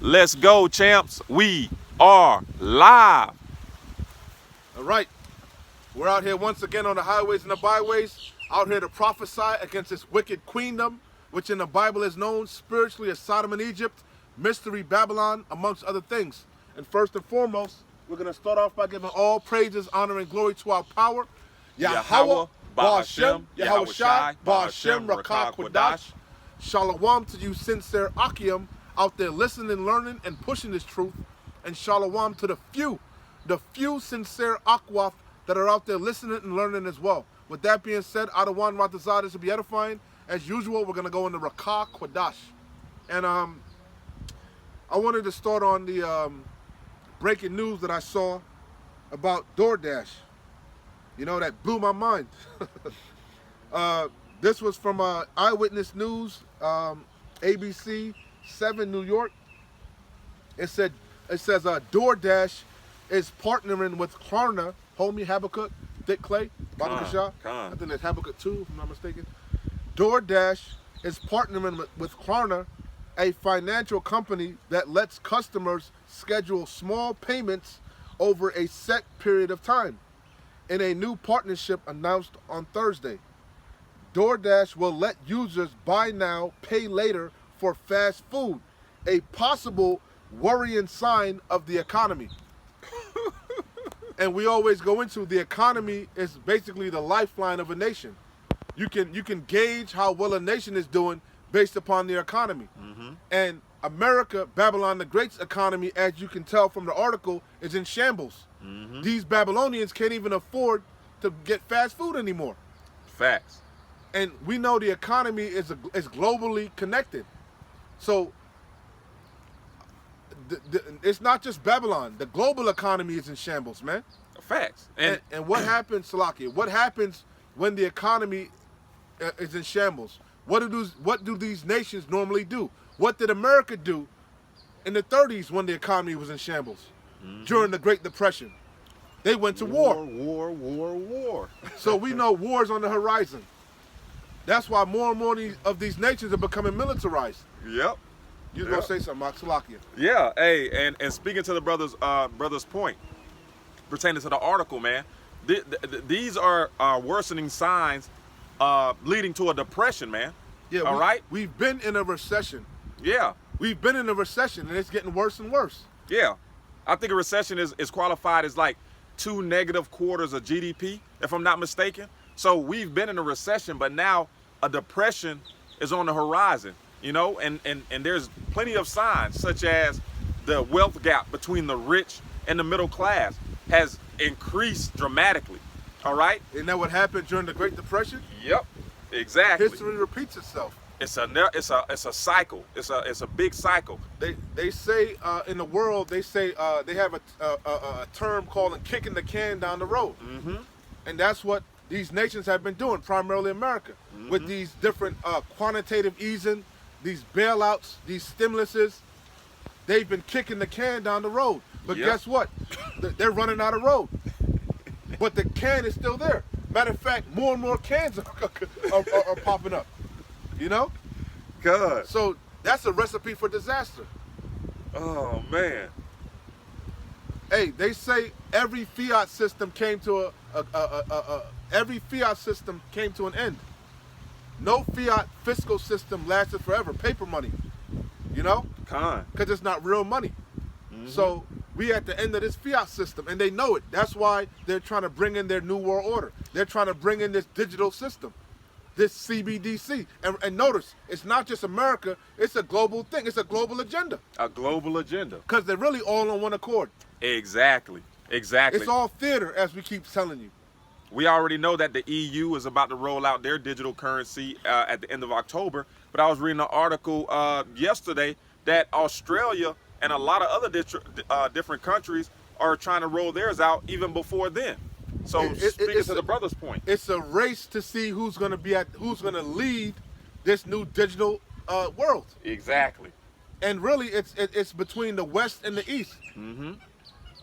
Let's go, champs. We are live. All right. We're out here once again on the highways and the byways, out here to prophesy against this wicked queendom, which in the Bible is known spiritually as Sodom and Egypt, mystery Babylon, amongst other things. And first and foremost, we're going to start off by giving all praises, honor, and glory to our power, Yahweh, Ba'ashem, Yahweh Shai, Ba'ashem, Rakah, Quadash. Shalom to you sincere Akim out there listening, learning, and pushing this truth. And shalom to the few sincere Akwaf that are out there listening and learning as well. With that being said, Adawan Ratazah, this will be edifying. As usual, we're going to go into Rakah Quadash. And I wanted to start on the breaking news that I saw about DoorDash. You know, that blew my mind. This was from Eyewitness News, ABC 7 New York. It says DoorDash is partnering with Klarna, homie Habakkuk, Thick Clay, Baruch I think that's Habakkuk 2, if I'm not mistaken. DoorDash is partnering with Klarna, a financial company that lets customers schedule small payments over a set period of time. In a new partnership announced on Thursday, DoorDash will let users buy now, pay later for fast food, a possible worrying sign of the economy. And we always go into the economy is basically the lifeline of a nation. You can gauge how well a nation is doing based upon their economy. And America, Babylon the Great's economy, as you can tell from the article, is in shambles. These Babylonians can't even afford to get fast food anymore. Facts. And we know the economy is globally connected. So it's not just Babylon. The global economy is in shambles, man. Facts. And what happens, Salakia? What happens when the economy is in shambles? What do these nations normally do? What did America do in the 30s when the economy was in shambles? During the Great Depression. They went to war. War. So we know war's on the horizon. That's why more and more of these nations are becoming militarized. Yep. You was gonna say something, Mark Salakia. Yeah, hey, and speaking to the brother's point, pertaining to the article, man, these are worsening signs leading to a depression, man. Yeah, all right? We've been in a recession. Yeah. We've been in a recession, and it's getting worse and worse. Yeah. I think a recession is qualified as like 2 negative quarters of GDP, if I'm not mistaken. So we've been in a recession, but now a depression is on the horizon, you know, and there's plenty of signs, such as the wealth gap between the rich and the middle class has increased dramatically. All right? Isn't that what happened during the Great Depression? Yep. Exactly. History repeats itself. It's a cycle. It's a big cycle. They say in the world they have a term called kicking the can down the road, and that's what these nations have been doing, primarily America, with these different quantitative easing, these bailouts, these stimuluses. They've been kicking the can down the road, but guess what? They're running out of road, but the can is still there. Matter of fact, more and more cans are popping up. You know? Good. So that's a recipe for disaster. Oh man. Hey, they say every fiat system came to an end. No fiat fiscal system lasted forever. Paper money. You know? Because it's not real money. So we at the end of this fiat system, and they know it. That's why they're trying to bring in their new world order. They're trying to bring in this digital system. This CBDC. And notice, it's not just America, it's a global thing. It's a global agenda. A global agenda. Because they're really all on one accord. Exactly. It's all theater, as we keep telling you. We already know that the EU is about to roll out their digital currency at the end of October. But I was reading an article yesterday that Australia and a lot of other different countries are trying to roll theirs out even before then. So speaking to the brother's point, it's a race to see who's going to lead this new digital world. Exactly. And really, it's between the West and the East.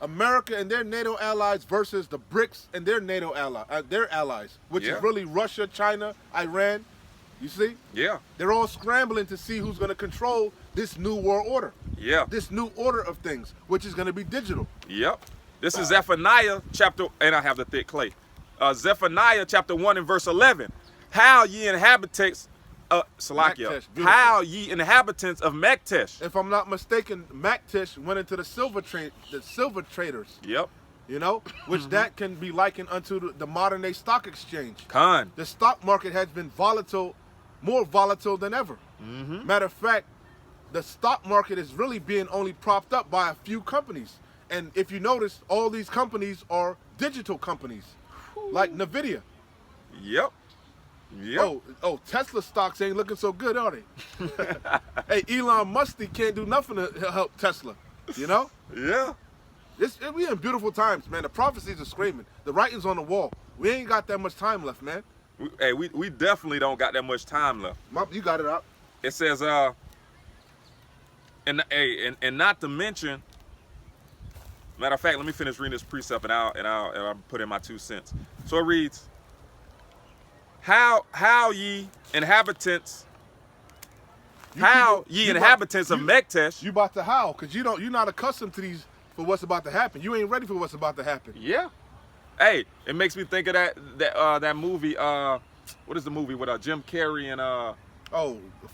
America and their NATO allies versus the BRICS and their NATO allies, which is really Russia, China, Iran, You see? Yeah. They're all scrambling to see who's going to control this new world order. Yeah. This new order of things, which is going to be digital. Yep. This is Zephaniah chapter, and I have the thick clay. Zephaniah chapter 1 and verse 11. How ye inhabitants, Salakia, Maktesh, beautiful. how ye inhabitants of Maktesh. If I'm not mistaken, Maktesh went into the silver traders, Yep. you know, which that can be likened unto the modern day stock exchange. Khan. The stock market has been volatile, more volatile than ever. Matter of fact, the stock market is really being only propped up by a few companies. And if you notice, all these companies are digital companies, like Nvidia. Yep. Yep. Oh, Tesla stocks ain't looking so good, are they? Hey, Elon Musk can't do nothing to help Tesla, you know? Yeah. We in beautiful times, man. The prophecies are screaming. The writing's on the wall. We ain't got that much time left, man. We definitely don't got that much time left. You got it out. It says, and not to mention, matter of fact, let me finish reading this precept and I'll put in my 2 cents. So it reads, how ye inhabitants of Maktesh. You about to howl, because you're not accustomed to these for what's about to happen. You ain't ready for what's about to happen. Yeah. Hey, it makes me think of that movie, what is the movie with Jim Carrey and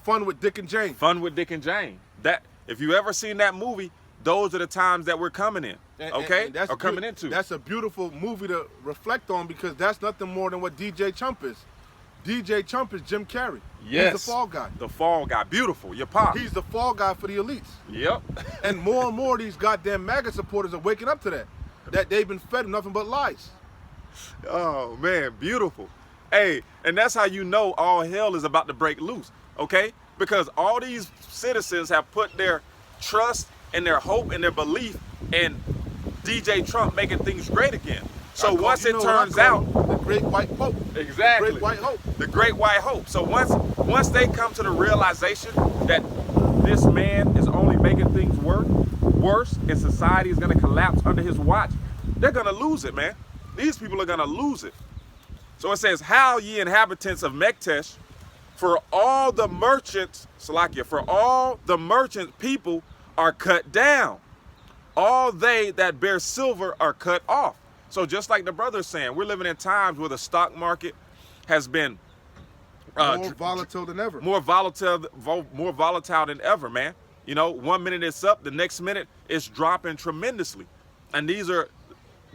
Fun with Dick and Jane. Fun with Dick and Jane. That, if you ever seen that movie, those are the times that we're coming in. Okay? And or coming into. That's a beautiful movie to reflect on, because that's nothing more than what DJ Chump is. DJ Chump is Jim Carrey. Yes. He's the fall guy. The fall guy. Beautiful. Your pop. He's the fall guy for the elites. Yep. And more of these goddamn MAGA supporters are waking up to that. That they've been fed nothing but lies. Oh, man. Beautiful. Hey, and that's how you know all hell is about to break loose. Okay? Because all these citizens have put their trust and their hope and their belief in DJ Trump making things great again. So once it turns out, the great white hope. Exactly. The great white hope. The great white hope. So once they come to the realization that this man is only making things worse and society is going to collapse under his watch, they're going to lose it, man. These people are going to lose it. So it says, how ye inhabitants of Maktesh, for all the merchants, Salakia, for all the merchant people are cut down. All they that bear silver are cut off. So just like the brother is saying, we're living in times where the stock market has been more volatile than ever. More volatile than ever, man. You know, 1 minute it's up, the next minute it's dropping tremendously. And these are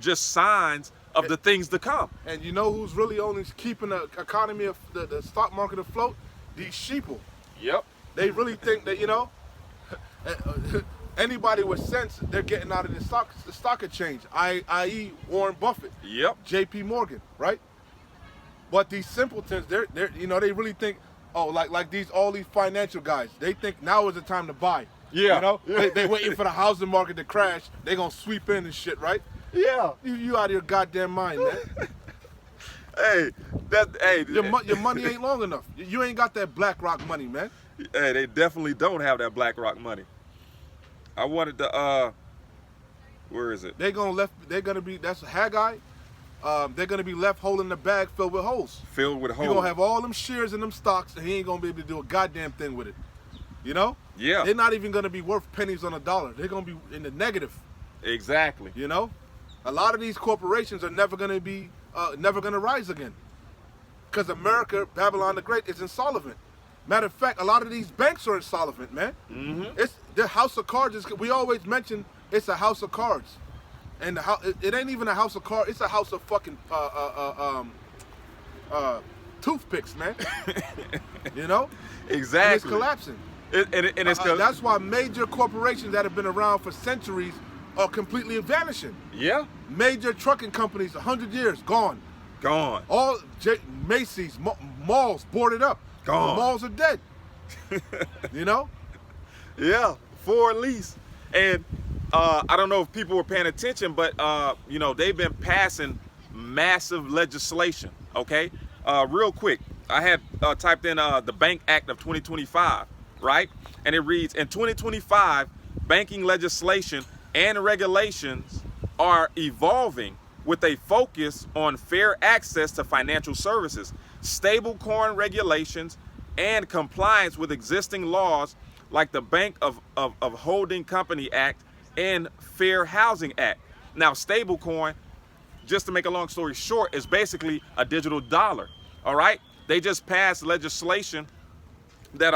just signs of the things to come. And you know who's really only keeping the economy of the stock market afloat? These sheeple. Yep. They really think that, you know, anybody with sense, they're getting out of the stock exchange, i.e. Warren Buffett, Yep. J.P. Morgan, right? But these simpletons, they're you know, they really think, like all these financial guys, they think now is the time to buy. Yeah. You know, Yeah. they waiting for the housing market to crash. They gonna sweep in and shit, right? Yeah. You out of your goddamn mind, man. Your money ain't long enough. You ain't got that BlackRock money, man. Hey, they definitely don't have that BlackRock money. I wanted to where is it? That's Haggai. They're gonna be left holding the bag filled with holes. Filled with holes. You're gonna have all them shares and them stocks, and he ain't gonna be able to do a goddamn thing with it. You know? Yeah. They're not even gonna be worth pennies on a dollar. They're gonna be in the negative. Exactly. You know? A lot of these corporations are never gonna rise again. Because America, Babylon the Great, is insolvent. Matter of fact, a lot of these banks are insolvent, man. Mm-hmm. It's the house of cards. We always mention it's a house of cards, and it ain't even a house of cards. It's a house of fucking toothpicks, man. You know? Exactly. And it's collapsing. That's why major corporations that have been around for centuries are completely vanishing. Yeah. Major trucking companies, 100 years, gone. Gone. All Macy's, malls boarded up. Gone. The malls are dead. You know? Yeah, for at least. And I don't know if people were paying attention, but you know, they've been passing massive legislation. Okay, real quick, I had typed in the Bank Act of 2025, right? And it reads, in 2025, banking legislation and regulations are evolving with a focus on fair access to financial services, stablecoin regulations, and compliance with existing laws like the Bank of Holding Company Act and Fair Housing Act. Now, stablecoin, just to make a long story short, is basically a digital dollar. All right, they just passed legislation that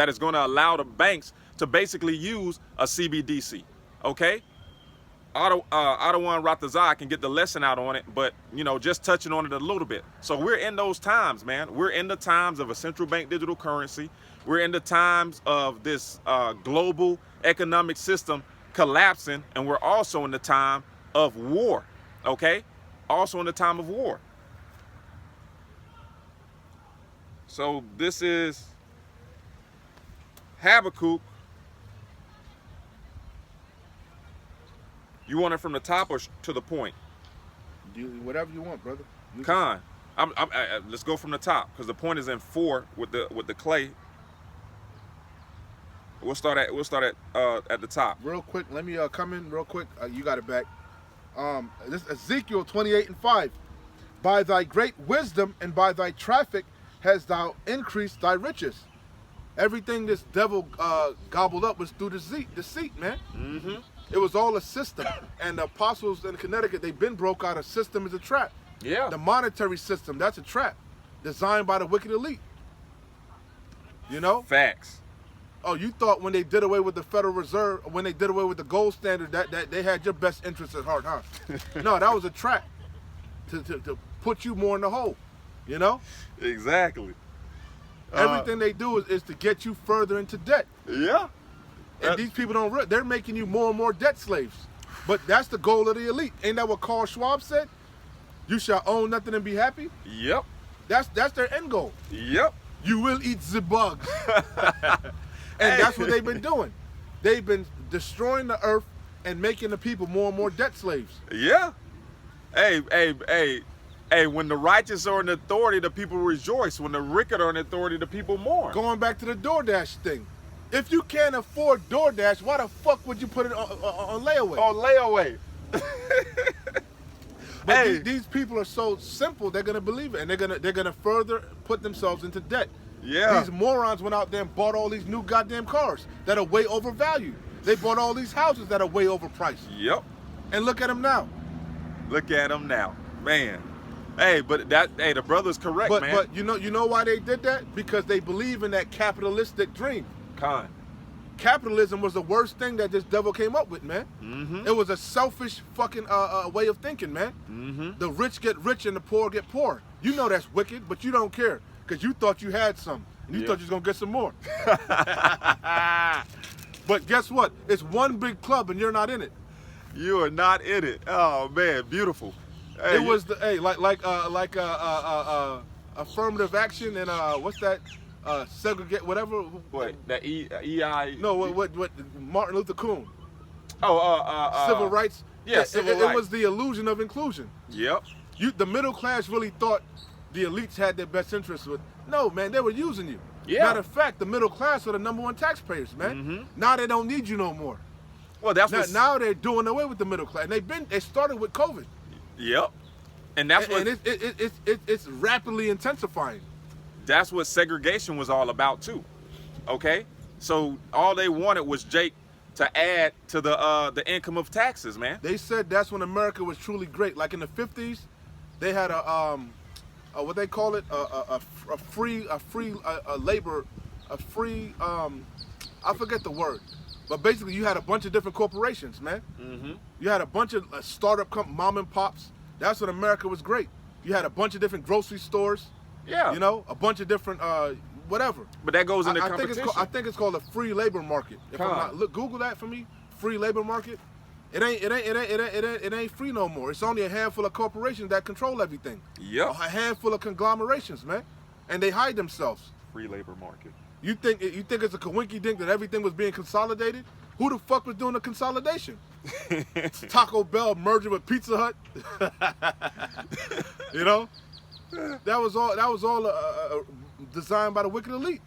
is going to allow the banks to basically use a CBDC. Okay, Adawan Ratazai can get the lesson out on it, but just touching on it a little bit. So we're in those times, man. We're in the times of a central bank digital currency. We're in the times of this global economic system collapsing, and we're also in the time of war. Okay, also in the time of war. So this is Habakkuk. You want it from the top or to the point? Whatever you want, brother. Khan, let's go from the top because the point is in 4 with the clay. We'll start at the top. Real quick, let me come in real quick. You got it back. This Ezekiel 28:5. By thy great wisdom and by thy traffic hast thou increased thy riches. Everything this devil gobbled up was through deceit, man. Mm-hmm. It was all a system. And the apostles in Connecticut, they've been broke out. A system is a trap. Yeah. The monetary system, that's a trap. Designed by the wicked elite. Facts. Oh, you thought when they did away with the Federal Reserve, when they did away with the gold standard, that they had your best interests at heart, huh? No, that was a trap to put you more in the hole, Exactly. Everything they do is to get you further into debt. Yeah. And these people they're making you more and more debt slaves. But that's the goal of the elite. Ain't that what Carl Schwab said? You shall own nothing and be happy? Yep. That's their end goal. Yep. You will eat the bugs. And that's what they've been doing. They've been destroying the earth and making the people more and more debt slaves. Yeah. Hey, when the righteous are in authority, the people rejoice. When the wicked are in authority, the people mourn. Going back to the DoorDash thing. If you can't afford DoorDash, why the fuck would you put it on layaway? On layaway. But these people are so simple, they're gonna believe it, and they're gonna further put themselves into debt. Yeah. These morons went out there and bought all these new goddamn cars that are way overvalued. They bought all these houses that are way overpriced. Yep. And look at them now. Look at them now, man. Hey, but the brother's correct, man. But you know why they did that? Because they believe in that capitalistic dream. Khan. Capitalism was the worst thing that this devil came up with, man. Mm-hmm. It was a selfish fucking way of thinking, man. Mm-hmm. The rich get rich and the poor get poor. You know that's wicked, but you don't care because you thought you had some. And you thought you was going to get some more. But guess what? It's one big club and you're not in it. You are not in it. Oh, man, beautiful. Hey, it was affirmative action and what's that? Segregate whatever. What? That EI? No, what Martin Luther King. Oh, civil rights. Yeah, civil rights. It was the illusion of inclusion. Yep. The middle class really thought the elites had their best interests with. No, man, they were using you. Yeah. Matter of fact, the middle class are the #1 taxpayers, man. Mm-hmm. Now they don't need you no more. Well, that's now they're doing away with the middle class. And they started with COVID. Yep. And that's what it's rapidly intensifying. That's what segregation was all about too. Okay? So all they wanted was Jake to add to the income of taxes, man. They said that's when America was truly great. Like in the 50s, they had a what they call it, a free labor, I forget the word, but basically you had a bunch of different corporations, man. Mm-hmm. You had a bunch of startup mom and pops. That's when America was great. You had a bunch of different grocery stores. Yeah. A bunch of different whatever. But that goes into I competition. I think it's called a free labor market. If I'm not, look, Google that for me. Free labor market. It ain't free no more. It's only a handful of corporations that control everything. Yep. A handful of conglomerations, man, and they hide themselves. Free labor market. You think it's a coinky dink that everything was being consolidated? Who the fuck was doing the consolidation? Taco Bell merging with Pizza Hut. That was all designed by the wicked elite.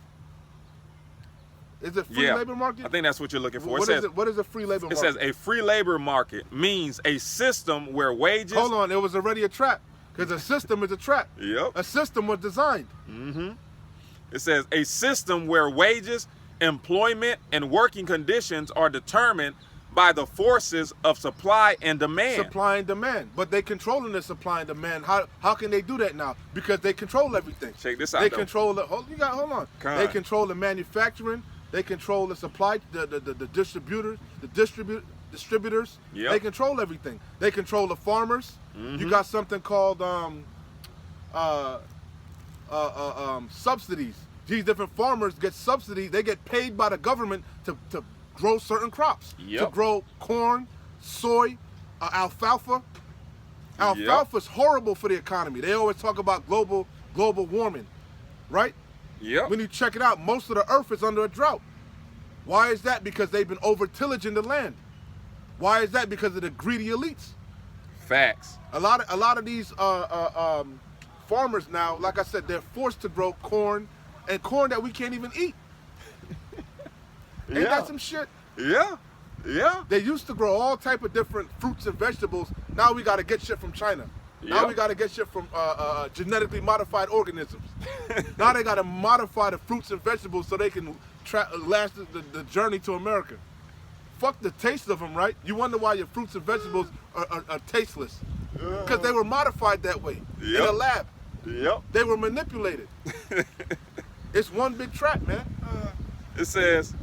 Is it free labor market? I think that's what you're looking for. What is a free labor market? It says a free labor market means a system where wages. Hold on, it was already a trap because a system is a trap. Yep. A system was designed. Mm-hmm. It says a system where wages, employment, and working conditions are determined by the forces of supply and demand. Supply and demand. But they controlling the supply and demand. How can they do that now? Because they control everything. Check this out. They though. control the hold on. Con. They control the manufacturing, they control the supply, the distributors. Yep. They control everything. They control the farmers. You got something called subsidies. These different farmers get subsidies. They get paid by the government to grow certain crops. Yep. To grow corn, soy, alfalfa. Alfalfa is horrible for the economy. They always talk about global warming, right? Yep. When you check it out, most of the earth is under a drought. Why is that? Because they've been over-tillaging the land. Why is that? Because of the greedy elites. Facts. A lot of these farmers now, like I said, they're forced to grow corn, and corn that we can't even eat. Ain't that some shit? Yeah. Yeah. They used to grow all type of different fruits and vegetables. Now we got to get shit from China. Now Yep. we got to get shit from genetically modified organisms. Now they got to modify the fruits and vegetables so they can last the journey to America. Fuck the taste of them, right? You wonder why your fruits and vegetables are tasteless. Because they were modified that way in a lab. Yep. They were manipulated. It's one big trap, man. It says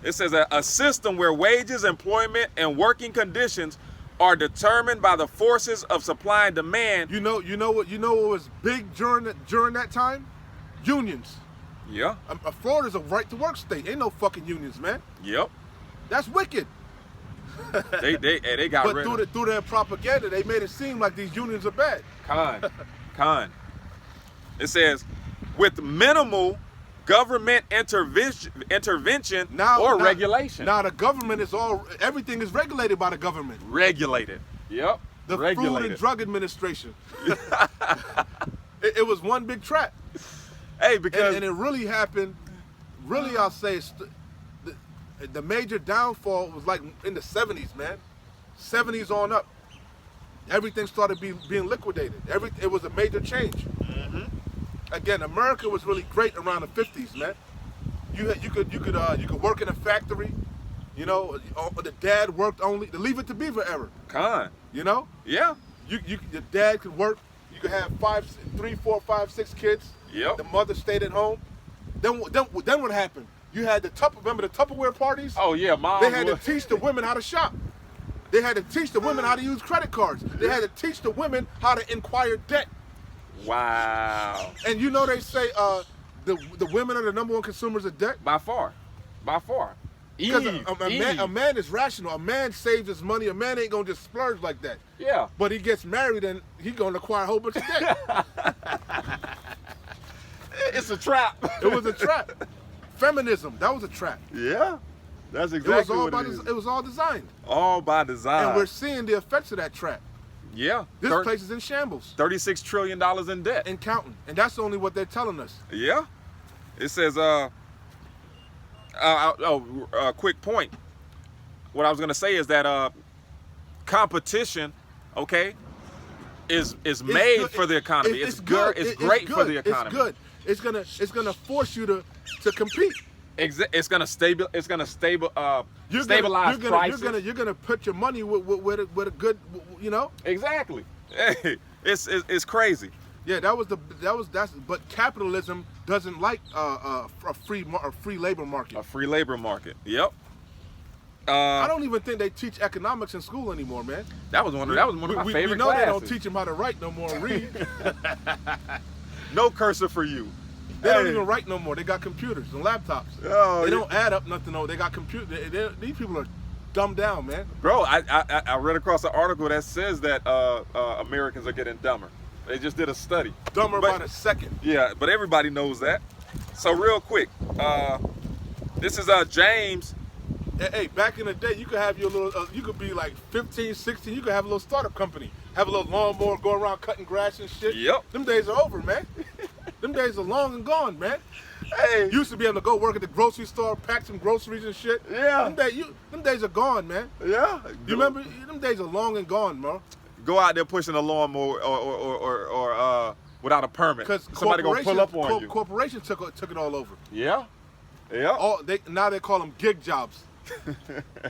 a system where wages, employment, and working conditions are determined by the forces of supply and demand. You know what was big during that time? Unions. Yeah. Florida's a right to work state. Ain't no fucking unions, man. Yep. That's wicked. They got But rid of through their propaganda, they made it seem like these unions are bad. Con. It says with minimal government intervention or regulation. Now the government everything is regulated by the government. Regulated. Yep. The Regulated. Food and Drug Administration. it was one big trap. Hey, because And it really happened. Really, I'll say the major downfall was like in the 70s, man. 70s on up. Everything started being liquidated. It was a major change. Again, America was really great around the 50s, man. You could work in a factory. You know, the dad worked only the Leave It to Beaver era. Con. You know, Yeah. your dad could work. You could have 3, 4, 5, 6 kids. Yep. The mother stayed at home. Then what happened? You had remember the Tupperware parties? Oh yeah, mom. They had to teach the women how to shop. They had to teach the women how to use credit cards. They had to teach the women how to inquire debt. Wow. And you know they say the women are the number one consumers of debt. By far. Because Eve. a man is rational. A man saves his money. A man ain't gonna just splurge like that. Yeah. But he gets married and he gonna acquire a whole bunch of debt. It's a trap. It was a trap. Feminism, that was a trap. Yeah. That's exactly what it is. It was all designed. All by design. And we're seeing the effects of that trap. Yeah. This place is in shambles. $36 trillion in debt. And counting. And that's only what they're telling us. Yeah. It says, quick point. What I was going to say is that competition, okay, is made good. for the economy. It's good. It's great for the economy. It's good. It's gonna force you to compete. It's gonna stabilize prices. You're gonna put your money with a good, you know. Exactly. Hey, it's crazy. Yeah, but capitalism doesn't like a free labor market. A free labor market. Yep. I don't even think they teach economics in school anymore, man. That was one of my favorite We know classes. they don't teach them how to write no more and read. No cursor for you. They don't even write no more. They got computers and laptops. Oh, They don't add up nothing. No, they got computers. These people are dumbed down, man. Bro, I read across an article that says that Americans are getting dumber. They just did a study. Dumber by the second. Yeah, but everybody knows that. So real quick, this is James. Hey, back in the day, you could have your little, you could be like 15, 16, you could have a little startup company. Have a little lawnmower, go around cutting grass and shit. Yep. Them days are over, man. Them days are long and gone, man. Hey. You used to be able to go work at the grocery store, pack some groceries and shit. Yeah. Them days are gone, man. Yeah. You remember? Them days are long and gone, bro. Go out there pushing a lawnmower or without a permit. Because Somebody gonna pull up on you. Corporations took it all over. Yeah. Yeah. Now they call them gig jobs.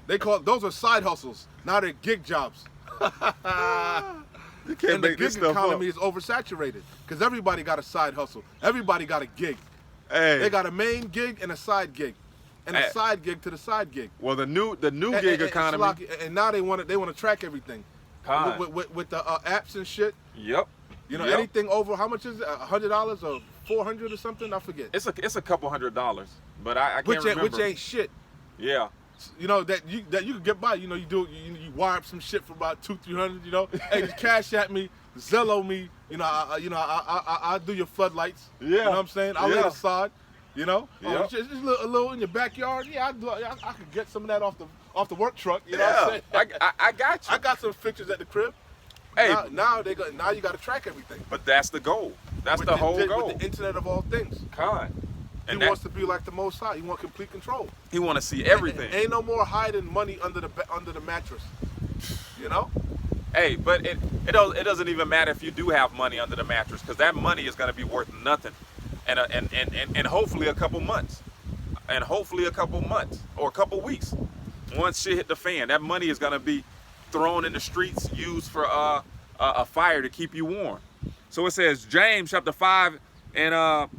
Those are side hustles. Now they're gig jobs. You can't And the make this gig stuff economy up. is oversaturated because everybody got a side hustle. Everybody got a gig. Hey. They got a main gig and a side gig, and a Hey. side gig to the side gig. Well, the new And- gig and- economy. and now they want to track everything Con. with the apps and shit. Yep. You know, Yep. anything over how much is it? $100 or $400 or something? I forget. It's a couple $100, but I can't Which remember. ain't shit. Yeah. You know that you could get by. You know, you wire up some shit for about $200-300. You know, hey, just cash at me, Zello me. You know, I do your floodlights. Yeah. You know what I'm saying? I'll lay Yeah. the sod. You know, Yeah. just a little in your backyard. Yeah, I could get some of that off the work truck. You know what I'm saying? I got you. I got some fixtures at the crib. Hey, now you got to track everything. but that's the goal. That's With the whole goal. With the Internet of all things. Con. He And that, wants to be like the Most High. He wants complete control. he want to see everything. Ain't no more hiding money under the mattress. You know? Hey, but it doesn't even matter if you do have money under the mattress, because that money is going to be worth nothing, and hopefully a couple months, or a couple weeks. Once shit hit the fan, that money is going to be thrown in the streets, used for a fire to keep you warm. So it says James chapter 5 and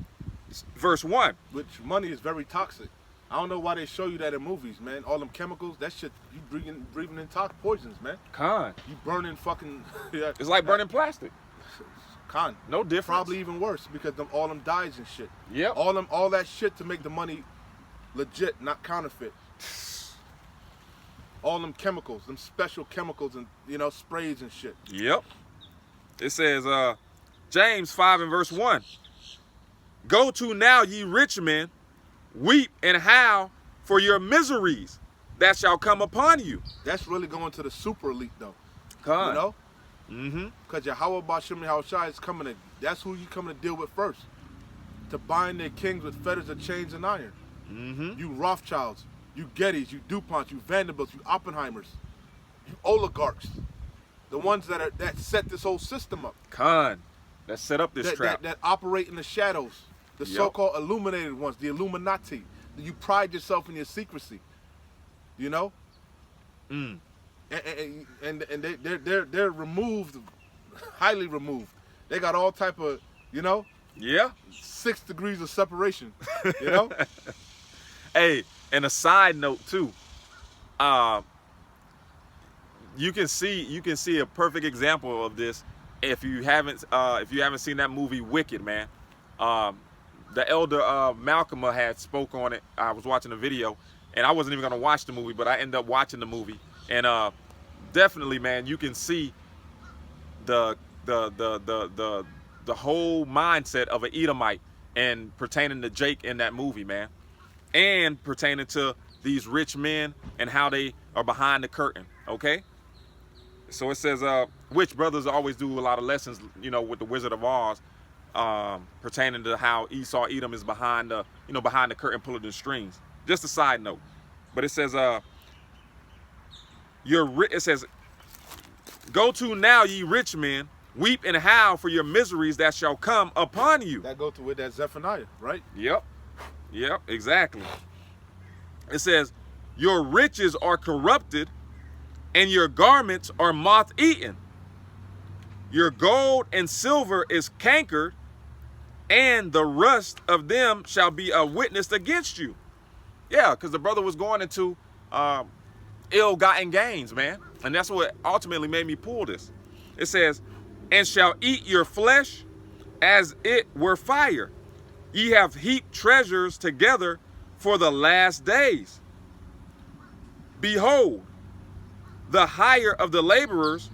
verse 1. Which money is very toxic. I don't know why they show you that in movies, man. All them chemicals, that shit, you breathing in toxic poisons, man. Con. You burning fucking. Yeah, It's like burning plastic. con. No difference. Probably even worse because all them dyes and shit. Yep. All that shit to make the money legit, not counterfeit. All them chemicals, them special chemicals and sprays and shit. Yep. It says, James 5 and verse 1. Go to now, ye rich men, weep and howl for your miseries that shall come upon you. That's really going to the super elite though. Con. You know? Mm-hmm. Because Yahweh Bashim Yahushai is coming to, that's who you coming to deal with first. To bind their kings with fetters of chains and iron. Mm-hmm. You Rothschilds, you Gettys, you DuPonts, you Vanderbilts, you Oppenheimers, you oligarchs. The ones that set this whole system up. Con. That set up this trap. That operate in the shadows. The Yep. so-called illuminated ones, the Illuminati. You pride yourself in your secrecy. You know? Mm. And they're removed, highly removed. They got all type of, Yeah. 6 degrees of separation. You know? Hey, and a side note too. You can see a perfect example of this if you haven't seen that movie Wicked, man. The elder Malcolm had spoke on it. I was watching the video, and I wasn't even gonna watch the movie, but I ended up watching the movie, and definitely, man, you can see the whole mindset of an Edomite, and pertaining to Jake in that movie, man, and pertaining to these rich men and how they are behind the curtain. Okay. So it says, which brothers always do a lot of lessons, with the Wizard of Oz, pertaining to how Esau Edom is behind the curtain, pulling the strings. Just a side note, but it says, it says, go to now, ye rich men, weep and howl for your miseries that shall come upon you. That go to with that Zephaniah, right? Yep, exactly. It says, your riches are corrupted, and your garments are moth-eaten. Your gold and silver is cankered, and the rust of them shall be a witness against you. Yeah, because the brother was going into ill-gotten gains, man. And that's what ultimately made me pull this. It says, and shall eat your flesh as it were fire. Ye have heaped treasures together for the last days. Behold, the hire of the laborers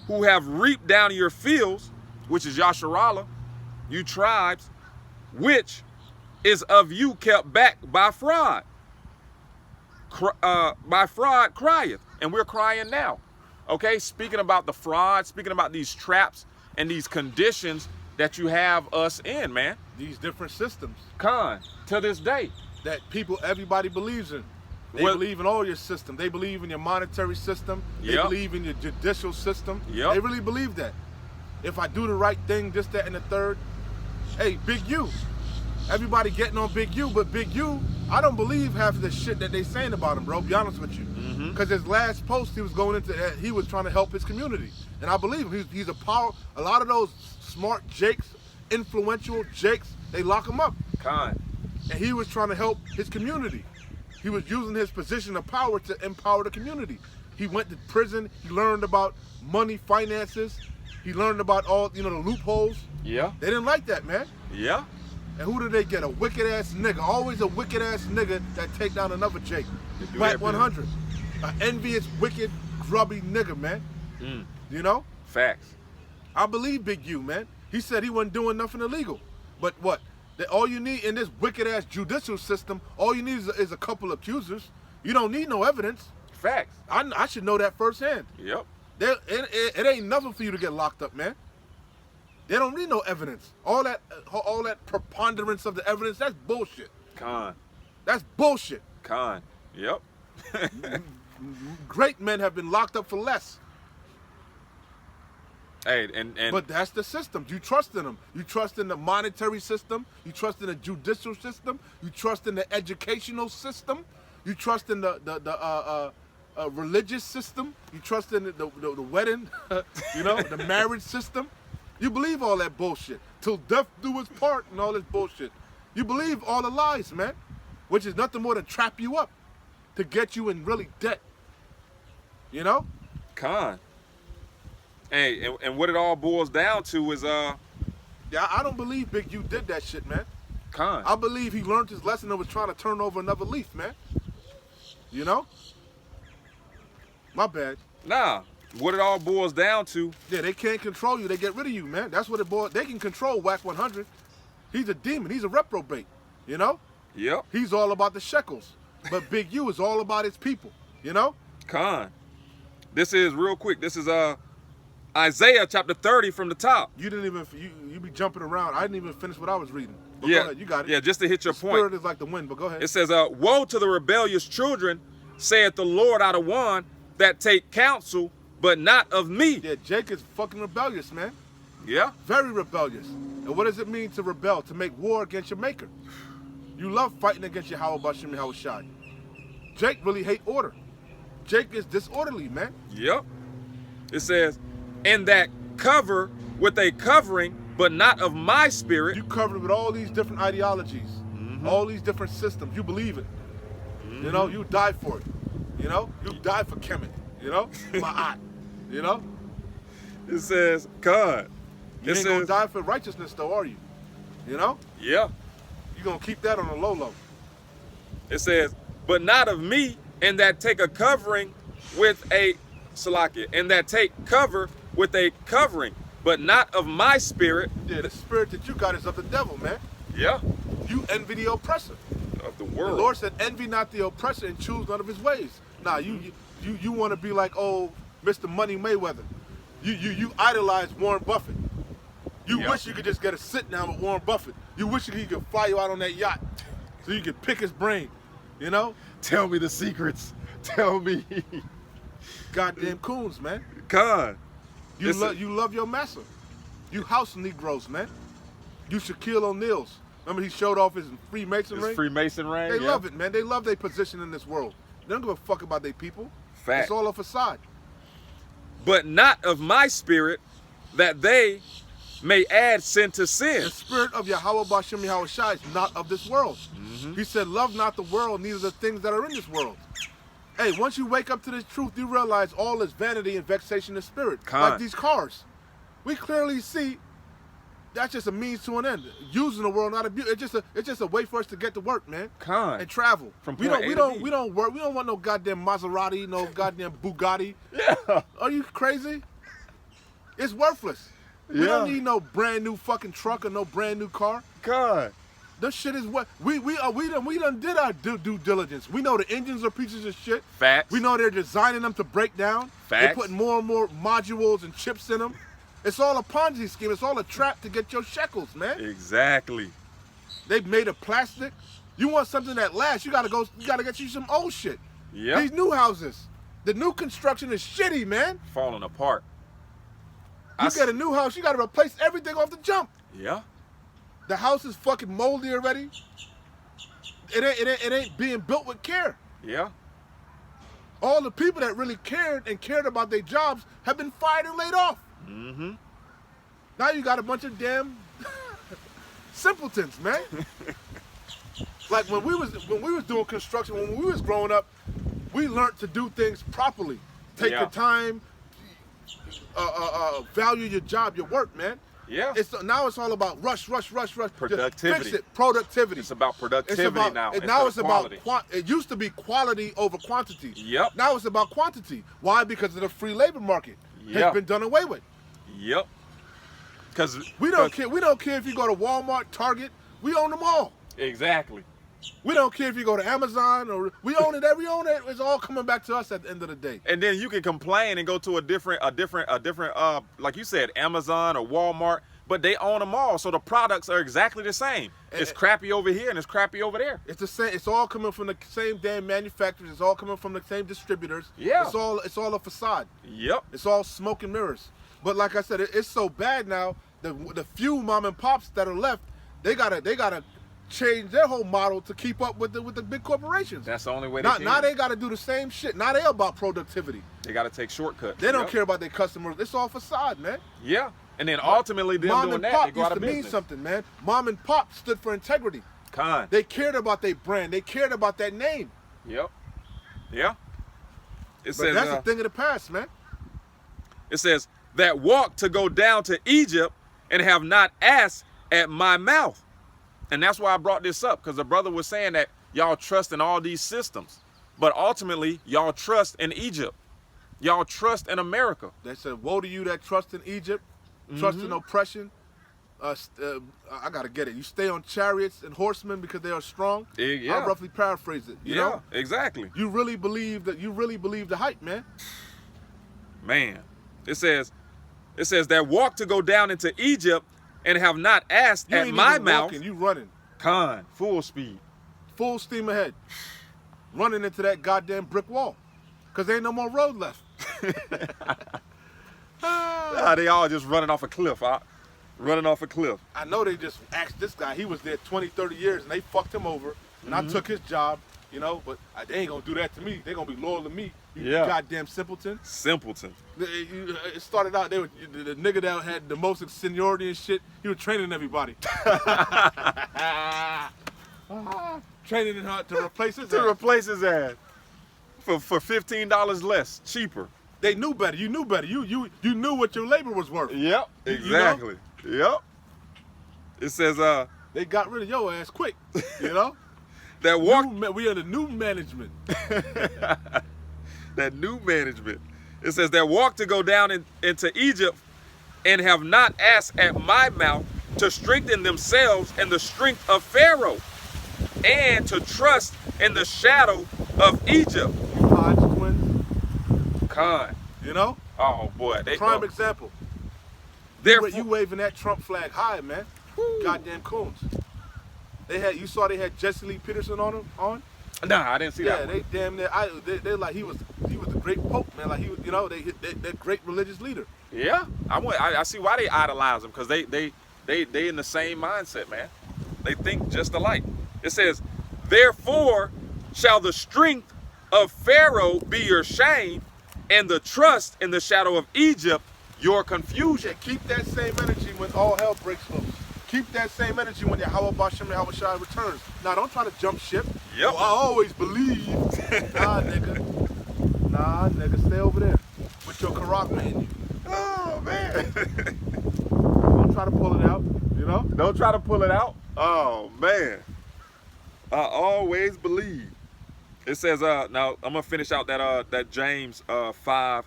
who have reaped down your fields, which is Yasharallah, you tribes, which is of you kept back by fraud. By fraud crieth, and we're crying now. Okay, speaking about the fraud, speaking about these traps and these conditions that you have us in, man. These different systems. Con, to this day. That everybody believes in. They believe in all your system. They believe in your monetary system. They Yep. believe in your judicial system. Yep. They really believe that. if I do the right thing, this, that, and the third. Hey, Big U. Everybody getting on Big U, but Big U, I don't believe half of the shit that they saying about him, bro. Be honest with you. Because his last post, he was going into, he was trying to help his community, and I believe him. He's a power. A lot of those smart Jakes, influential Jakes, they lock him up. Con. And he was trying to help his community. He was using his position of power to empower the community. He went to prison. He learned about money, finances. He learned about all, the loopholes. Yeah. They didn't like that, man. Yeah. And who did they get? A wicked ass nigga. Always a wicked ass nigga that take down another Jake. do Black that, 100. An envious, wicked, grubby nigga, man. You know? Facts. I believe Big U, man. He said he wasn't doing nothing illegal. But what? That all you need in this wicked ass judicial system, all you need is a couple accusers. You don't need no evidence. Facts. I should know that firsthand. Yep. It ain't nothing for you to get locked up, man. They don't need no evidence. All that preponderance of the evidence, that's bullshit. Con. That's bullshit. Con. Yep. Great men have been locked up for less. Hey, and But that's the system. You trust in them. You trust in the monetary system. You trust in the judicial system. You trust in the educational system. You trust in the religious system. You trust in the wedding, the marriage system. You believe all that bullshit. Till death do its part and all this bullshit. You believe all the lies, man. Which is nothing more than trap you up to get you in really debt. You know? Con. Hey, and what it all boils down to is Yeah, I don't believe Big U did that shit, man. Con. I believe he learned his lesson and was trying to turn over another leaf, man. You know? My bad. Nah. What it all boils down to. Yeah, they can't control you. They get rid of you, man. That's what it boils. They can control Whack 100. He's a demon. He's a reprobate. You know? Yep. He's all about the shekels. But Big U is all about his people. You know? Con. This is real quick. This is Isaiah chapter 30 from the top. You didn't even you be jumping around. I didn't even finish what I was reading. But Yeah. go ahead. You got it. Yeah, just to hit your The point. Spirit is like the wind, but go ahead. It says, woe to the rebellious children, saith the Lord out of one, that take counsel, but not of me. Yeah, Jake is fucking rebellious, man. Yeah. Very rebellious. And what does it mean to rebel? To make war against your maker. You love fighting against your Howard Bashim Hawashai. Jake really hate order. Jake is disorderly, man. Yep. It says, and that cover with a covering, but not of my spirit. You covered with all these different ideologies, all these different systems. You believe it. You know, you die for it. You know, you die for Kemet. You know, Ma'at. You know, It says, God. you It ain't gonna says, die for righteousness, though, are you? You know, yeah. you gonna keep that on the low. It says, but not of me, and that take a covering with a Salakia, and that take cover with a covering, but not of my spirit. Yeah, the spirit that you got is of the devil, man. Yeah. You envy the oppressor. Of the The world. Lord said, envy not the oppressor and choose none of his ways. Nah, you want to be like old Mr. Money Mayweather. You idolize Warren Buffett. You Yep. wish you could just get a sit down with Warren Buffett. You wish he could fly you out on that yacht so you could pick his brain. You know? Tell me the secrets. Tell me. Goddamn coons, man. God. You love your master. You house Negroes, man. You Shaquille O'Neal's. Remember he showed off his Freemasonry? It's Freemason ring. They love it, man. They love their position in this world. They don't give a fuck about their people. Fact. It's all a facade. But not of my spirit, that they may add sin to sin. The spirit of Yahweh Bashim Yahushai is not of this world. He said, love not the world, neither the things that are in this world. Hey, once you wake up to this truth, you realize all is vanity and vexation of spirit. Con. Like these cars. We clearly see that's just a means to an end. Using the world, not abuse. It's just a way for us to get to work, man. Con. And travel. From we point don't A we to don't B. we don't work. We don't want no goddamn Maserati, no goddamn Bugatti. Yeah. Are you crazy? It's worthless. We don't need no brand new fucking truck or no brand new car. God. This shit is what we done did our due diligence. We know the engines are pieces of shit. Facts. We know they're designing them to break down. They're Facts. putting more and more modules and chips in them. It's all a Ponzi scheme. It's all a trap to get your shekels, man. Exactly. They've made of plastic. You want something that lasts, you gotta get you some old shit. Yep. These new houses, the new construction is shitty, man. Falling apart. You get a new house, you got to replace everything off the jump. Yeah. The house is fucking moldy already. It ain't being built with care. Yeah. All the people that really cared and cared about their jobs have been fired and laid off. Mm-hmm. Now you got a bunch of damn simpletons, man. Like when we was doing construction, when we was growing up, we learned to do things properly. Take your time, value your job, your work, man. Yeah. Now it's all about rush. Productivity. Just fix it. Productivity. It's about productivity now. Now it's about quality. it used to be quality over quantity. Yep. Now it's about quantity. Why? Because of the free labor market has been done away with. Yep. Because we don't care. We don't care if you go to Walmart, Target. We own them all. Exactly. We don't care if you go to Amazon or we own it. We own it. It's all coming back to us at the end of the day. And then you can complain and go to a different, like you said, Amazon or Walmart, but they own them all, so the products are exactly the same. It's crappy over here and it's crappy over there. It's the same. It's all coming from the same damn manufacturers. It's all coming from the same distributors. Yeah. It's all a facade. Yep. It's all smoke and mirrors. But like I said, it's so bad now. The few mom and pops that are left, they gotta change their whole model to keep up with the big corporations. That's the only way they can. Now they gotta do the same shit. Now they about productivity. They gotta take shortcuts. They don't care about their customers. It's all facade, man. Yeah. And then ultimately them Mom doing and that, pop they go out used of to mean business. something, man. Mom and pop stood for integrity. They cared about their brand. They cared about that name. Yep. Yeah. But that's a thing of the past, man. It says, that walk to go down to Egypt and have not asked at my mouth. And that's why I brought this up, because the brother was saying that y'all trust in all these systems, but ultimately y'all trust in Egypt. Y'all trust in America. They said, woe to you that trust in Egypt, trust in oppression. I gotta get it. You stay on chariots and horsemen because they are strong. Yeah. I'll roughly paraphrase it. You know? Exactly. You really believe the hype, man. Man, it says that walk to go down into Egypt and have not asked You at ain't my even mouth. walking, you running. Full speed. Full steam ahead. Running into that goddamn brick wall. Because there ain't no more road left. They all just running off a cliff. Running off a cliff. I know they just asked this guy. He was there 20, 30 years, and they fucked him over. And I took his job, you know, but they ain't going to do that to me. They going to be loyal to me. You goddamn simpleton. Simpleton. It started out, the nigga that had the most seniority and shit, he was training everybody. Training him to replace his ass. To replace his ass. For $15 less, cheaper. They knew better. You knew better. You knew what your labor was worth. Yep, exactly. You know? Yep. It says, they got rid of your ass quick, you know? that walk. We are the new management. That new management. It says that walk to go down into Egypt and have not asked at my mouth to strengthen themselves in the strength of Pharaoh and to trust in the shadow of Egypt. Hodge twins. You know? Oh boy. Prime example. You waving that Trump flag high, man. Woo. Goddamn coons. You saw they had Jesse Lee Peterson on them? Nah, I didn't see that. Yeah, they damn near. They like he was the great pope, man. Like he was, you know, they're great religious leader. Yeah, I see why they idolize him, because they in the same mindset, man. They think just alike. It says, therefore shall the strength of Pharaoh be your shame, and the trust in the shadow of Egypt your confusion. Yeah, keep that same energy when all hell breaks loose. Keep that same energy when Yahweh Bashem and Shai returns. Now, don't try to jump ship. Yep. Oh, I always believe. Nah, nigga, stay over there with your Karaka in you. Oh, man. Don't try to pull it out, you know? Don't try to pull it out. Oh, man. I always believe. It says, now I'm going to finish out that James 5,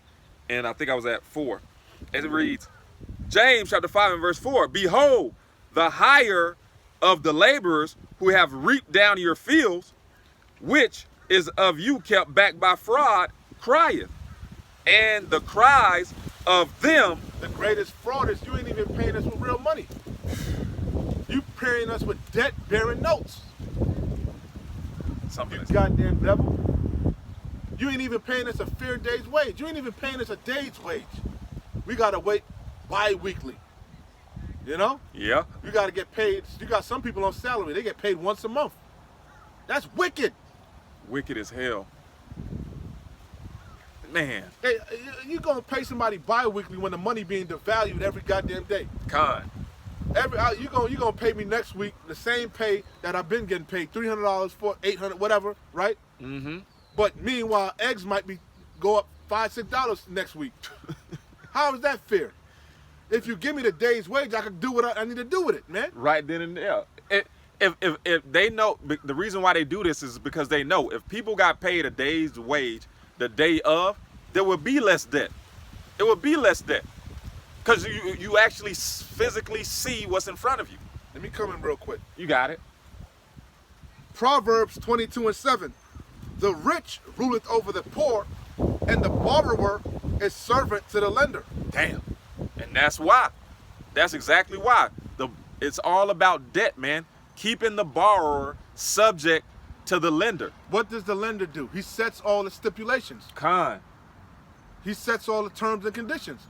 and I think I was at 4. It reads, James chapter 5 and verse 4, behold, the hire of the laborers who have reaped down your fields, which is of you kept back by fraud, crieth. And the cries of them. The greatest fraud is you ain't even paying us with real money. You paying us with debt-bearing notes. Something. You goddamn devil. You ain't even paying us a fair day's wage. You ain't even paying us a day's wage. We gotta wait bi-weekly. You know? Yeah. You got to get paid. You got some people on salary. They get paid once a month. That's wicked. Wicked as hell. Man. Hey, you going to pay somebody bi-weekly when the money being devalued every goddamn day. Con. You gonna pay me next week the same pay that I've been getting paid, $300, $800, whatever, right? Mm-hmm. But meanwhile, eggs might go up $5, $6 next week. How is that fair? If you give me the day's wage, I can do what I need to do with it, man. Right then and there. If they know, the reason why they do this is because they know if people got paid a day's wage the day of, there would be less debt. It would be less debt. Because you actually physically see what's in front of you. Let me come in real quick. You got it. Proverbs 22:7. The rich ruleth over the poor, and the borrower is servant to the lender. Damn. And that's why. That's exactly why. It's all about debt, man. Keeping the borrower subject to the lender. What does the lender do? He sets all the stipulations. Con. He sets all the terms and conditions.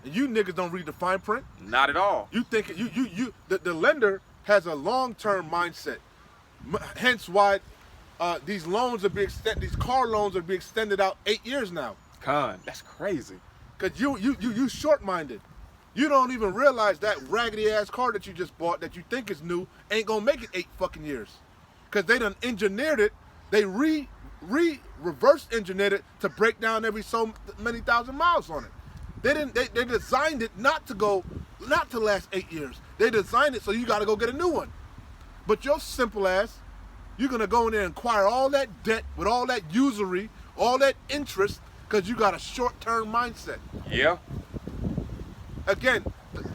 And you niggas don't read the fine print. Not at all. You think the lender has a long-term mindset. Hence why these loans are being extended. These car loans are being extended out 8 years now. Con. That's crazy. Cause you short-minded. You don't even realize that raggedy ass car that you just bought that you think is new ain't gonna make it 8 fucking years. Cause they done engineered it. They reverse engineered it to break down every so many thousand miles on it. They designed it not to last 8 years. They designed it so you gotta go get a new one. But your simple ass, you're gonna go in there and acquire all that debt with all that usury, all that interest, because you got a short-term mindset. Yeah. Again,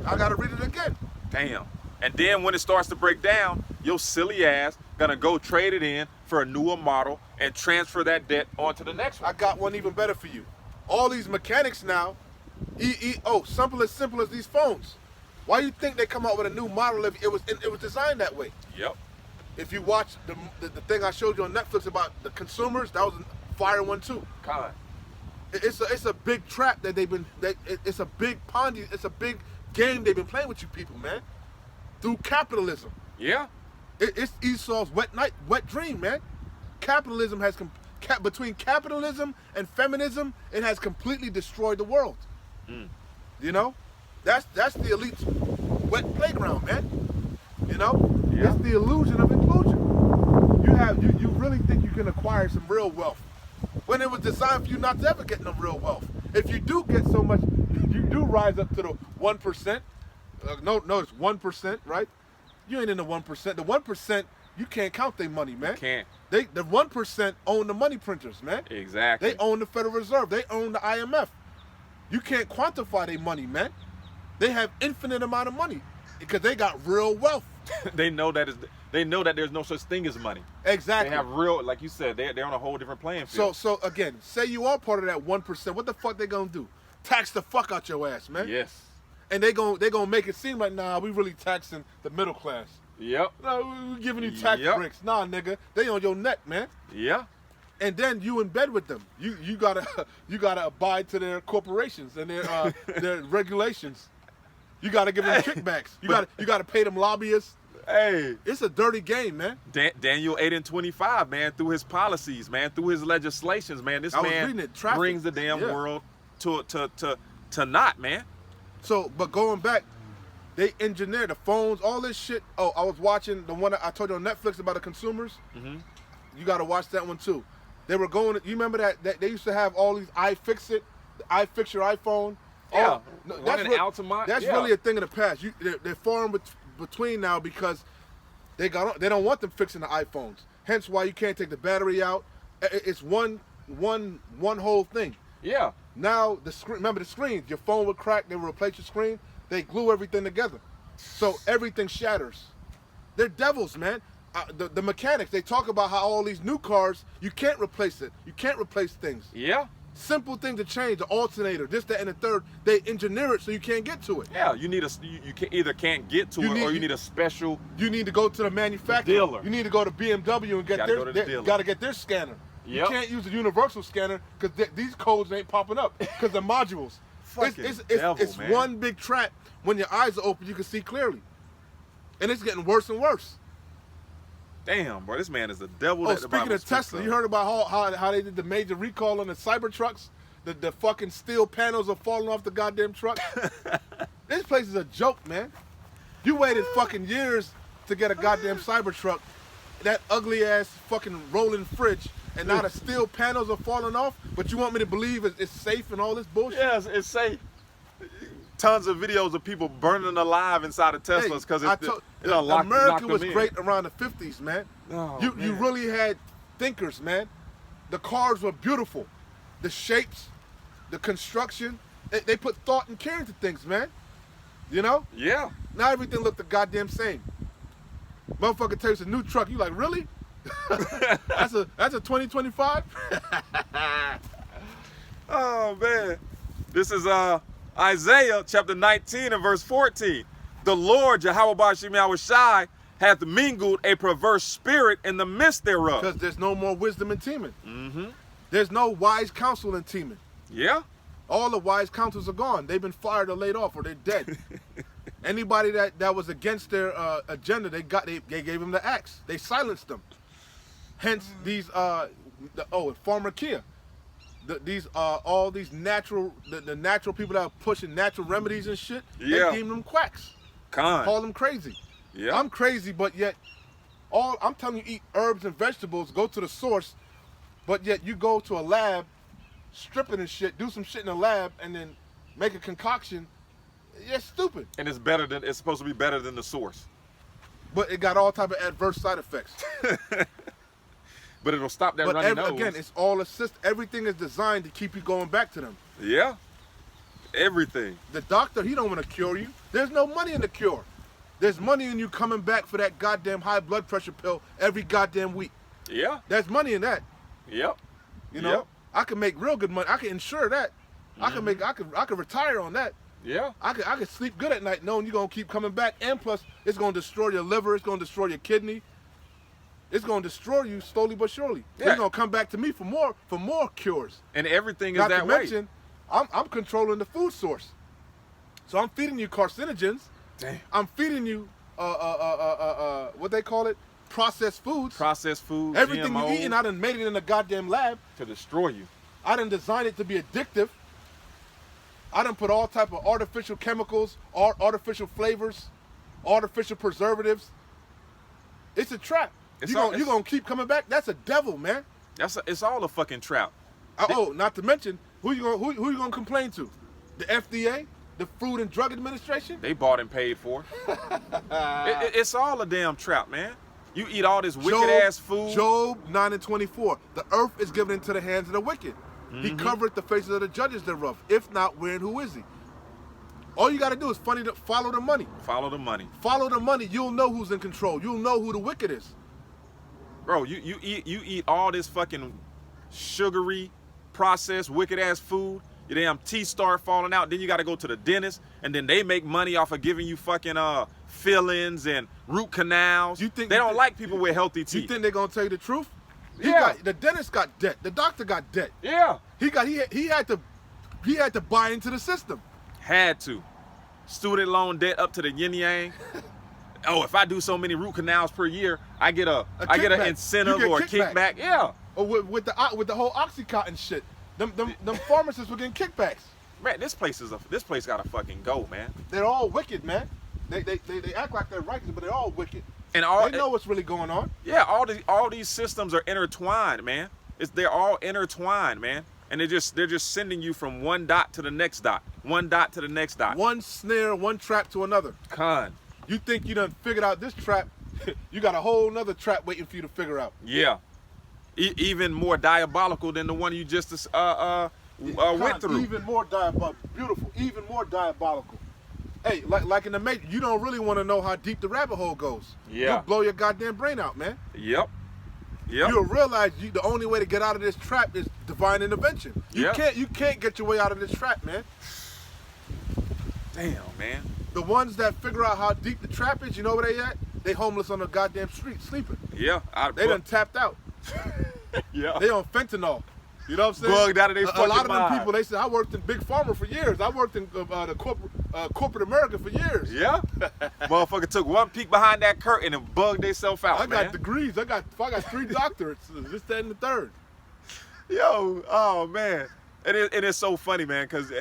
I gotta read it again. Damn. And then when it starts to break down, your silly ass gonna go trade it in for a newer model and transfer that debt onto the next one. I got one even better for you. All these mechanics now, simple as these phones. Why you think they come out with a new model if it was designed that way? Yep. If you watch the thing I showed you on Netflix about the consumers, that was a fire one too. Con. It's a big trap that it's a big Ponzi, it's a big game they've been playing with you people, man. Through capitalism. Yeah. It's Esau's wet dream, man. Capitalism has between capitalism and feminism, it has completely destroyed the world. You know, that's the elite's wet playground, man. You know, Yeah. It's the illusion of inclusion. You really think you can acquire some real wealth when it was designed for you not to ever get no real wealth. If you do get so much, you do rise up to the 1%. No, it's 1%, right? You ain't in the 1%. The 1%, you can't count their money, man. Can't. The 1% own the money printers, man. Exactly. They own the Federal Reserve. They own the IMF. You can't quantify their money, man. They have infinite amount of money because they got real wealth. They know that there's no such thing as money. Exactly. They have real, like you said, they're on a whole different playing field. So again, say you are part of that 1%. What the fuck they gonna do? Tax the fuck out your ass, man. Yes. And they gonna make it seem like, nah, we really taxing the middle class. Yep. No, we giving you tax Yep. breaks. Nah, nigga, they on your neck, man. Yeah. And then you in bed with them. You gotta abide to their corporations and their regulations. You gotta give them kickbacks. You gotta pay them lobbyists. Hey. It's a dirty game, man. Daniel 8:25, man, through his policies, man, through his legislations, man, this I was reading man it, traffic. brings the damn Yeah. world to naught, man. So, but going back, they engineer the phones, all this shit. Oh, I was watching the one I told you on Netflix about the consumers. Mm-hmm. You got to watch that one too. They were going. You remember that they used to have all these iFixit, iFix your iPhone. Yeah. no, One that's in real- Altamont, That's yeah. really a thing of the past. They're far between now because they don't want them fixing the iPhones. Hence why you can't take the battery out. It's one whole thing. Yeah. Now the screen. Remember the screens. Your phone would crack. They would replace your screen. They glue everything together, so everything shatters. They're devils, man. The mechanics. They talk about how all these new cars you can't replace it. You can't replace things. Yeah. Simple thing to change. The alternator, this, that, and the third. They engineer it so you can't get to it. Yeah. You need either can't get to it or you need a special. You need to go to the manufacturer. dealer. You need to go to BMW and get Gotta go to the dealer. Got to get their scanner. Yep. You can't use a universal scanner because these codes ain't popping up because the modules. Fucking It's devil, it's man. one big trap. When your eyes are open, you can see clearly, and it's getting worse and worse. Damn, bro, this man is the devil. Oh, that the speaking Bible of speaks Tesla, you heard about how they did the major recall on the Cybertrucks? The fucking steel panels are falling off the goddamn truck. This place is a joke, man. You waited fucking years to get a goddamn Cybertruck, that ugly ass fucking rolling fridge, and now the steel panels are falling off. But you want me to believe it's safe and all this bullshit? Yes, it's safe. Tons of videos of people burning alive inside of Teslas because America was great around the 50s, man. Oh, you man. really had thinkers, man. The cars were beautiful. The shapes, the construction, they put thought and care into things, man. You know? Yeah. Now everything looked the goddamn same. Motherfucker takes a new truck. You like, really? that's a 2025? Oh man. This is Isaiah chapter 19 and verse 14. The Lord Yahweh Bashim Yahushai hath mingled a perverse spirit in the midst thereof. Because there's no more wisdom in teaming. Mm-hmm. There's no wise counsel in teaming. Yeah. All the wise counsels are gone. They've been fired or laid off or they're dead. Anybody that was against their agenda, they gave them the axe. They silenced them. Hence these Farmer Kia. All these natural the natural people that are pushing natural remedies and shit, Yeah. they deem them quacks. Con. Call them crazy. Yeah. I'm crazy, but yet I'm telling you, eat herbs and vegetables, go to the source, but yet you go to a lab, strip it and shit, do some shit in the lab, and then make a concoction. It's stupid. And it's supposed to be better than the source. But it got all type of adverse side effects. But it'll stop that But runny nose. again, it's all assist. Everything is designed to keep you going back to them. Yeah. Everything. The doctor, he don't want to cure you. There's no money in the cure. There's money in you coming back for that goddamn high blood pressure pill every goddamn week. Yeah. There's money in that. Yep. You know, Yep. I can make real good money. I can insure that. I can retire on that. Yeah. I could sleep good at night knowing you're gonna keep coming back, and plus it's gonna destroy your liver, it's gonna destroy your kidney, it's gonna destroy you slowly but surely. Yeah. It's gonna come back to me for more cures. And everything is Not that to way. mention, I'm controlling the food source, so I'm feeding you carcinogens. Damn. I'm feeding you what they call it, processed foods. Processed food, Everything GMOs, you eating, I done made it in a goddamn lab. to destroy you. I done designed it to be addictive. I done put all type of artificial chemicals, artificial flavors, artificial preservatives. It's a trap. It's You're all- gonna keep coming back. That's a devil, man. It's all a fucking trap. Oh, not to mention who you gonna complain to? The FDA, the Food and Drug Administration. They bought and paid for. It's all a damn trap, man. You eat all this wicked ass food. Job 9:24. The earth is given into the hands of the wicked. He Mm-hmm. covereth the faces of the judges thereof. If not, where and who is he? All you got to do is follow the money. Follow the money. Follow the money. You'll know who's in control. You'll know who the wicked is. Bro, you eat all this fucking sugary, processed, wicked ass food. Your damn teeth start falling out. Then you got to go to the dentist, and then they make money off of giving you fucking fillings and root canals. You think they don't like people with healthy teeth? You think they're gonna tell you the truth? Yeah. The dentist got debt. The doctor got debt. Yeah. He had to buy into the system. Had to. Student loan debt up to the yin yang. Oh, if I do so many root canals per year, I get an kickback. incentive You get or a kickback. kickback. Yeah. Or with the whole OxyContin shit. Them pharmacists were getting kickbacks. Man, this place gotta fucking go, man. They're all wicked, man. They act like they're righteous, but they're all wicked. And all They know what's really going on. yeah, all these systems are intertwined, man. They're all intertwined, man. And they're just sending you from one dot to the next dot, one dot to the next dot. One snare, one trap to another. Con. You think you done figured out this trap, you got a whole nother trap waiting for you to figure out. Yeah. Even more diabolical than the one you just went through. Even more diabolical. Beautiful. Even more diabolical. Hey, like in the Matrix, you don't really want to know how deep the rabbit hole goes. Yeah. You'll blow your goddamn brain out, man. Yep. Yep. You'll realize the only way to get out of this trap is divine intervention. You Yeah. can't get your way out of this trap, man. Damn, man. The ones that figure out how deep the trap is, you know where they at? They homeless on the goddamn street sleeping. Yeah. They done tapped out. Yeah. They on fentanyl. You know what I'm saying? Bugged out of their a fucking lot of them mind. people, they said, I worked in Big Pharma for years. I worked in the corporate America for years. Yeah. Motherfucker took one peek behind that curtain and bugged themselves out, I man. got degrees. I got 3 doctorates. This, that, and the third. Yo, oh man. It is so funny, man, because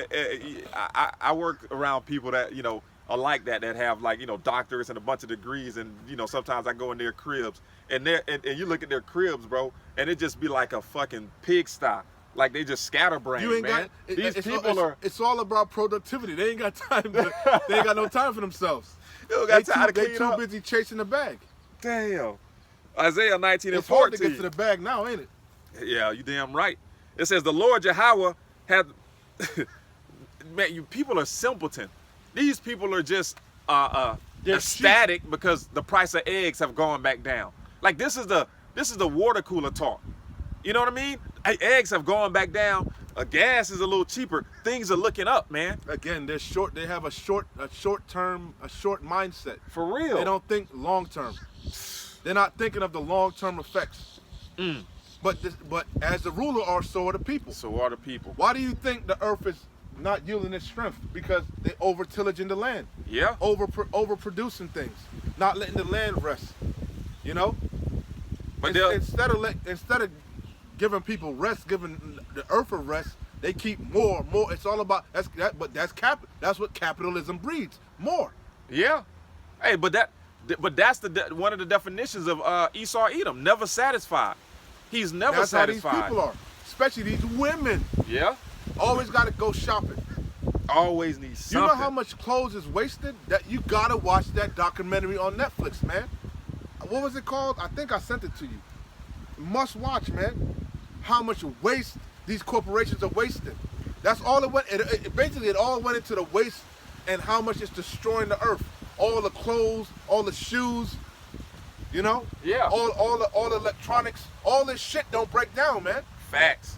I work around people that, you know, are like that have, like, you know, doctorates and a bunch of degrees, and, you know, sometimes I go in their cribs and you look at their cribs, bro, and it just be like a fucking pigsty. Like they just scatterbrained, You ain't man. got. These people are. It's all about productivity. They ain't got time. They ain't got no time for themselves. You don't got time to They clean too up. busy chasing the bag. Damn. Isaiah 19 and It's hard to 14. get to the bag now, ain't it? Yeah, you damn right. It says the Lord Yahweh had. Man, you people are simpleton. These people are just They're ecstatic because the price of eggs have gone back down. Like this is the water cooler talk. You know what I mean? Hey, eggs have gone back down. Gas is a little cheaper. Things are looking up, man. Again, they're short. They have a short mindset. For real. They don't think long term. They're not thinking of the long term effects. But as the ruler are, so are the people. So are the people. Why do you think the earth is not yielding its strength? Because they over tillaging the land, Yeah. overproducing things, not letting the land rest. You know, But instead of giving people rest, giving the earth a rest, they keep more. It's all about that's what capitalism breeds. More. yeah. Hey, but that's one of the definitions of Esau Edom. Never satisfied. He's never That's satisfied. how these people are, especially these women. Yeah. Always got to go shopping. Always need You something. know how much clothes is wasted? That you gotta watch that documentary on Netflix, man. What was it called? I think I sent it to you. Must watch, man. How much waste these corporations are wasting. That's all it went. Basically, it all went into the waste and how much it's destroying the earth. All the clothes, all the shoes, you know. Yeah. All the electronics, all this shit don't break down, man. Facts.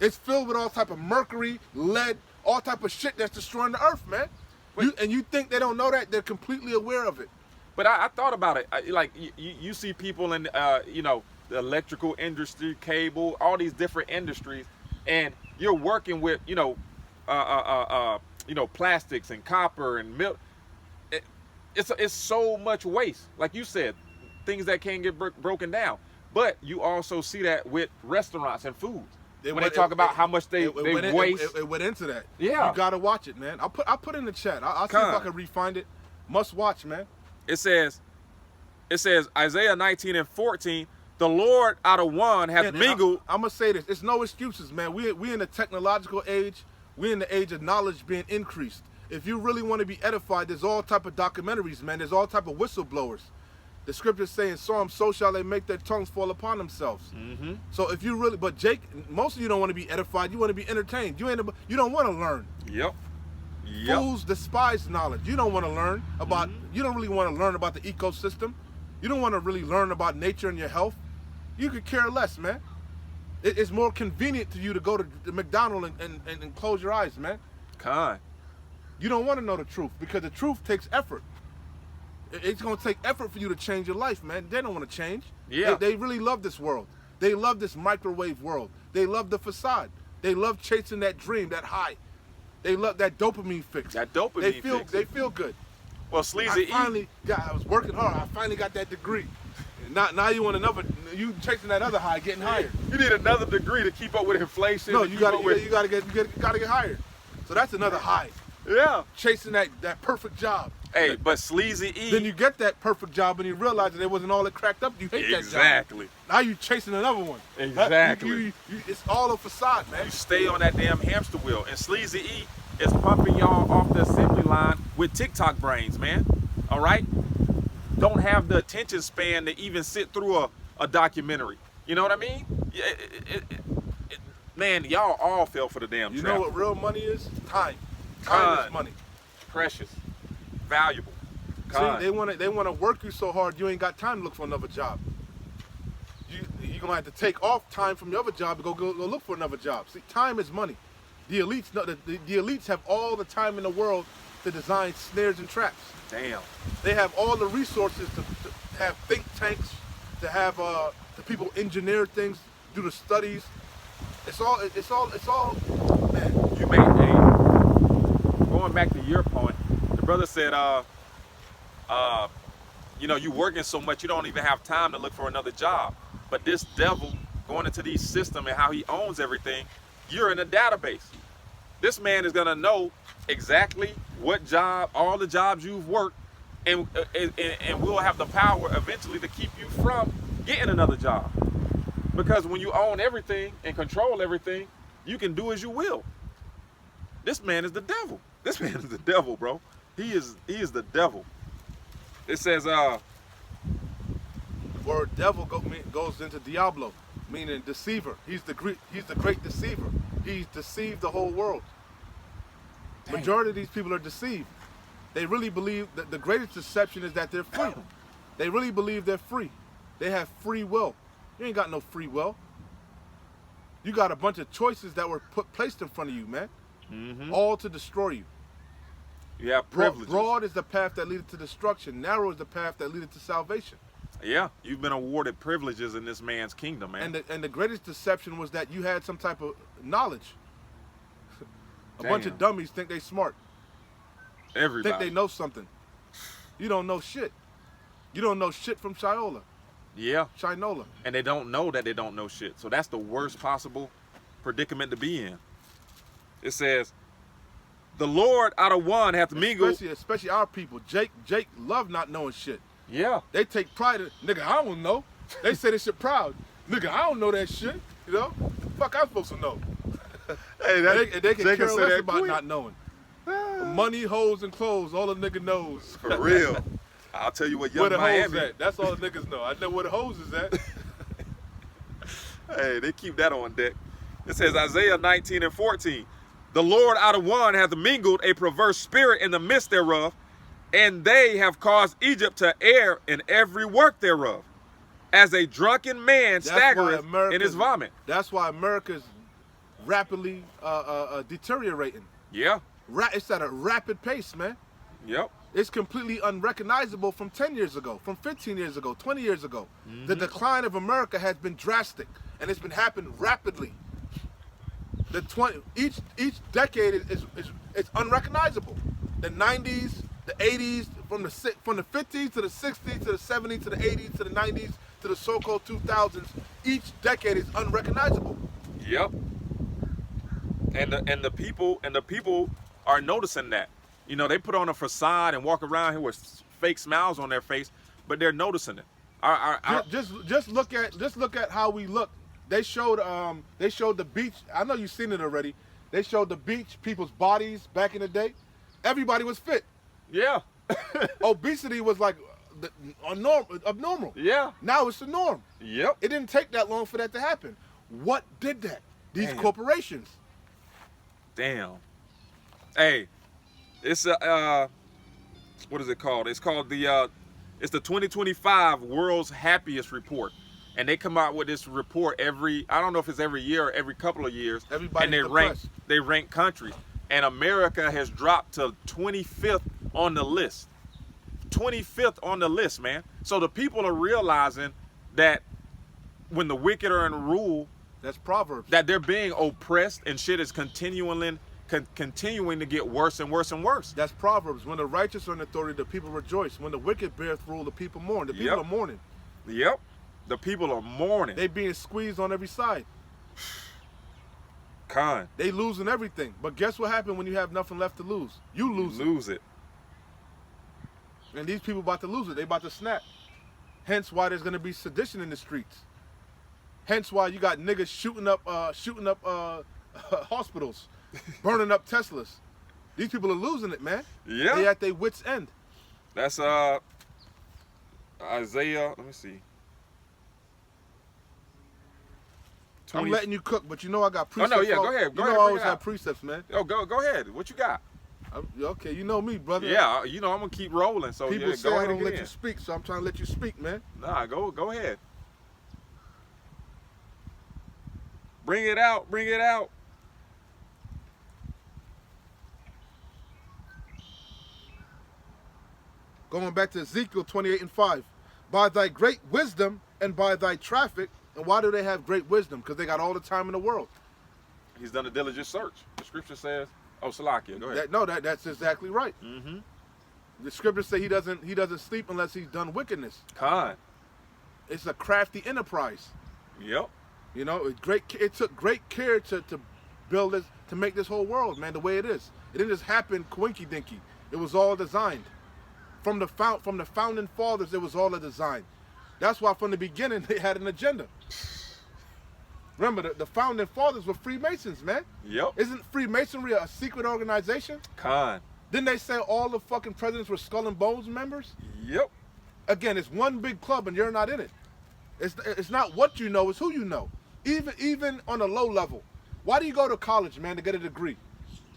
It's filled with all type of mercury, lead, all type of shit that's destroying the earth, man. You think they don't know that? They're completely aware of it. But I thought about it. Like you see people in you know, the electrical industry, cable, all these different industries, and you're working with, you know, plastics and copper and milk. It's so much waste. Like you said, things that can't get broken down. But you also see that with restaurants and foods. When they talk about how much they waste. It went into that. Yeah. You gotta watch it, man. I'll put in the chat. I'll see if I can re-find it. Must watch, man. It says Isaiah 19 and 14, the Lord out of one hath mingled. I'm gonna say this. It's no excuses, man. We in the technological age. We in the age of knowledge being increased. If you really want to be edified, there's all type of documentaries, man. There's all type of whistleblowers. The scriptures say in Psalms, so shall they make their tongues fall upon themselves. Mm-hmm. So if you really, but Jake, most of you don't want to be edified. You want to be entertained. You don't want to learn. Yep. Fools despise knowledge. You don't want to learn about. You don't really want to learn about the ecosystem. You don't want to really learn about nature and your health. You could care less, man. It's more convenient to you to go to the McDonald's and close your eyes, man. Kind. You don't want to know the truth because the truth takes effort. It's going to take effort for you to change your life, man. They don't want to change. Yeah. They really love this world. They love this microwave world. They love the facade. They love chasing that dream, that high. They love that dopamine fix. That dopamine fix. They feel good. Well, Sleazy I was working hard. I finally got that degree. Now you want another. You chasing that other high, getting higher. You need another degree to keep up with inflation. No, you gotta get higher. So that's another high. Yeah. Chasing that perfect job. Hey, but Sleazy E. Then you get that perfect job and you realize that it wasn't all that cracked up. You hate that job. Exactly. Now you chasing another one. Exactly. It's all a facade, man. You stay on that damn hamster wheel. And Sleazy E is pumping y'all off the assembly line with TikTok brains, man. All right? Don't have the attention span to even sit through a documentary. You know what I mean? Man, y'all all fell for the damn trap. You know what real money is? Time. Time is money. Precious. Valuable. See, they want to work you so hard you ain't got time to look for another job. You're gonna have to take off time from your other job and go look for another job. See, time is money. The elites know that the elites have all the time in the world to design snares and traps. Damn. They have all the resources to have think tanks, to have the people engineer things. do the studies. It's all, man. You made a, going back to your point, the brother said, you know, you working so much you don't even have time to look for another job. But this devil going into these systems and how he owns everything, you're in a database. This man is gonna know exactly what job, all the jobs you've worked, and we'll have the power eventually to keep you from getting another job. Because when you own everything and control everything, you can do as you will. This man is the devil. This man is the devil, bro. He is the devil. It says, The word devil goes into Diablo, meaning deceiver. He's the great deceiver. He's deceived the whole world. Dang. Majority of these people are deceived. They really believe that the greatest deception is that they're free. They really believe they're free. They have free will. You ain't got no free will. You got a bunch of choices that were placed in front of you, man. mm-hmm. All to destroy you. You have privileges. Broad is the path that leads to destruction. Narrow is the path that leads to salvation. Yeah, you've been awarded privileges in this man's kingdom, man. And the greatest deception was that you had some type of knowledge. A Damn. bunch of dummies think they smart. Everybody. Think they know something. You don't know shit. You don't know shit from Shinola. Yeah, Shinola. and they don't know that they don't know shit. So that's the worst possible predicament to be in. It says, the Lord out of one hath mingled. Especially our people. Jake love not knowing shit. Yeah, They take pride in, nigga, I don't know. They say this shit proud. Nigga, I don't know that shit. You know? Fuck, I'm supposed to know. hey, They can Jacob care said less that about quick. not knowing. Money, hoes, and clothes, all the nigga knows. For real. I'll tell you what, Where Young the hoes Miami. at? That's all the niggas know. I know where the hoes is at. Hey, they keep that on deck. It says Isaiah 19 and 14. The Lord out of one hath mingled a perverse spirit in the midst thereof, and they have caused Egypt to err in every work thereof, as a drunken man staggereth in his vomit. That's why America's rapidly deteriorating. Yeah. It's at a rapid pace, man. Yep. It's completely unrecognizable from 10 years ago, from 15 years ago, 20 years ago. The decline of America has been drastic, and it's been happening rapidly. Each decade is unrecognizable. The 90s, the 80s, from the 50s to the 60s to the 70s to the 80s to the 90s to the so-called 2000s, each decade is unrecognizable. Yep. And the people are noticing that. You know, they put on a facade and walk around here with fake smiles on their face, but they're noticing it. Just look at how we look. They showed the beach. I know you've seen it already. They showed the beach, people's bodies back in the day. Everybody was fit. Yeah. Obesity was like abnormal. Yeah. Now it's the norm. Yep. It didn't take that long for that to happen. What did that? These Damn. corporations. Damn. Hey, it's what is it called? It's called it's the 2025 World's Happiest Report. And they come out with this report I don't know if it's every year or every couple of years. Everybody's and depressed. they rank countries. And America has dropped to 25th on the list. 25th on the list, man. So the people are realizing that when the wicked are in rule, That's Proverbs. that they're being oppressed and shit is continuing to get worse and worse and worse. That's Proverbs. When the righteous are in authority, the people rejoice. When the wicked beareth rule, the people mourn. The people Yep. are mourning. Yep. The people are mourning. They being squeezed on every side. Con. They losing everything. But guess what happened when you have nothing left to lose? You lose it. And these people about to lose it. They about to snap. Hence why there's gonna be sedition in the streets. Hence why you got niggas shooting up hospitals, burning up Teslas. These people are losing it, man. Yeah. They at their wits' end. That's Isaiah. Let me see. I'm 20 letting you cook, but you know I got Oh, precepts. no, yeah, go ahead. You Go know ahead, I bring always it have out. precepts, man. Oh, go ahead. What you got? Okay, you know me, brother. Yeah, you know I'm gonna keep rolling. So People yeah, say go I ahead don't and let get you in. speak, so I'm trying to let you speak, man. Nah, go ahead. Bring it out. Bring it out. Going back to Ezekiel 28 and 5. By thy great wisdom and by thy traffic, And why do they have great wisdom? Because they got all the time in the world. He's done a diligent search. The scripture says, oh, Salakia, go ahead. That's exactly right. Mm-hmm. The scriptures say he doesn't sleep unless he's done wickedness. Khan. It's a crafty enterprise. Yep. You know, it took great care to build this, to make this whole world, man, the way it is. It didn't just happen quinky dinky. It was all designed. From the founding fathers, it was all a design. That's why from the beginning they had an agenda. Remember, the founding fathers were Freemasons, man. Yep. Isn't Freemasonry a secret organization? Khan. Didn't they say all the fucking presidents were Skull and Bones members? Yep. Again, it's one big club and you're not in it. It's not what you know, it's who you know. Even on a low level. Why do you go to college, man, to get a degree?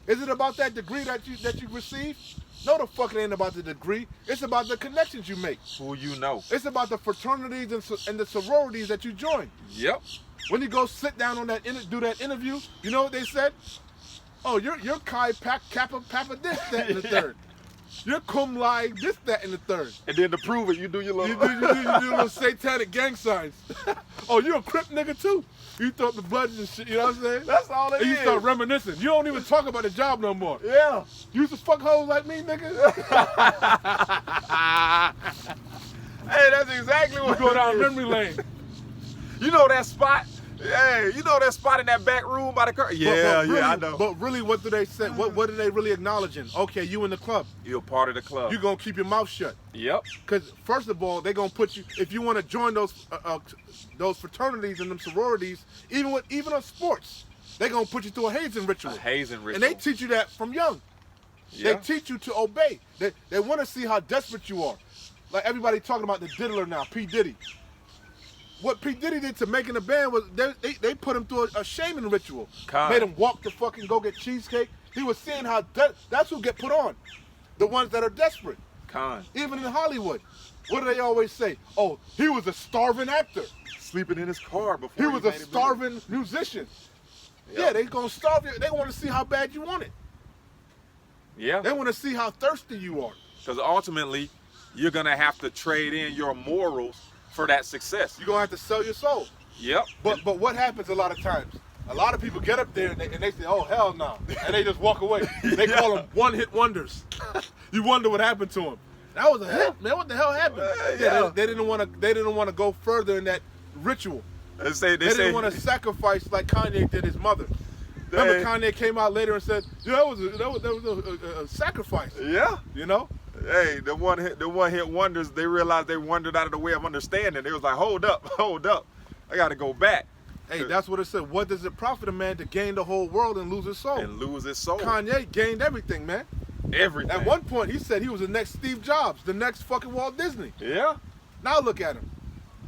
Is it about that degree that you receive? No, the fuck it ain't about the degree. It's about the connections you make. Who you know. It's about the fraternities and the sororities that you join. Yep. When you go sit down on do that interview, you know what they said? Oh, you're Chi Kappa Papa this, that, and the third. You're cum laude this, that, and the third. And then to prove it, you do your little... You do little satanic gang signs. Oh, you're a Crip nigga too. You throw up the bloods and shit, you know what I'm saying? That's all it and is. You start reminiscing. You don't even talk about the job no more. Yeah. You used to fuck hoes like me, nigga. Hey, that's exactly what... You go down memory lane. You know that spot? Hey, you know that spot in that back room by the car? Yeah, really, I know. But really, what do they say? What are they really acknowledging? Okay, you in the club. You're part of the club. You're going to keep your mouth shut. Yep. Because, first of all, they're going to put you, if you want to join those fraternities and them sororities, even on sports, they're going to put you through a hazing ritual. A hazing ritual. And they teach you that from young. Yeah. They teach you to obey. They want to see how desperate you are. Like everybody talking about the diddler now, P. Diddy. What P. Diddy did to making a band was they put him through a shaming ritual. God. Made him walk to fucking go get cheesecake. He was seeing how that's who get put on. The ones that are desperate. Con. Even in Hollywood. What do they always say? Oh, he was a starving actor. Sleeping in his car before He was a made it starving musician. Yep. Yeah, they gonna starve you. They want to see how bad you want it. big. Yeah. They want to see how thirsty you are. Because ultimately, you're going to have to trade in your morals for that success. You're gonna have to sell your soul. Yep. But what happens a lot of times? A lot of people get up there and they say, "Oh hell no," and they just walk away. They call them one-hit wonders. You wonder what happened to them. That was a hit, man. What the hell happened? Yeah. They didn't want to go further in that ritual. They They say didn't want to sacrifice like Kanye did his mother. Remember, Kanye came out later and said, "Yeah, that was a sacrifice." Yeah. You know. Hey, the one hit wonders, they realized they wandered out of the way of understanding. They was like, hold up, I got to go back. Hey, that's what it said. What does it profit a man to gain the whole world and lose his soul? And lose his soul. Kanye gained everything, man. Everything. At one point, he said he was the next Steve Jobs, the next fucking Walt Disney. Yeah. Now look at him,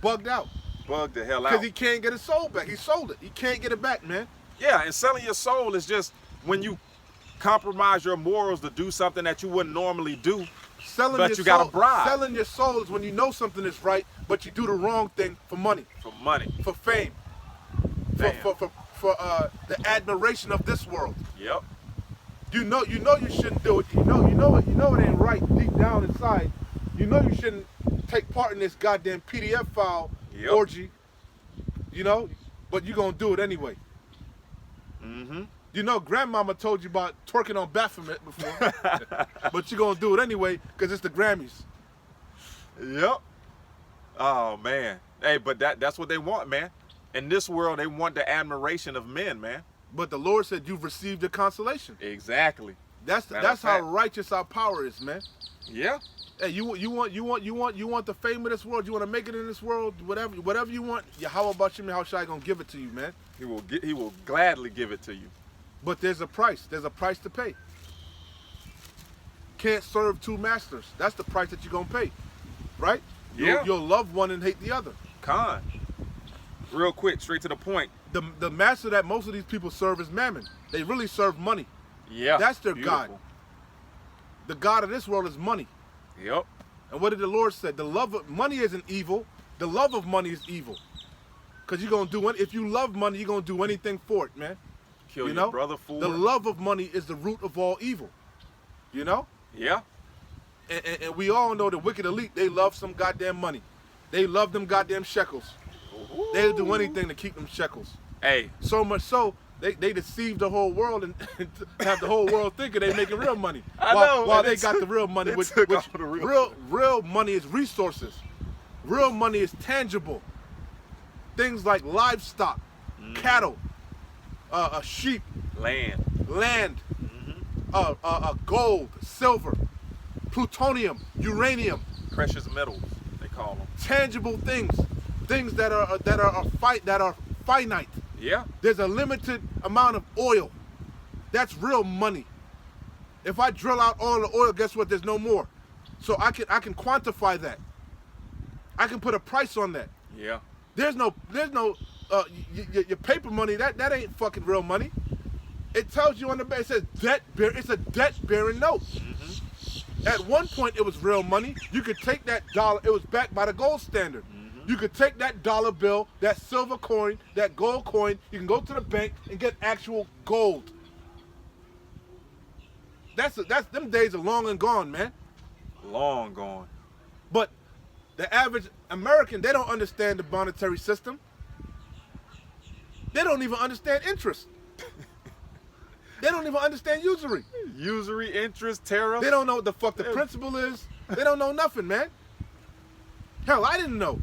bugged out. Bugged the hell out. Because he can't get his soul back. He sold it. He can't get it back, man. Yeah, and selling your soul is just when you compromise your morals to do something that you wouldn't normally do. Selling But your you got a soul, bribe. Selling your soul is when you know something is right, but you do the wrong thing for money, For money. for fame, Damn. for the admiration of this world. Yep. You know you shouldn't do it. You know it ain't right deep down inside. You know you shouldn't take part in this goddamn PDF file Yep. orgy. You know, but you gonna do it anyway. Mm-hmm. You know, grandmama told you about twerking on Baphomet before, but you're gonna do it anyway because it's the Grammys. Yep. Oh man. Hey, but that's what they want, man. In this world, they want the admiration of men, man. But the Lord said you've received your consolation. Exactly. That's Matter of how fact. righteous our power is, man. Yeah. Hey, you want the fame of this world. You want to make it in this world. Whatever you want. How about you, man? How Shai gonna give it to you, man? He will gladly give it to you. But there's a price. There's a price to pay. Can't serve two masters. That's the price that you're gonna pay, right? Yeah. You'll love one and hate the other. Con. Real quick, straight to the point. The master that most of these people serve is Mammon. They really serve money. Yeah. That's their beautiful. God. The God of this world is money. Yep. And what did the Lord say? The love of money isn't evil. The love of money is evil. Because you're going to do it. If you love money, you're going to do anything for it, man. Kill you your know? brother for The it. love of money is the root of all evil. You know? Yeah. And we all know the wicked elite, they love some goddamn money. They love them goddamn shekels. They'll do anything to keep them shekels. Hey, So much so, they deceived the whole world and have the whole world thinking they making real money. I while, know, while man, they got the real money, they which took all the real money is resources. Real money is tangible. Things like livestock, cattle, sheep, land. gold, silver, plutonium, uranium, Precious metals, they call them. tangible things that are finite. Yeah. There's a limited amount of oil. That's real money. If I drill out all the oil, guess what? There's no more. So I can quantify that. I can put a price on that. Yeah. There's no your paper money. That ain't fucking real money. It tells you on the back. It says it's a debt bearing note. At one point, it was real money. You could take that dollar. It was backed by the gold standard. You could take that dollar bill, that silver coin, that gold coin. You can go to the bank and get actual gold. That's them days are long and gone, man. Long gone. But the average American, they don't understand the monetary system. They don't even understand interest. They don't even understand usury. Usury, interest, tariff. They don't know what the fuck the principle is. They don't know nothing, man. Hell, I didn't know.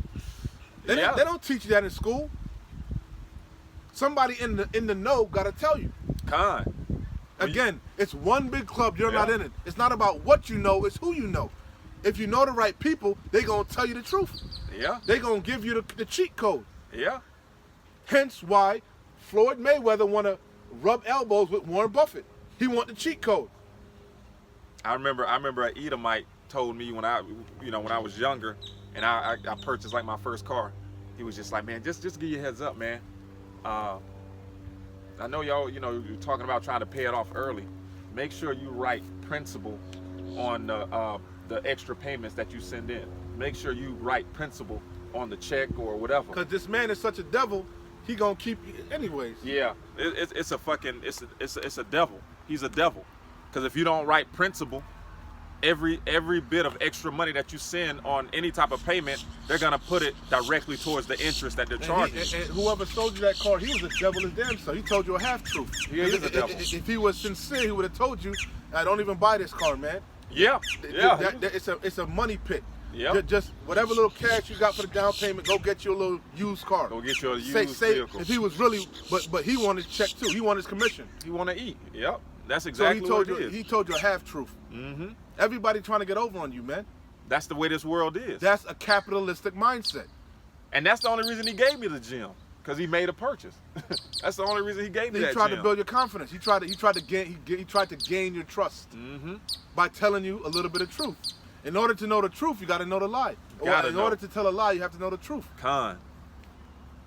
They don't teach you that in school. Somebody in the know gotta tell you. Con. Again, it's one big club. You're not Yeah. in it. It's not about what you know. It's who you know. If you know the right people, they gonna tell you the truth. Yeah. They gonna give you the cheat code. Yeah. Hence why Floyd Mayweather wanna rub elbows with Warren Buffett. He want the cheat code. I remember an Edomite told me when I was younger and I purchased like my first car. He was just like, man, just give you a heads up, man. I know y'all, you're talking about trying to pay it off early. Make sure you write principal on the extra payments that you send in. Make sure you write principal on the check or whatever. Cause this man is such a devil, he gonna keep you anyways. Yeah, it's a devil. He's a devil. Because if you don't write principal, every bit of extra money that you send on any type of payment, they're gonna put it directly towards the interest that they're charging. And whoever sold you that car, he was a devil as damn so. He told you a half truth. He is a devil. If he was sincere, he would have told you, "I don't even buy this car, man." Yeah. It's a money pit. Yeah. Just whatever little cash you got for the down payment, go get you a little used car. Go get you a used vehicle. If he was really, but he wanted his check too. He wanted his commission. You want to eat. Yep. That's So exactly what it is. he told you a half truth. Mm-hmm. Everybody trying to get over on you, man. That's the way this world is. That's a capitalistic mindset. And that's the only reason he gave me the gym, because he made a purchase. That's the only reason he gave me He that tried gym. to build your confidence. He tried to gain your trust Mm-hmm. by telling you a little bit of truth. In order to know the truth, you got to know the lie. Or in order to tell a lie, you have to know the truth. Con.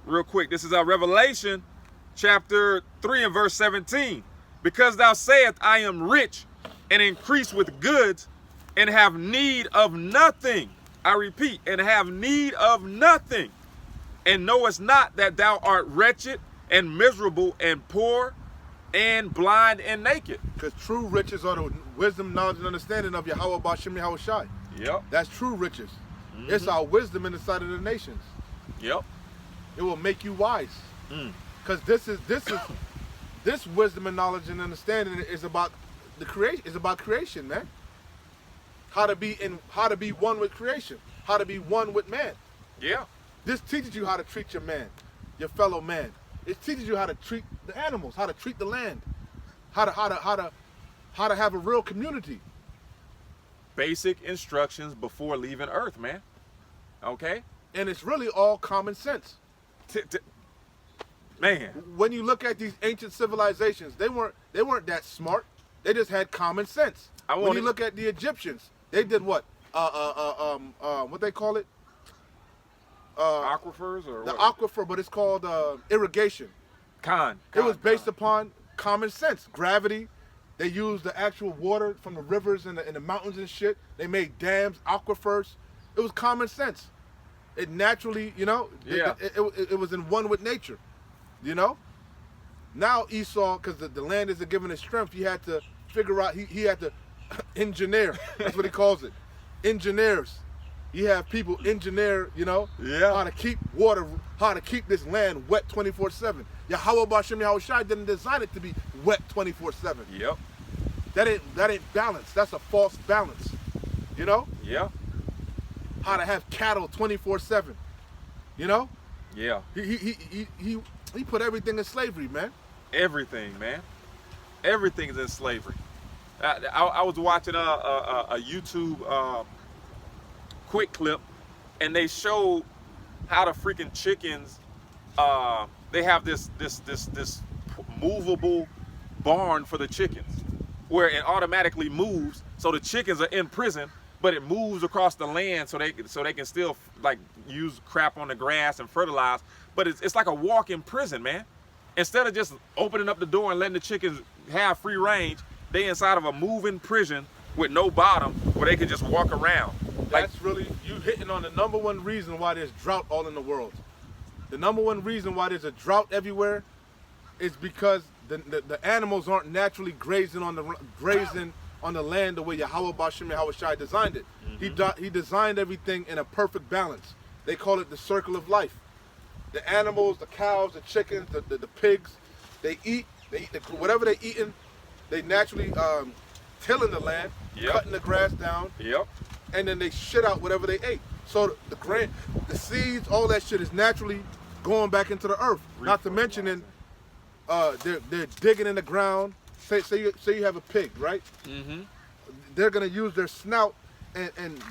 Real quick, this is our Revelation chapter 3 and verse 17. Because thou sayest, I am rich and increase with goods and have need of nothing. I repeat, and have need of nothing. And knowest not that thou art wretched and miserable and poor and blind and naked. Because true riches are the wisdom, knowledge, and understanding of Yahweh Bashim Yahweh Shai. Yep. That's true riches. It's our wisdom in the sight of the nations. Yep. It will make you wise. Because this wisdom and knowledge and understanding is about the creation. Is about creation, man. How to be one with creation. How to be one with man. Yeah. This teaches you how to treat your man, your fellow man. It teaches you how to treat the animals, how to treat the land, how to have a real community. Basic instructions before leaving Earth, man. Okay? And it's really all common sense. Man. When you look at these ancient civilizations, they weren't that smart. They just had common sense. When you look at the Egyptians, they did what? What they call it? Aquifers or the what? aquifer, but it's called irrigation. It was based upon common sense, gravity. They used the actual water from the rivers and the mountains and shit. They made dams, aquifers. It was common sense. It naturally, Yeah. it was in one with nature, Now Esau, because the land isn't giving his strength, he had to figure out, he had to engineer. That's what he calls it. Engineers. You have people engineer, you know, Yeah. how to keep water, how to keep this land wet 24/7. Yahweh Bashem Yahweh Shai didn't design it to be wet 24/7. Yep. That ain't balance. That's a false balance. You know? Yeah. How to have cattle 24/7. You know? Yeah. He put everything in slavery, man. Everything, man. Everything is in slavery. I was watching a YouTube quick clip, and they showed how the freaking chickens. They have this movable barn for the chickens, where it automatically moves, so the chickens are in prison, but it moves across the land, so they can still like use crap on the grass and fertilize. But it's like a walk-in prison, man. Instead of just opening up the door and letting the chickens have free range, they inside of a moving prison with no bottom where they can just walk around. Like, That's really, you hitting on the number one reason why there's drought all in the world. The number one reason why there's a drought everywhere is because the animals aren't naturally grazing on the land the way Yahweh Bashem Yahweh Shai designed it. He designed everything in a perfect balance. They call it the circle of life. The animals, the cows, the chickens, the pigs, they eat whatever they're eating. They naturally tilling the land, Yep. cutting the grass down, yep, and then they shit out whatever they ate. So the seeds, all that shit is naturally going back into the earth. Not to mention, they're digging in the ground. Say you have a pig, right? mm-hmm. They're gonna use their snout and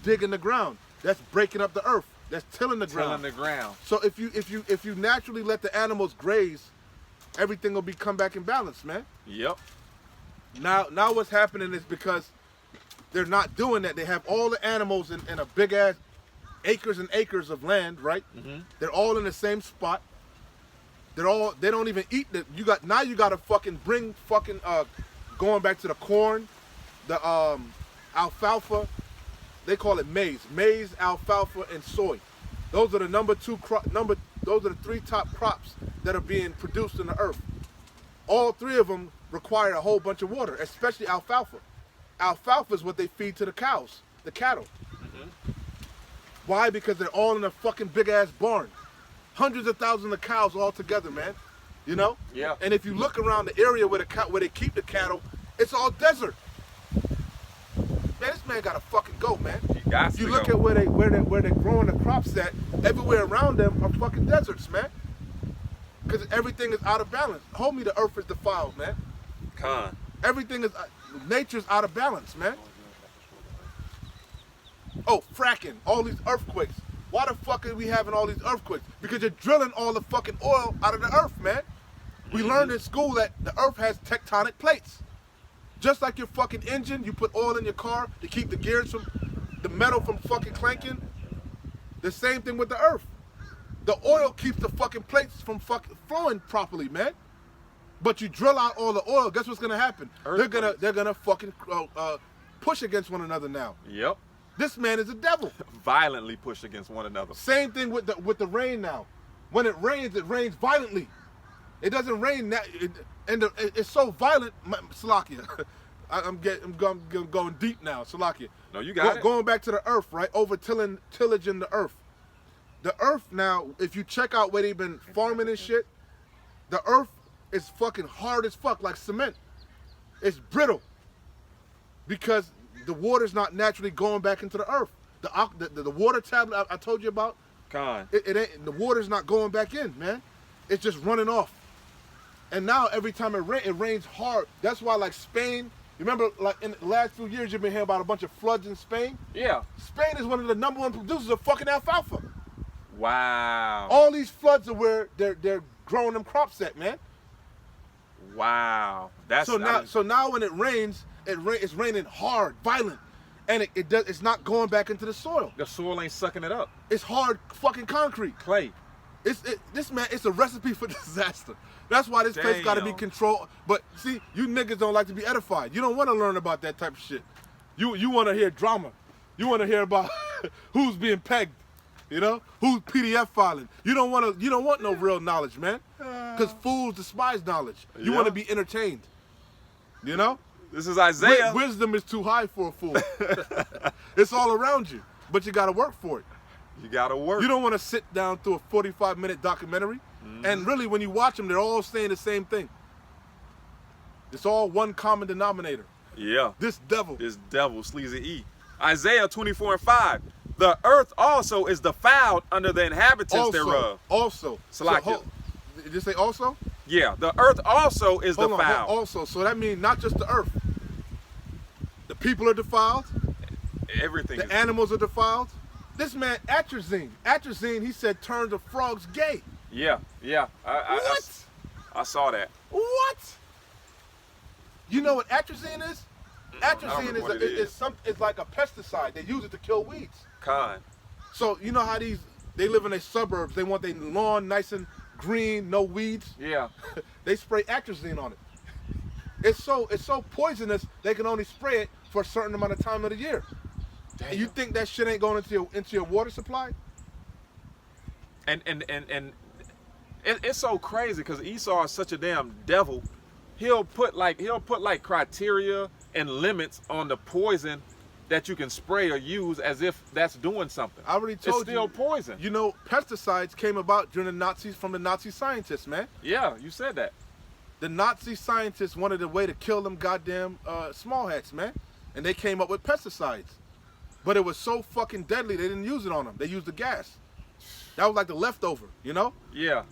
dig in the ground. That's breaking up the earth. That's tilling the ground. Tilling the ground. So if you naturally let the animals graze, everything will come back in balance, man. Yep. Now what's happening is because they're not doing that. They have all the animals in a big ass acres and acres of land, right? Mm-hmm. They're all in the same spot. They don't even eat the you gotta fucking bring fucking going back to the corn, the alfalfa, they call it maize, alfalfa, and soy. Those are the those are the three top crops that are being produced in the earth. All three of them require a whole bunch of water, especially alfalfa. Alfalfa is what they feed to the cows, the cattle. Why? Because they're all in a fucking big ass barn. Hundreds of thousands of cows all together, man. You know? Yeah. And if you look around the area where they keep the cattle, it's all desert. Man, this man gotta fucking go, man. You got If you to look go. at where they're growing the crops at, everywhere around them are fucking deserts, man. Because everything is out of balance. Homie, the earth is defiled, man. Con. Everything is, nature's out of balance, man. Oh, fracking, all these earthquakes. Why the fuck are we having all these earthquakes? Because you're drilling all the fucking oil out of the earth, man. We learned in school that the earth has tectonic plates. Just like your fucking engine, you put oil in your car to keep the gears the metal from fucking clanking. The same thing with the earth. The oil keeps the fucking plates from fucking flowing properly, man. But you drill out all the oil, guess what's gonna happen? They're gonna fucking push against one another now. Yep. This man is a devil. Violently push against one another. Same thing with the rain now. When it rains violently. It doesn't rain now, it's so violent. Salakia, I'm going deep now. Salakia. No, you got it. Going back to the earth, right? Over tillaging the earth. The earth now, if you check out where they've been farming and shit, the earth is fucking hard as fuck, like cement. It's brittle because the water's not naturally going back into the earth. The water tablet I told you about, Con. it ain't, the water's not going back in, man. It's just running off. And now every time it rains hard. That's why, like Spain, you remember, like in the last few years, you've been hearing about a bunch of floods in Spain. Yeah. Spain is one of the #1 producers of fucking alfalfa. Wow. All these floods are where they're growing them crops at, man. Wow. That's So now when it rains, it's raining hard, violent, and it's not going back into the soil. the soil ain't sucking it up. It's hard fucking concrete. Clay. This man, it's a recipe for disaster. That's why this place got to be Damn. controlled. But see, you niggas don't like to be edified. You don't want to learn about that type of shit. You want to hear drama. You want to hear about who's being pegged. You know, who's PDF filing. You don't want no real knowledge, man. Because fools despise knowledge. You want to be entertained. You know, This is Isaiah. wisdom is too high for a fool. It's all around you. but you got to work for it. You gotta work. You don't want to sit down through a 45-minute documentary, and really, when you watch them, they're all saying the same thing. It's all one common denominator. Yeah. This devil. This devil, Sleazy E. Isaiah 24:5. The earth also is defiled under the inhabitants thereof. Also. Salakia. Did you say also? Yeah, the earth also is Hold on, defiled. also. So that means not just the earth. The people are defiled. Everything The is animals are defiled. This man, Atrazine, he said turned the frogs gay. Yeah. What? I saw that. What? You know what atrazine is? I don't Atrazine remember what it is. it's like a pesticide. They use it to kill weeds. Con. So you know how they live in their suburbs. They want their lawn nice and green, no weeds. Yeah. They spray atrazine on it. It's so poisonous they can only spray it for a certain amount of time of the year. Damn. And you think that shit ain't going into your water supply? And it's so crazy because Esau is such a damn devil. He'll put like criteria and limits on the poison that you can spray or use as if that's doing something. I already told it's still poison. You know, pesticides came about during the Nazis from the Nazi scientists, man. Yeah, you said that. The Nazi scientists wanted a way to kill them goddamn small hats, man. And they came up with pesticides. But it was so fucking deadly, they didn't use it on them. They used the gas. That was like the leftover, you know? Yeah.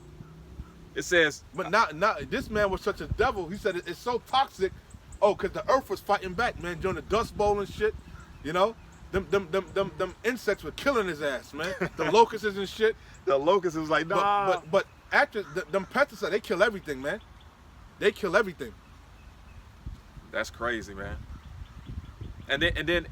It says, But not this man was such a devil. He said it's so toxic. Oh, because the earth was fighting back, man, during the Dust Bowl and shit. You know? Them insects were killing his ass, man. The locusts and shit. the locust was like, nah. But after them pesticides, they kill everything, man. They kill everything. That's crazy, man. And then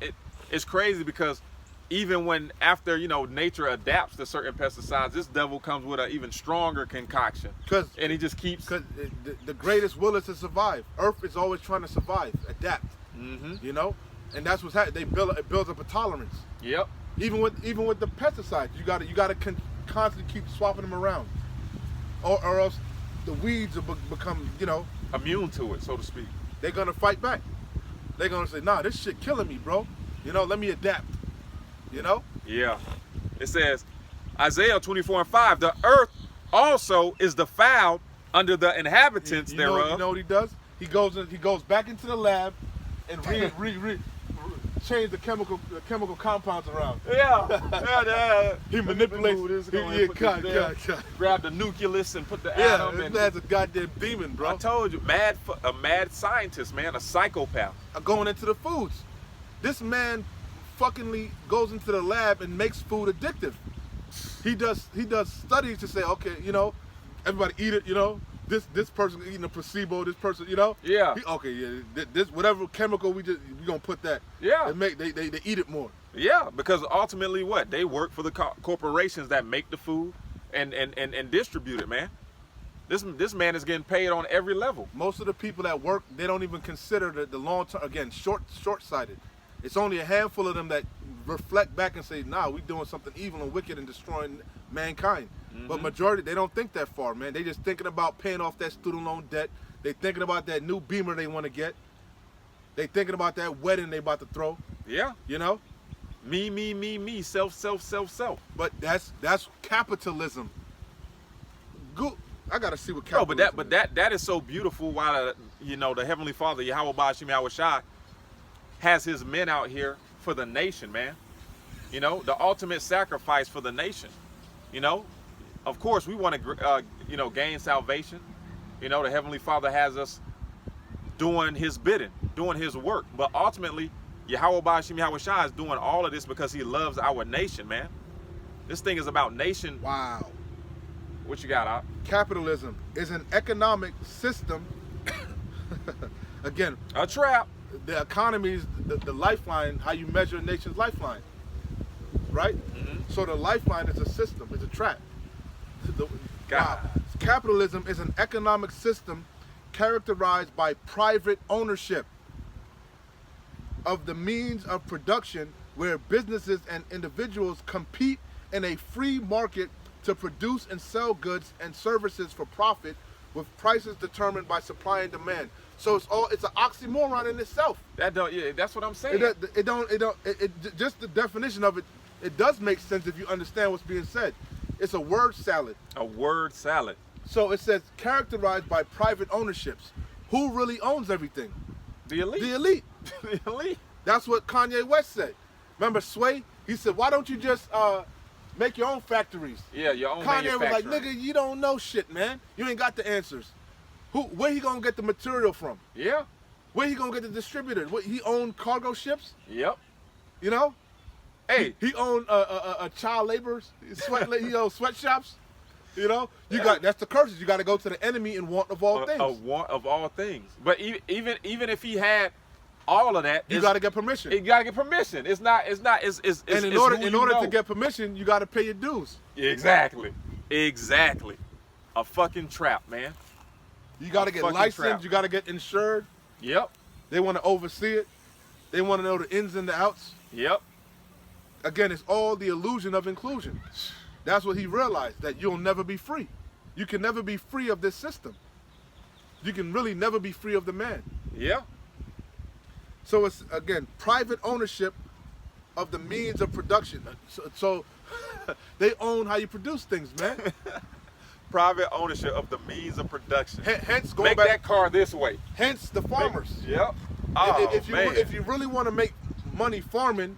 it's crazy because even when after nature adapts to certain pesticides, this devil comes with an even stronger concoction. And he just keeps. Because the greatest will is to survive. Earth is always trying to survive, adapt. You know, and that's what's happening. It builds up a tolerance. Yep. Even with the pesticides, you gotta constantly keep swapping them around, or else the weeds will become Immune to it, so to speak. they're gonna fight back. They're gonna say, nah, this shit killing me, bro. Let me adapt. Yeah. It says, Isaiah 24:5, the earth also is defiled under the inhabitants thereof. You know what he does? He goes back into the lab and change the chemical compounds around. Yeah. He manipulates. Grab the nucleus and put the Yeah, atom. this man's a goddamn demon, bro. I told you, a mad scientist, man, a psychopath. Going into the foods. This man fuckingly goes into the lab and makes food addictive. He does studies to say, okay, everybody eat it, this person eating a placebo, this person, Yeah. This whatever chemical we gonna put that. Yeah. They eat it more. Yeah, because ultimately what? They work for the corporations that make the food and distribute it, man. This man is getting paid on every level. Most of the people that work, they don't even consider the long term, again, short-sighted. It's only a handful of them that reflect back and say, nah, we doing something evil and wicked and destroying mankind. But majority, they don't think that far, man. They just thinking about paying off that student loan debt. They thinking about that new Beamer they want to get. They thinking about that wedding they about to throw. Yeah. Me, self. But that's capitalism. I gotta see what capitalism. But that is so beautiful. While the Heavenly Father Yahweh Ba'ashim Yahweh Shai has his men out here for the nation, man. The ultimate sacrifice for the nation. Of course we want to gain salvation. The Heavenly Father has us doing his bidding, doing his work. But ultimately, Yahweh Ba'ashim Yahweh Shai is doing all of this because he loves our nation, man. This thing is about nation. Wow. What you got, Op? Capitalism is an economic system. Again, A trap. the economy is the lifeline, how you measure a nation's lifeline, right? So the lifeline is a system, it's a trap. God. Capitalism is an economic system characterized by private ownership of the means of production, where businesses and individuals compete in a free market to produce and sell goods and services for profit, with prices determined by supply and demand. So it's an oxymoron in itself. That's what I'm saying. Just the definition of it it does make sense if you understand what's being said. It's a word salad. A word salad. So it says characterized by private ownerships. Who really owns everything? The elite. The elite. The elite. That's what Kanye West said. Remember Sway? He said, why don't you just make your own factories? Yeah, your own Kanye was like, manufacturing. nigga, you don't know shit, man. You ain't got the answers. Where he gonna get the material from? Yeah. Where he gonna get the distributor? What, he owned cargo ships? Yep. You know? Hey. He owned a child laborers, he owned sweatshops. You know? That's the curses. You got to go to the enemy in want of all things. A want of all things. But even if he had all of that, you got to get permission. You got to get permission. It's and in order to get permission, you got to pay your dues. Exactly. A fucking trap, man. You got to get licensed. Trap. You got to get insured. Yep. They want to oversee it. They want to know the ins and the outs. Yep. Again, it's all the illusion of inclusion. That's what he realized, that you'll never be free. You can never be free of this system. You can really never be free of the man. Yeah. So it's, again, private ownership of the means of production. So they own how you produce things, man. Private ownership of the means of production. Hence, going Make back, that car this way. hence the farmers. Yep. Oh, If you really want to make money farming,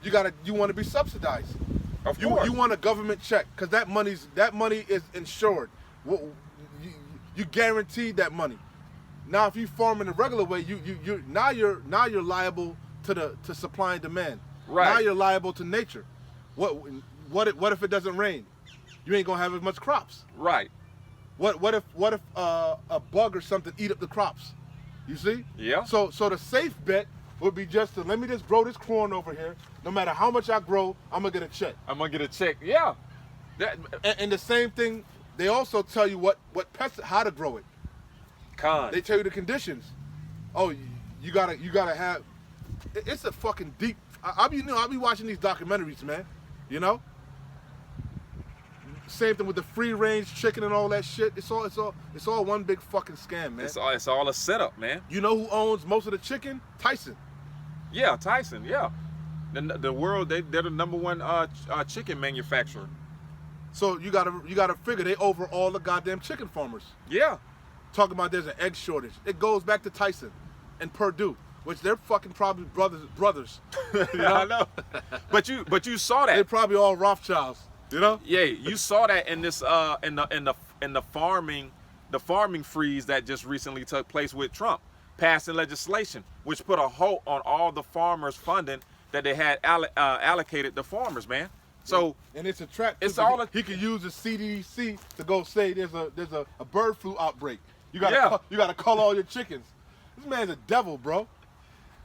you want to be subsidized. Of course. You want a government check because that money is insured. You guaranteed that money. Now, if you farm in a regular way, you're liable to supply and demand. Right. Now you're liable to nature. What if it doesn't rain? You ain't gonna have as much crops. Right. What if a bug or something eat up the crops? You see? Yeah. So the safe bet would be just to let me just grow this corn over here. No matter how much I grow, I'm gonna get a check. I'm gonna get a check. Yeah. And the same thing, they also tell you what how to grow it. They tell you the conditions. Oh, you gotta have. It's a fucking deep. I'll be watching these documentaries, man. You know. Same thing with the free range chicken and all that shit. It's all one big fucking scam, man. It's all a setup, man. You know who owns most of the chicken? Tyson. Yeah, Tyson. Yeah. The world, they're the number one chicken manufacturer. So you gotta figure they over all the goddamn chicken farmers. Yeah. Talking about there's an egg shortage. It goes back to Tyson and Purdue, which they're fucking probably brothers. You know? I know. But you saw that. They're probably all Rothschilds. You know? Yeah, you saw that in this in the farming freeze that just recently took place with Trump passing legislation, which put a halt on all the farmers' funding that they had allocated to farmers, man. So and it's a trap. It's all he could use the CDC to go say there's a bird flu outbreak. You gotta call all your chickens. This man's a devil, bro.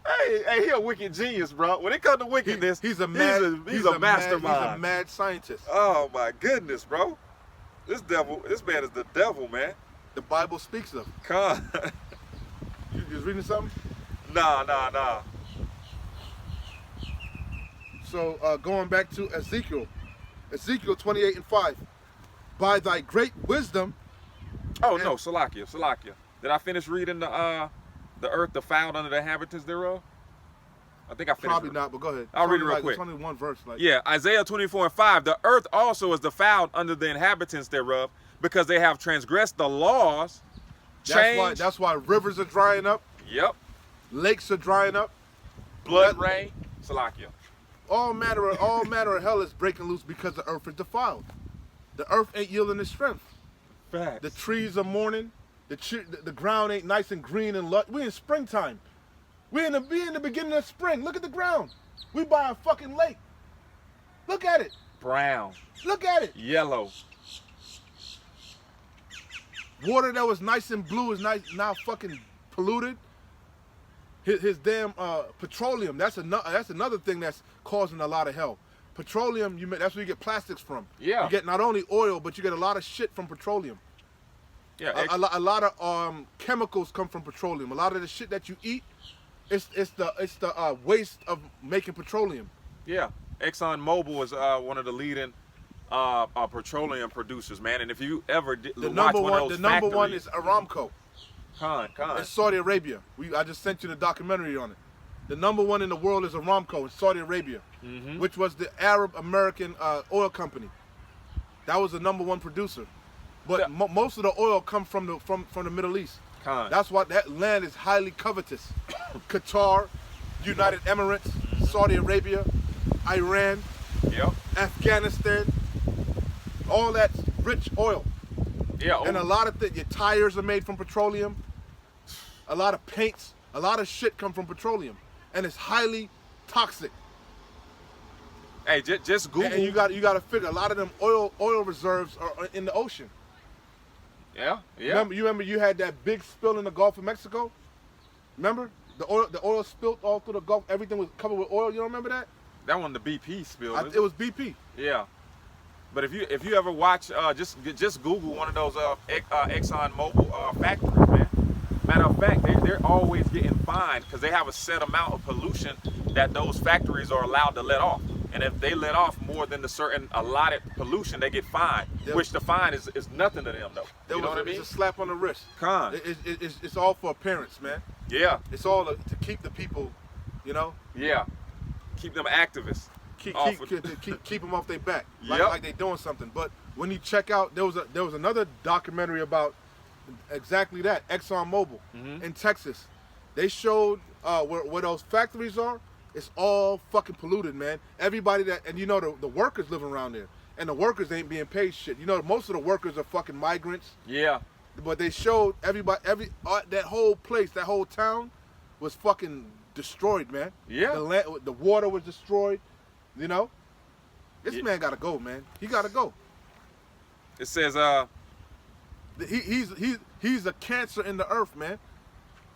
Hey, he a wicked genius, bro. When it comes to wickedness, he's a mastermind. He's a mad scientist. Oh my goodness, bro. This man is the devil, man. The Bible speaks of. Con. You was reading something? Nah. So going back to Ezekiel 28:5. By thy great wisdom. Oh no, Salakia. Did I finish reading the earth defiled under the inhabitants thereof? I think I finished. Probably not, but go ahead. I'll read it real quick. It's only one verse. Yeah, Isaiah 24:5. The earth also is defiled under the inhabitants thereof, because they have transgressed the laws. That's why rivers are drying up. Yep. Lakes are drying up. Blood rain. Salakia. All manner of hell is breaking loose because the earth is defiled. The earth ain't yielding its strength. Facts. The trees are mourning. The ground ain't nice and green and lush. We in springtime. We in the beginning of spring. Look at the ground. We by a fucking lake. Look at it. Brown. Look at it. Yellow. Water that was nice and blue is now fucking polluted. His damn petroleum. That's another thing that's causing a lot of hell. Petroleum. That's where you get plastics from. Yeah. You get not only oil, but you get a lot of shit from petroleum. Yeah. A lot of chemicals come from petroleum. A lot of the shit that you eat, it's the waste of making petroleum. Yeah. ExxonMobil is one of the leading petroleum producers, man. And if you ever watch one of those the number one factories- is Aramco. Con. In Saudi Arabia. I just sent you the documentary on it. The number one in the world is Aramco in Saudi Arabia, which was the Arab American oil company. That was the number one producer. But most of the oil comes from the Middle East. That's why that land is highly covetous. Qatar, United Emirates, Saudi Arabia, Iran, Afghanistan, all that's rich oil. Yeah. And a lot of your tires are made from petroleum. A lot of paints, a lot of shit come from petroleum, and it's highly toxic. Hey, just Google. And you got to figure a lot of them oil reserves are in the ocean. Yeah. Remember you had that big spill in the Gulf of Mexico? Remember? The oil spilled all through the Gulf. Everything was covered with oil. You don't remember that? That one, the BP spill. It was BP. Yeah. But if you ever watch, just Google one of those Exxon Mobil factories, man. Matter of fact, they're always getting fined because they have a set amount of pollution that those factories are allowed to let off. And if they let off more than the certain allotted pollution, they get fined. Yep. Which the fine is nothing to them, though. You know what I mean? It's a slap on the wrist. It's all for appearance, man. Yeah. It's all to keep the people, you know. Yeah. Keep them activists. Keep them off their back, Yep. like they doing something. But when you check out, there was another documentary about exactly that, ExxonMobil in Texas. They showed where those factories are. It's all fucking polluted, man. Everybody and you know the workers live around there, and the workers ain't being paid shit. You know most of the workers are fucking migrants. Yeah. But they showed everybody, that whole place, that whole town, was fucking destroyed, man. Yeah. The water was destroyed. You know, this man gotta go, man. He gotta go. It says he's a cancer in the earth, man.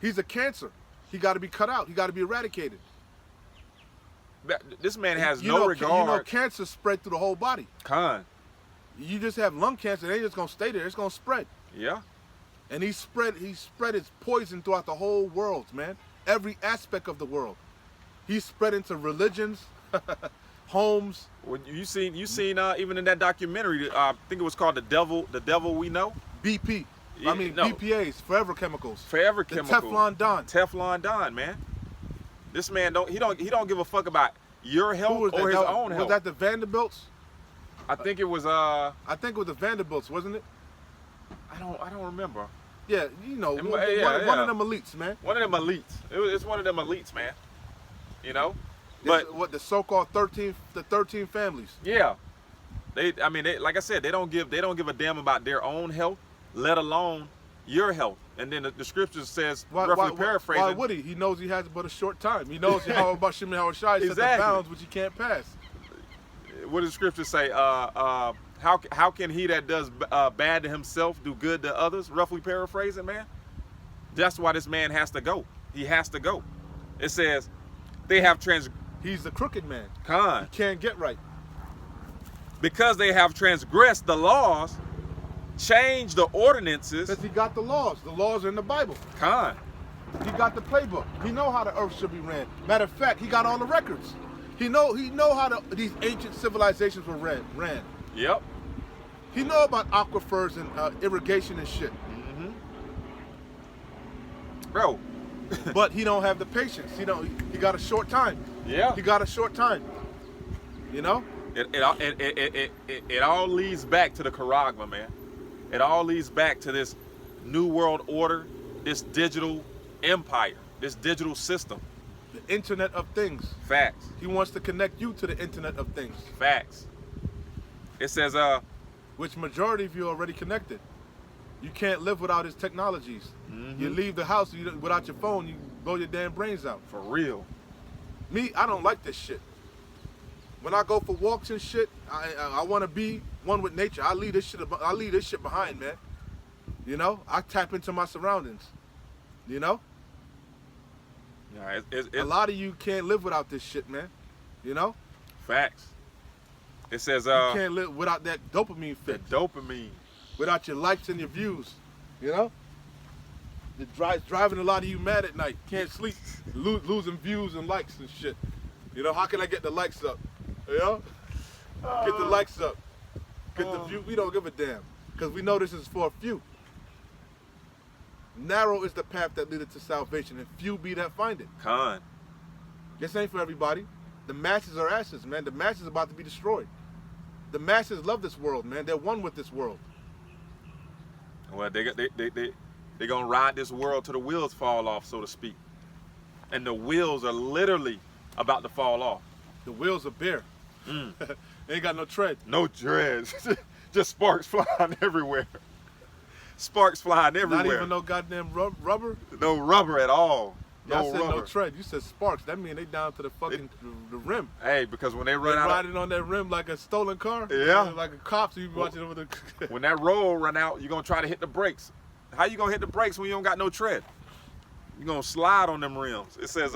He's a cancer. He got to be cut out. He got to be eradicated. This man has no regard. You know, cancer spread through the whole body. You just have lung cancer, it ain't just gonna stay there. It's gonna spread. Yeah. And he spread his poison throughout the whole world, man. Every aspect of the world. He spread into religions, homes. Well, you seen even in that documentary, I think it was called The Devil We Know. BP. Yeah, BPAs, Forever Chemicals. Forever Chemicals. Teflon Don. Teflon Don, man. This man don't give a fuck about your health or his own health. Was that the Vanderbilts? I think it was I think it was the Vanderbilts, wasn't it? I don't remember. Yeah, you know, one of them elites, man. One of them elites. It's one of them elites, man. You know? What the so-called 13 families. Yeah. They like I said, they don't give a damn about their own health, let alone your health. And then the scripture says, roughly paraphrasing. Why would he? He knows he has but a short time. He knows how about Shimon Hawashai set the bounds which he can't pass. What does the scripture say? How can he that does bad to himself do good to others? Roughly paraphrasing, man. That's why this man has to go. He has to go. It says they have He's the crooked man. He can't get right. Because they have transgressed the laws, changed the ordinances. Because he got the laws. The laws are in the Bible. He got the playbook. He know how the earth should be ran. Matter of fact, he got all the records. He know how these ancient civilizations were ran. Yep. He know about aquifers and irrigation and shit. Bro. But he don't have the patience. He got a short time. Yeah. He got a short time. You know? It all leads back to the Charagma, man. It all leads back to this new world order, this digital empire, this digital system. The Internet of Things. Facts. He wants to connect you to the Internet of Things. Facts. It says, which majority of you are already connected. You can't live without his technologies. You leave the house without your phone, you blow your damn brains out. For real. Me, I don't like this shit. When I go for walks and shit, I want to be one with nature. I leave this shit behind, man. You know, I tap into my surroundings. You know. Yeah, a lot of you can't live without this shit, man. You know. Facts. It says you can't live without that dopamine fix. The dopamine. Without your likes and your views. You know. It driving a lot of you mad at night. Can't sleep. Losing views and likes and shit. You know, how can I get the likes up? You know? Get the likes up. Get the view. We don't give a damn. Because we know this is for a few. Narrow is the path that leadeth to salvation, and few be that find it. This ain't for everybody. The masses are asses, man. The masses are about to be destroyed. The masses love this world, man. They're one with this world. Well, they're gonna ride this world till the wheels fall off, so to speak. And the wheels are literally about to fall off. The wheels are bare. They ain't got no tread. No dreads. Just sparks flying everywhere. Sparks flying everywhere. Not even no goddamn rubber. No rubber at all. Y'all No said rubber. no tread. You said sparks. That means they down to the fucking the rim. Hey, because when they They run out, riding on that rim like a stolen car. Yeah. Like a cop. So you be watching over the. when that roll run out, you're gonna try to hit the brakes. How you gonna hit the brakes when you don't got no tread? You're gonna slide on them rims. It says,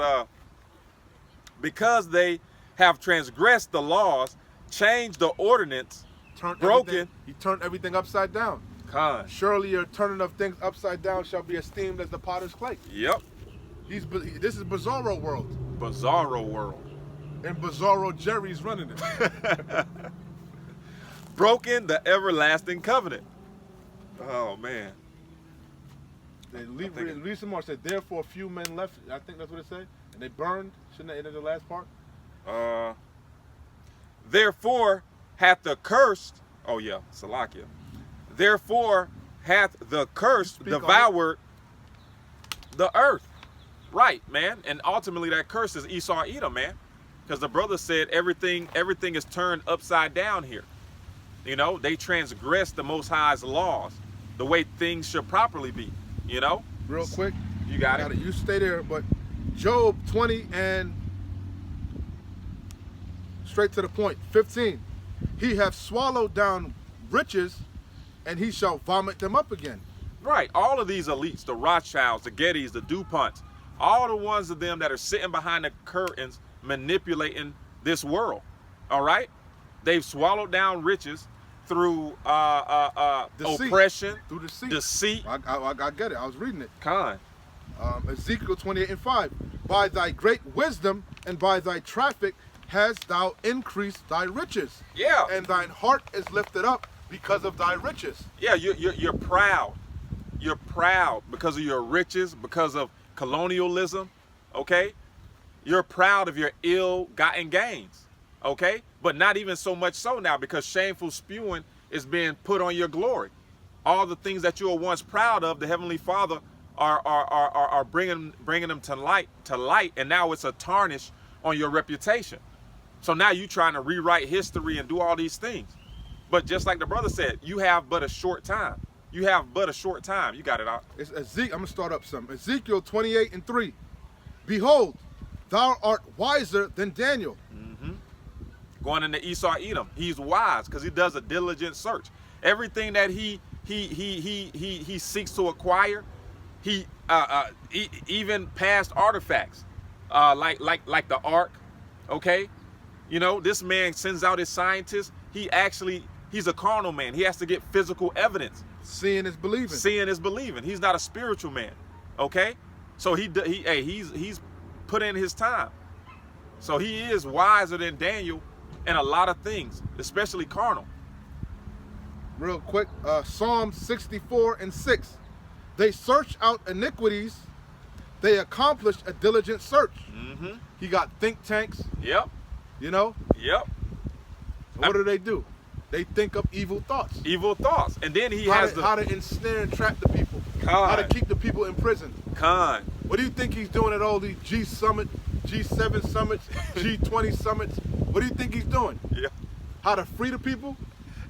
because they have transgressed the laws, changed the ordinance, broken. He turned everything upside down. Con. Surely your turning of things upside down shall be esteemed as the potter's clay. Yep. This is Bizarro world. Bizarro world. And Bizarro Jerry's running it. Broken the everlasting covenant. Oh man. Read some more. It said, therefore few men left. I think that's what it said. And they burned. Shouldn't that end the last part? Therefore hath the cursed. Oh yeah, Salakia. Therefore hath the cursed Speak on devoured the earth. Right, man. And ultimately that curse is Esau Edom, man. Because the brother said everything is turned upside down here. You know, they transgressed the Most High's laws, the way things should properly be. You know? Real quick. You got it. You stay there, but Job 20 and straight to the point. 15. He hath swallowed down riches, and he shall vomit them up again. Right. All of these elites, the Rothschilds, the Gettys, the DuPonts, all the ones of them that are sitting behind the curtains manipulating this world. All right? They've swallowed down riches through oppression, through deceit. I get it. I was reading it. Con. Ezekiel 28 and 5. By thy great wisdom and by thy traffic hast thou increased thy riches. Yeah. And thine heart is lifted up because of thy riches. Yeah, you're proud. You're proud because of your riches, because of colonialism, okay? You're proud of your ill-gotten gains, okay? But not even so much so now, because shameful spewing is being put on your glory. All the things that you were once proud of, the Heavenly Father are bringing them to light, and now it's a tarnish on your reputation. So now you're trying to rewrite history and do all these things. But just like the brother said, you have but a short time. You have but a short time. You got it out. It's Ezekiel. I'm going to start up some. Ezekiel 28 and 3. Behold, thou art wiser than Daniel. Going into Esau Edom, he's wise because he does a diligent search. Everything that he seeks to acquire, he even past artifacts, like the Ark. Okay, you know, this man sends out his scientists. He's a carnal man. He has to get physical evidence. Seeing is believing. Seeing is believing. He's not a spiritual man. Okay, so he's put in his time. So he is wiser than Daniel in a lot of things, especially carnal. Real quick, Psalm 64 and 6. They search out iniquities. They accomplish a diligent search. He got think tanks. Yep. You know? Yep. What do? They think up evil thoughts. Evil thoughts. And then he how has how to ensnare and trap the people. Con. How to keep the people in prison. Con. What do you think he's doing at all these G7 summits, G20 summits? What do you think he's doing? Yeah. How to free the people?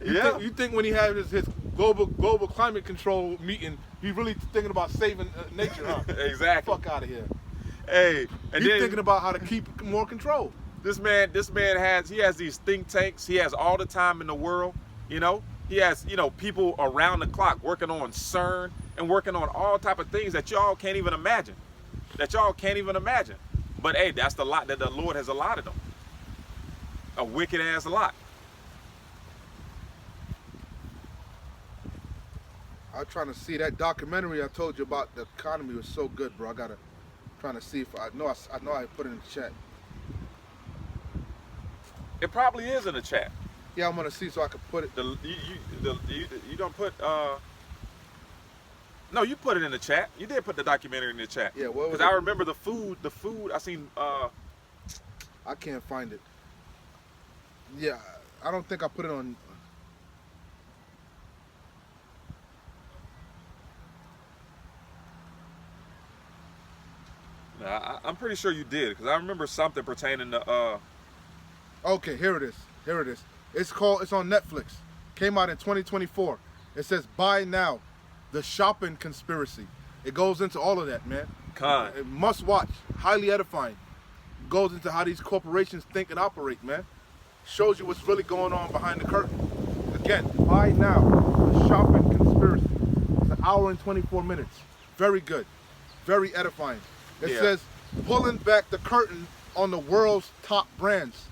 You think when he had his global climate control meeting, he really thinking about saving nature, huh? Exactly. Fuck out of here. Hey, and He's then thinking about how to keep more control. This man has these think tanks. He has all the time in the world. You know, he has people around the clock working on CERN and working on all type of things that y'all can't even imagine. But hey, that's the lot that the Lord has allotted them. A wicked ass lot. I was trying to see that documentary I told you about. The economy was so good, bro. Trying to see if I know I put it in the chat. It probably is in the chat. Yeah, I'm gonna see so I can put it. You don't put no, you put it in the chat. You did put the documentary in the chat. Yeah, what was because I remember the food I seen I can't find it. Yeah, I don't think I put it on. I'm pretty sure you did, because I remember something pertaining to Okay, here it is. Here it is. It's on Netflix. Came out in 2024. It says Buy Now, The Shopping Conspiracy. It goes into all of that, man. Con. Must watch. Highly edifying. Goes into how these corporations think and operate, man. Shows you what's really going on behind the curtain. Again, Buy Now, The Shopping Conspiracy. It's an hour and 24 minutes. Very good. Very edifying. It Yeah. says, pulling back the curtain on the world's top brands,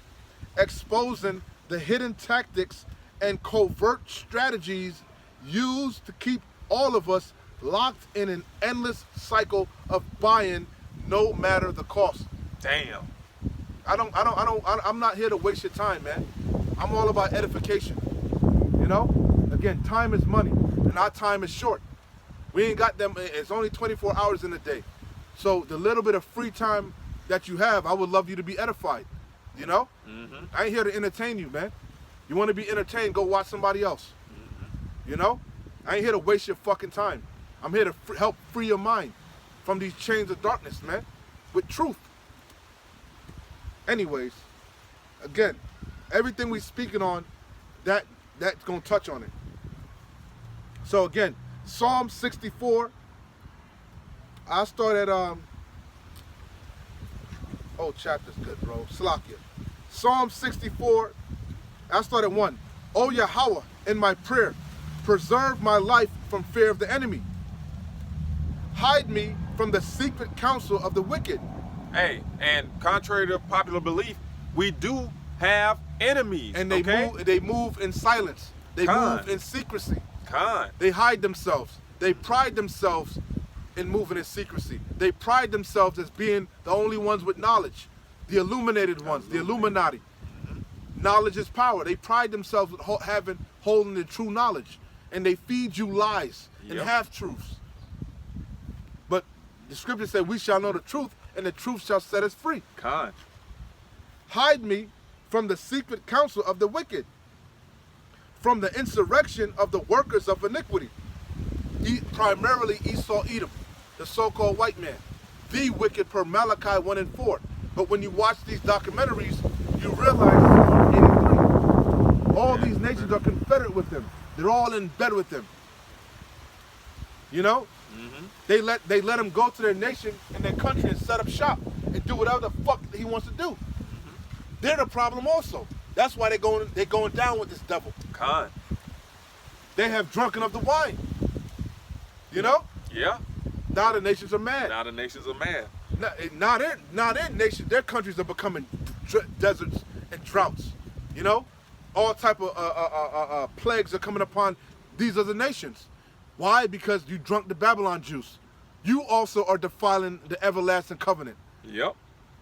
exposing the hidden tactics and covert strategies used to keep all of us locked in an endless cycle of buying no matter the cost. Damn. I'm not here to waste your time, man. I'm all about edification. You know? Again, time is money, and our time is short. We ain't got them, it's only 24 hours in a day. So the little bit of free time that you have, I would love you to be edified. You know? Mm-hmm. I ain't here to entertain you, man. You want to be entertained, go watch somebody else. You know? I ain't here to waste your fucking time. I'm here to help free your mind from these chains of darkness, man, with truth. Anyways, again, everything we speaking on, that's gonna touch on it. So again, Psalm 64. I start at chapter's good, bro. Salakia. Psalm 64. I start at 1. O Yahweh, in my prayer, preserve my life from fear of the enemy. Hide me from the secret counsel of the wicked. Hey, and contrary to popular belief, we do have enemies. And they move in silence. They Con. move in secrecy. Con. They hide themselves. They pride themselves in moving in secrecy. They pride themselves as being the only ones with knowledge. The illuminated ones, the Illuminati. Knowledge is power. They pride themselves with holding the true knowledge. And they feed you lies and Yep. half-truths. But the scripture said, we shall know the truth, and the truth shall set us free. Con. Hide me from the secret counsel of the wicked, from the insurrection of the workers of iniquity. Primarily Esau Edom, the so-called white man, the wicked per Malachi 1 and 4. But when you watch these documentaries, you realize Psalm 83. All these nations are confederate with them. They're all in bed with them. You know? Mm-hmm. They let him go to their nation and their country and set up shop and do whatever the fuck he wants to do. They're the problem also. That's why they're going down with this devil. Con. They have drunken of the wine. You know? Yeah. Now the nations are mad. Now the nations are mad. Now their nations, their countries are becoming deserts and droughts. You know? All type of plagues are coming upon these other nations. Why? Because you drunk the Babylon juice. You also are defiling the everlasting covenant. Yep.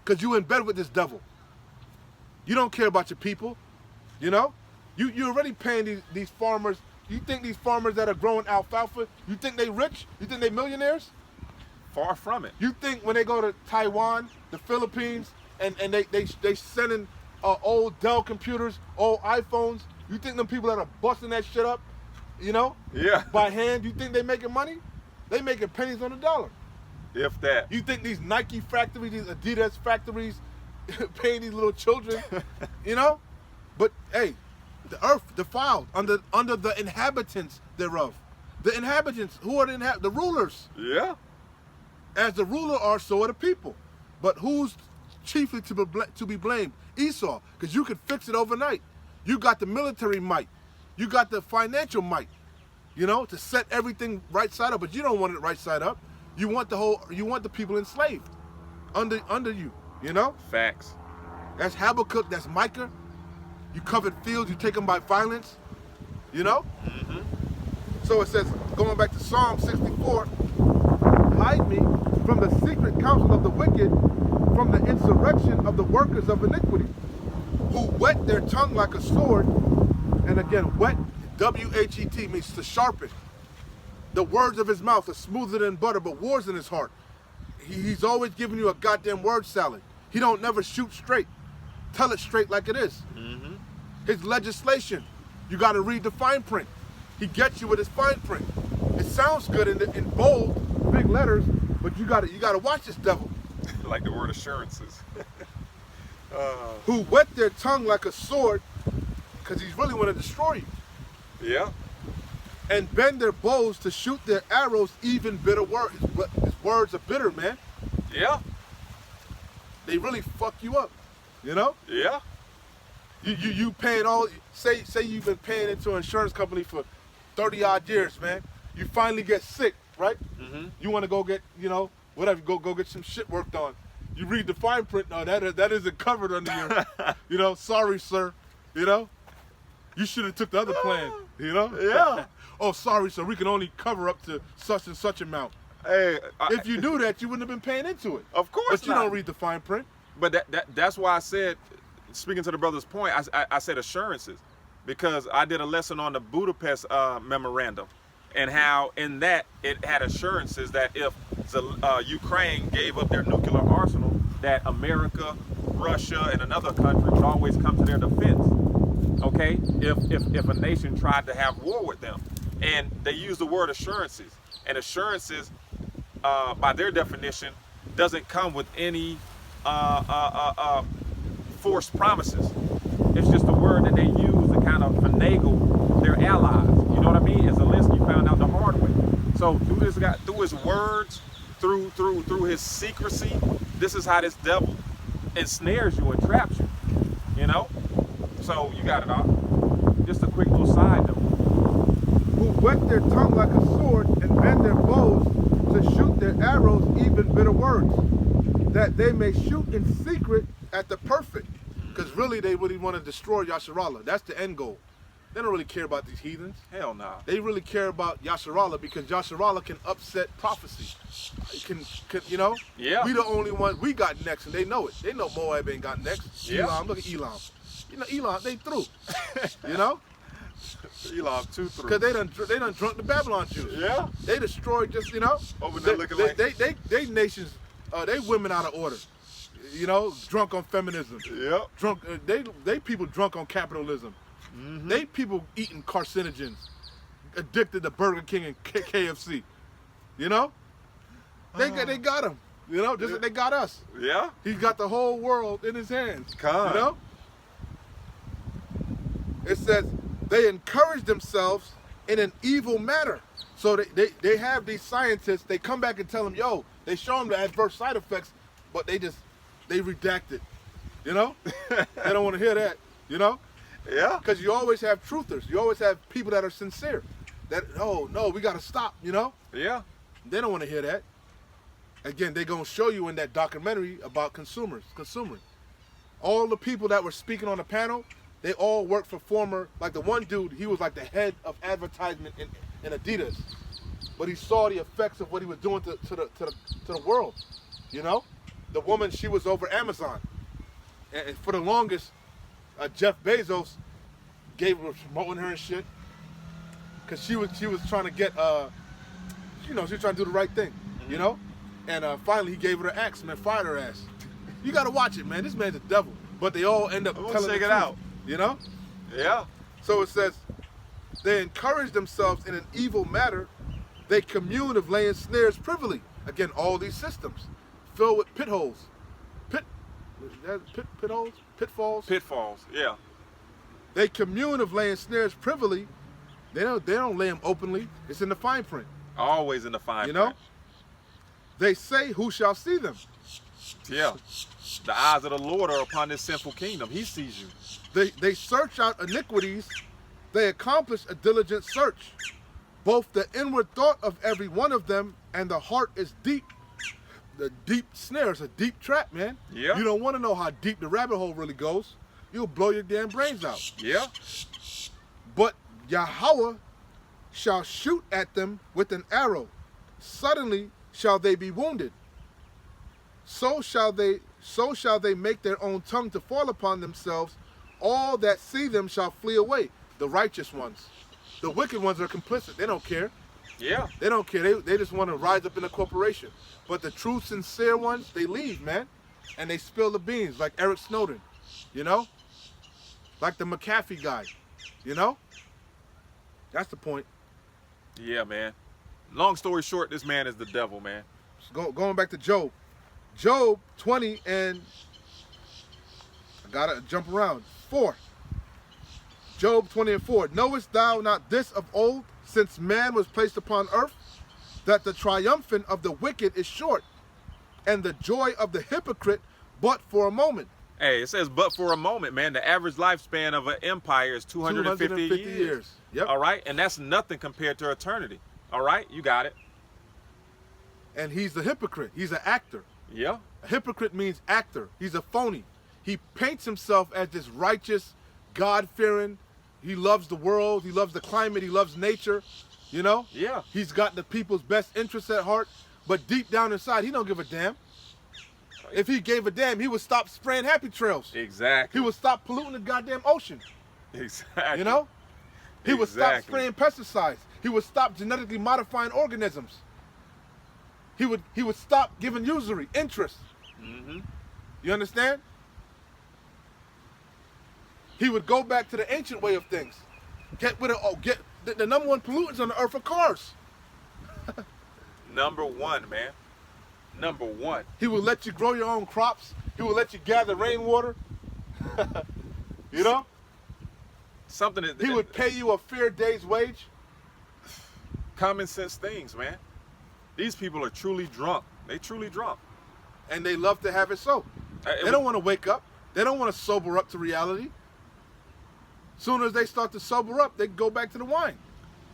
Because you in bed with this devil. You don't care about your people. You know? You're already paying these farmers. You think these farmers that are growing alfalfa, you think they rich? You think they millionaires? Far from it. You think when they go to Taiwan, the Philippines, and they sending old Dell computers, old iPhones, you think them people that are busting that shit up, you know, Yeah. by hand, you think they making money? They making pennies on the dollar. If that. You think these Nike factories, these Adidas factories, paying these little children, you know? But hey, the earth defiled under the inhabitants thereof. The inhabitants, who are the rulers? Yeah. As the ruler are, so are the people. But who's chiefly to be blamed? Esau, because you could fix it overnight. You got the military might. You got the financial might, you know, to set everything right side up. But you don't want it right side up. You want the people enslaved under you, you know? Facts. That's Habakkuk, that's Micah. You covered fields, you take them by violence, you know? Mm-hmm. So it says, going back to Psalm 64, hide me from the secret counsel of the wicked, from the insurrection of the workers of iniquity, who whet their tongue like a sword. And again, whet, W-H-E-T, means to sharpen. The words of his mouth are smoother than butter, but war's in his heart. He's always giving you a goddamn word salad. He don't never shoot straight. Tell it straight like it is. Mm-hmm. His legislation, you got to read the fine print. He gets you with his fine print. It sounds good in bold, big letters, but you got to watch this devil. Like the word assurances. Who whet their tongue like a sword, because he's really want to destroy you. Yeah. And bend their bows to shoot their arrows, even bitter words. His words are bitter, man. Yeah. They really fuck you up, you know? Yeah. You paying all, say you've been paying into an insurance company for 30 odd years, man. You finally get sick, right? Mm-hmm. You want to go get, whatever, go get some shit worked on. You read the fine print, no, that isn't covered under your, sorry, sir, You should have took the other plan, Yeah. Oh, sorry, sir, we can only cover up to such and such amount. Hey, If you knew that, you wouldn't have been paying into it. Of course But you not. don't read the fine print. But that's why I said, speaking to the brother's point, I said assurances, because I did a lesson on the Budapest memorandum, and how in that it had assurances that if Ukraine gave up their nuclear arsenal, that America, Russia, and another country would always come to their defense. Okay, if a nation tried to have war with them, and they use the word assurances, and assurances, by their definition, doesn't come with any forced promises. It's just a word that they use to kind of finagle their allies. You know what I mean? As Zelensky found out the hard way. So through his words, through his secrecy, this is how this devil ensnares you and traps you. So you got it all. Just a quick little side note. Who whet their tongue like a sword and bend their bows to shoot their arrows, even bitter words, that they may shoot in secret at the perfect. Because really, they really want to destroy Yasharallah. That's the end goal. They don't really care about these heathens. Hell nah. They really care about Yasharallah, because Yasharallah can upset prophecy. Yeah. We the only ones we got next, and they know it. They know Moab ain't got next. Yeah. Elam, look at Elam. Elam, they through. Elam too through. Because they done drunk the Babylon Jews. Yeah. They destroyed just, Over there looking like. they nations, they women out of order. Drunk on feminism. Yep. Drunk, they people drunk on capitalism. Mm-hmm. They people eating carcinogens, addicted to Burger King and KFC. They got him. Just like they got us. Yeah. He's got the whole world in his hands. Con. It says they encourage themselves in an evil manner. So they have these scientists. They come back and tell them, they show them the adverse side effects, but they redact it. They don't want to hear that. Yeah. Because you always have truthers. You always have people that are sincere. That, oh, no, we got to stop, Yeah. They don't want to hear that. Again, they're going to show you in that documentary about consuming. All the people that were speaking on the panel, they all worked for former, like the one dude, he was like the head of advertisement in Adidas. But he saw the effects of what he was doing to the world. The woman, she was over Amazon. And for the longest, Jeff Bezos was promoting her and shit, because she was trying to get she was trying to do the right thing, and finally he gave her the axe, man, fired her ass. You gotta watch it, man. This man's a devil, but they all end up telling check the it truth, out. Yeah. So it says they encourage themselves in an evil matter. They commune of laying snares privily. Again, all these systems filled with pit holes. Pitfalls. Yeah. They commune of laying snares privily. They don't lay them openly. It's in the fine print. Always in the fine print. They say, who shall see them? Yeah. The eyes of the Lord are upon this sinful kingdom. He sees you. They search out iniquities. They accomplish a diligent search. Both the inward thought of every one of them and the heart is deep. The deep snare is a deep trap, man. Yeah. You don't want to know how deep the rabbit hole really goes. You'll blow your damn brains out. Yeah. But Yahweh shall shoot at them with an arrow. Suddenly shall they be wounded. So shall they make their own tongue to fall upon themselves. All that see them shall flee away. The righteous ones. The wicked ones are complicit. They don't care. Yeah. They don't care. They just want to rise up in a corporation. But the true, sincere ones, they leave, man. and they spill the beans like Eric Snowden, you know? Like the McAfee guy, you know? That's the point. Yeah, man. Long story short, this man is the devil, man. So going back to Job. Job 20 and I gotta jump around. 4. Job 20 and 4. Knowest thou not this of old, since man was placed upon earth, that the triumphant of the wicked is short, and the joy of the hypocrite but for a moment. Hey, it says, but for a moment, man. The average lifespan of an empire is 250 years. Yep. All right? And that's nothing compared to eternity. All right? You got it. And he's the hypocrite. He's an actor. Yeah. A hypocrite means actor. He's a phony. He paints himself as this righteous, God-fearing. He loves the world. He loves the climate. He loves nature. You know? Yeah. He's got the people's best interests at heart. But deep down inside, he don't give a damn. If he gave a damn, he would stop spraying happy trails. Exactly. He would stop polluting the goddamn ocean. Exactly. You know? He would stop Exactly. spraying pesticides. He would stop genetically modifying organisms. He would stop giving usury, interest. Mm-hmm. You understand? He would go back to the ancient way of things. Get rid of the number one pollutants on the earth are cars. Number one, man. Number one. He would let you grow your own crops. He would let you gather rainwater. You know? Something that He would pay you a fair day's wage. common sense things, man. These people are truly drunk. They truly drunk. And they love to have it so. They don't want to wake up. They don't want to sober up to reality. Soon as they start to sober up, they go back to the wine.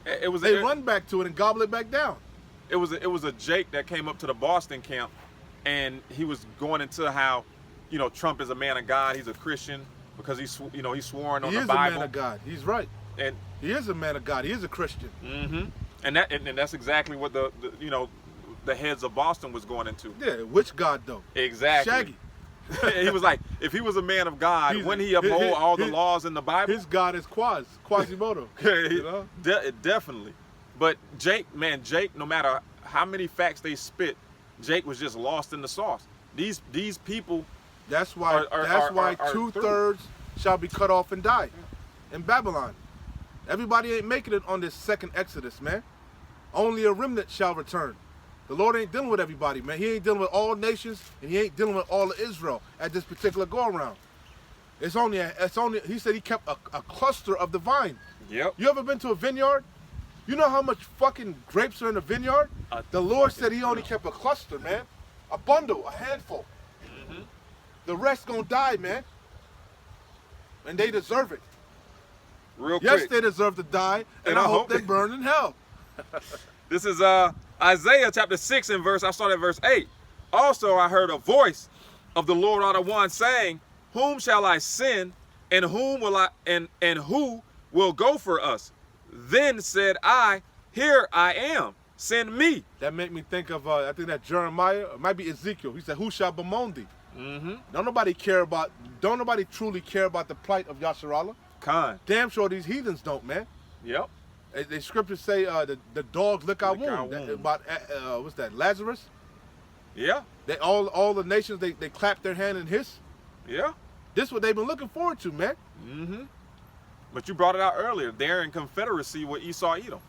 They run back to it and gobble it back down. It was a Jake that came up to the Boston camp, and he was going into how, Trump is a man of God. He's a Christian because he's sworn on the Bible. He is a man of God. He's right. And he is a man of God. He is a Christian. mm-hmm. And that's exactly what the heads of Boston was going into. Yeah, which God though? Exactly. Shaggy. He was like, if he was a man of God, wouldn't he uphold all the laws in the Bible? His God is Quasimodo. You know? Definitely. But Jake, no matter how many facts they spit, Jake was just lost in the sauce. These people. That's why. are 2/3 shall be cut off and die in Babylon. Everybody ain't making it on this second Exodus, man. Only a remnant shall return. The Lord ain't dealing with everybody, man. He ain't dealing with all nations, and he ain't dealing with all of Israel at this particular go-around. It's only. He said he kept a cluster of the vine. Yep. You ever been to a vineyard? You know how much fucking grapes are in a vineyard? The Lord said he only kept a cluster, man. A bundle, a handful. Mm-hmm. The rest gonna die, man. And they deserve it. Real Yes, quick. they deserve to die, and I hope they burn in hell. This is Isaiah chapter 6 and I start at verse 8. Also I heard a voice of the Lord on the one saying, whom shall I send, and whom will I and who will go for us? Then said I, here I am, send me. That make me think of I think that Jeremiah, it might be Ezekiel. He said, who shall bemoan thee? Mm-hmm. Don't nobody truly care about the plight of Yasharallah. Khan. Damn sure these heathens don't, man. Yep. The scriptures say the dogs lick our Lick our wound. wound. About what's that? Lazarus. Yeah. They all the nations they clap their hand and hiss. Yeah. This is what they've been looking forward to, man. Mm-hmm. But you brought it out earlier. They're in confederacy with Esau Edom.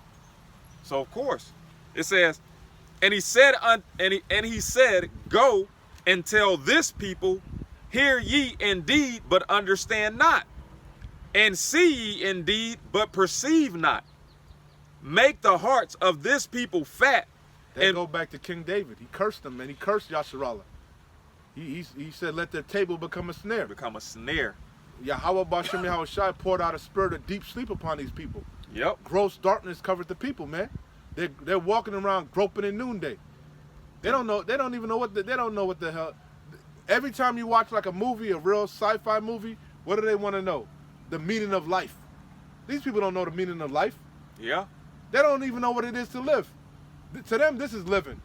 So of course, it says, and he said, he said, go and tell this people, hear ye indeed, but understand not, and see ye indeed, but perceive not. Make the hearts of this people fat. They And go back to King David. He cursed them, and he cursed Yasharallah. He said, let their table become a snare. become a snare. Yahweh Bashem Yahushai poured out a spirit of deep sleep upon these people. Yep. Gross darkness covered the people, man. They're walking around groping in noonday. They don't know. They don't even know what the hell. Every time you watch like a movie, a real sci-fi movie, what do they want to know? The meaning of life. These people don't know the meaning of life. Yeah. They don't even know what it is to live. To them, this is living.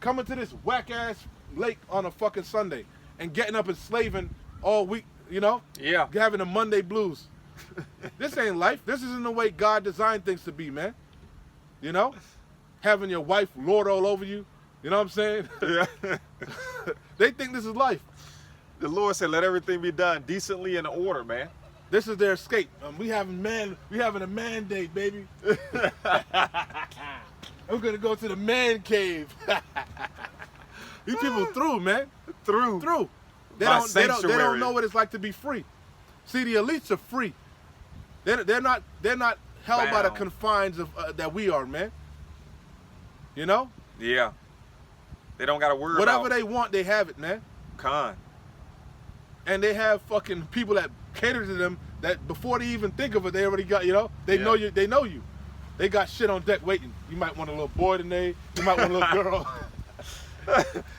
Coming to this whack-ass lake on a fucking Sunday and getting up and slaving all week, Yeah. having the Monday blues. This ain't life. This isn't the way God designed things to be, man. Having your wife lord all over you. You know what I'm saying? Yeah. They think this is life. The Lord said, let everything be done decently and in order, man. This is their escape. We having a mandate, baby. I'm gonna go to the man cave. These people through, man. Through. They don't know what it's like to be free. See, the elites are free. They're not held by the confines of that we are, man. You know? Yeah. They don't got to worry whatever about they want, they have it, man. Con. And they have fucking people that cater to them that before they even think of it, they already got, you know? They know you. They know you. They got shit on deck waiting. You might want a little boy today. You might want a little girl.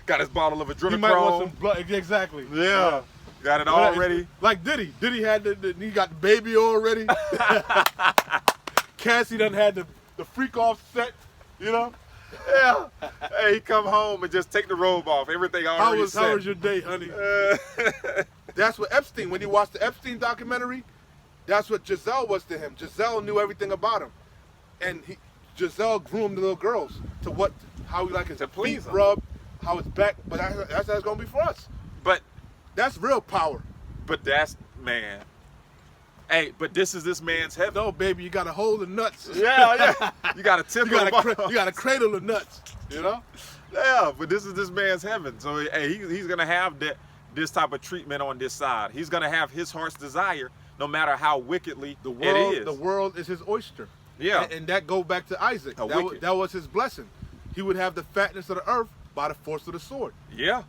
Got his bottle of adrenochrome. You might want some blood. Exactly. Yeah. Got it already. Like Diddy. Diddy had he got the baby already. Cassie done had the freak off set, you know? Yeah. Hey, he come home and just take the robe off. Everything already set. How was your day, honey? That's what Epstein, when you watch the Epstein documentary, that's what Giselle was to him. Giselle knew everything about him. And Giselle groomed the little girls to how he like his feet rubbed, how his back, but that's how it's going to be for us. But that's real power. But that's, man. Hey, but this is this man's heaven. No, baby, you got to hold the nuts. Yeah. You got to tip you got to cradle the nuts, you know? Yeah, but this is this man's heaven. So, hey, he's going to have this type of treatment on this side. He's going to have his heart's desire no matter how wickedly it is. The world is his oyster. Yeah. And that go back to Isaac. That was his blessing. He would have the fatness of the earth by the force of the sword. Yeah.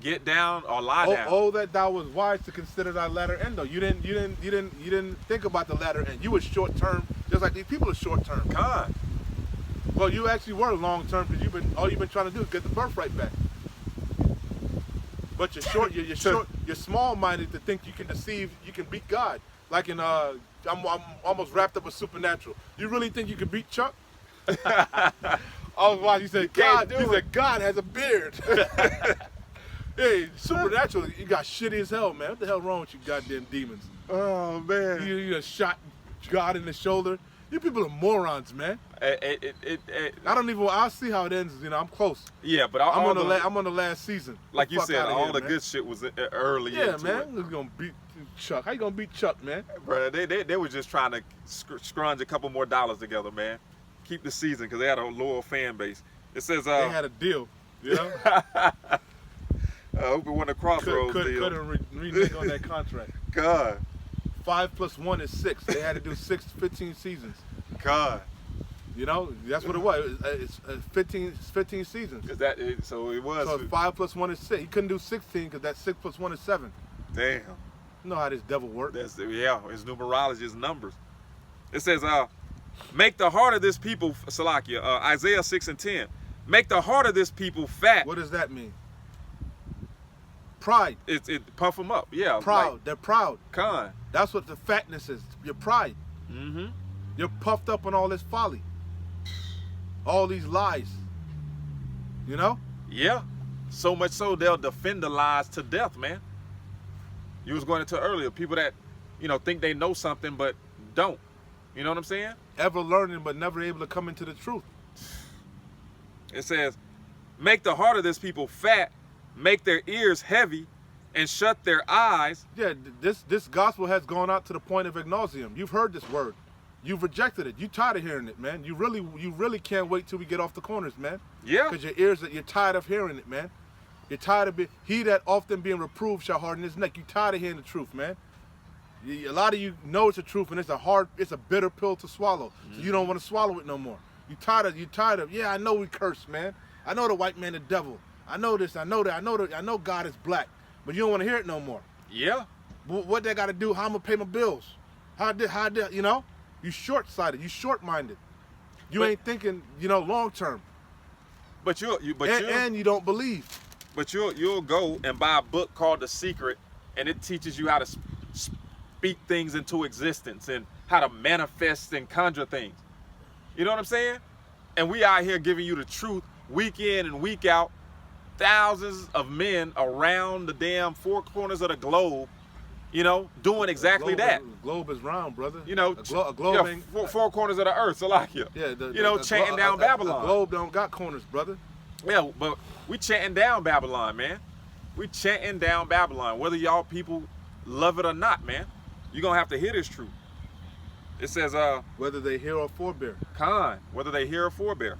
Get down or lie down. Oh, that thou was wise to consider thy latter end though. You didn't think about the latter end. You were short term, just like these people are short term. God. Well, you actually were long term because all you've been trying to do is get the birthright back. But you're small minded to think you can beat God. Like in I'm almost wrapped up with Supernatural. You really think you can beat Chuck? I was watching. He said God has a beard. Hey, Supernatural, you got shitty as hell, man. What the hell wrong with you goddamn demons? Oh, man. You just shot God in the shoulder. You people are morons, man. I'll see how it ends. You know, I'm close. Yeah, but I'm on the last season. Like you said, all the good shit was early. Yeah, man. Who's gonna beat Chuck? How you gonna beat Chuck, man? Bro, they were just trying to scrunch a couple more dollars together, man. Keep the season because they had a loyal fan base. It says they had a deal. You know. I hope it won a Crossroads deal. Couldn't renege on that contract. God. 5 + 1 is 6. They had to do 15 seasons. God. You know, that's what it was. It's 15 seasons. So it was. So 5 + 1 is 6. He couldn't do 16 because that's 6 + 1 is 7. Damn. You know how this devil works. It's numerology, it's numbers. It says, make the heart of this people, Salakia, Isaiah 6:10. Make the heart of this people fat. What does that mean? Pride. It puff them up, yeah. Proud. Like, they're proud. Con. That's what the fatness is. Your pride. Mm-hmm. You're puffed up on all this folly. All these lies. You know? Yeah. So much so they'll defend the lies to death, man. You was going into earlier. People that, think they know something but don't. You know what I'm saying? Ever learning but never able to come into the truth. It says, make the heart of this people fat, make their ears heavy, and shut their eyes. Yeah, this gospel has gone out to the point of ad nauseum. You've heard this word. You've rejected it. You tired of hearing it, man. You really can't wait till we get off the corners, man. Yeah. Because you're tired of hearing it, man. You're tired of he that often being reproved shall harden his neck. You're tired of hearing the truth, man. A lot of you know it's the truth, and it's a bitter pill to swallow. So you don't want to swallow it no more. You're tired of, yeah, I know we curse, man. I know the white man the devil. I know this, I know that, I know God is black. But you don't want to hear it no more. Yeah. What they got to do, how I'm going to pay my bills. How you know? You short-sighted, you short-minded. You ain't thinking, long term. But you don't believe. But you'll go and buy a book called The Secret, and it teaches you how to speak things into existence and how to manifest and conjure things. You know what I'm saying? And we out here giving you the truth week in and week out. Thousands of men around the damn four corners of the globe, doing exactly that. The globe is round, brother. A globe ain't... four corners of the earth, Salakia. Yeah, chanting down Babylon. The globe don't got corners, brother. Yeah, but we chanting down Babylon, man. We chanting down Babylon, whether y'all people love it or not, man. You're gonna have to hear this truth. It says, Whether they hear or forbear. Khan, whether they hear or forbear.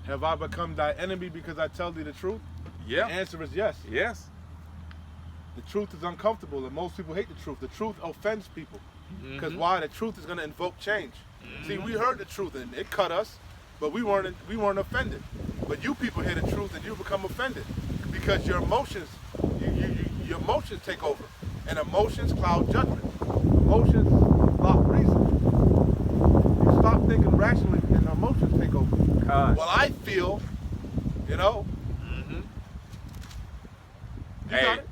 Have I become thy enemy because I tell thee the truth? Yeah. The answer is yes. Yes. The truth is uncomfortable, and most people hate the truth. The truth offends people. Because why? The truth is going to invoke change. See, we heard the truth, and it cut us, but we weren't offended. But you people hear the truth, and you become offended because your emotions, your emotions take over, and emotions cloud judgment. Emotions block reason. You stop thinking rationally, and emotions take over. Khan. Well, I feel, you know. You got it.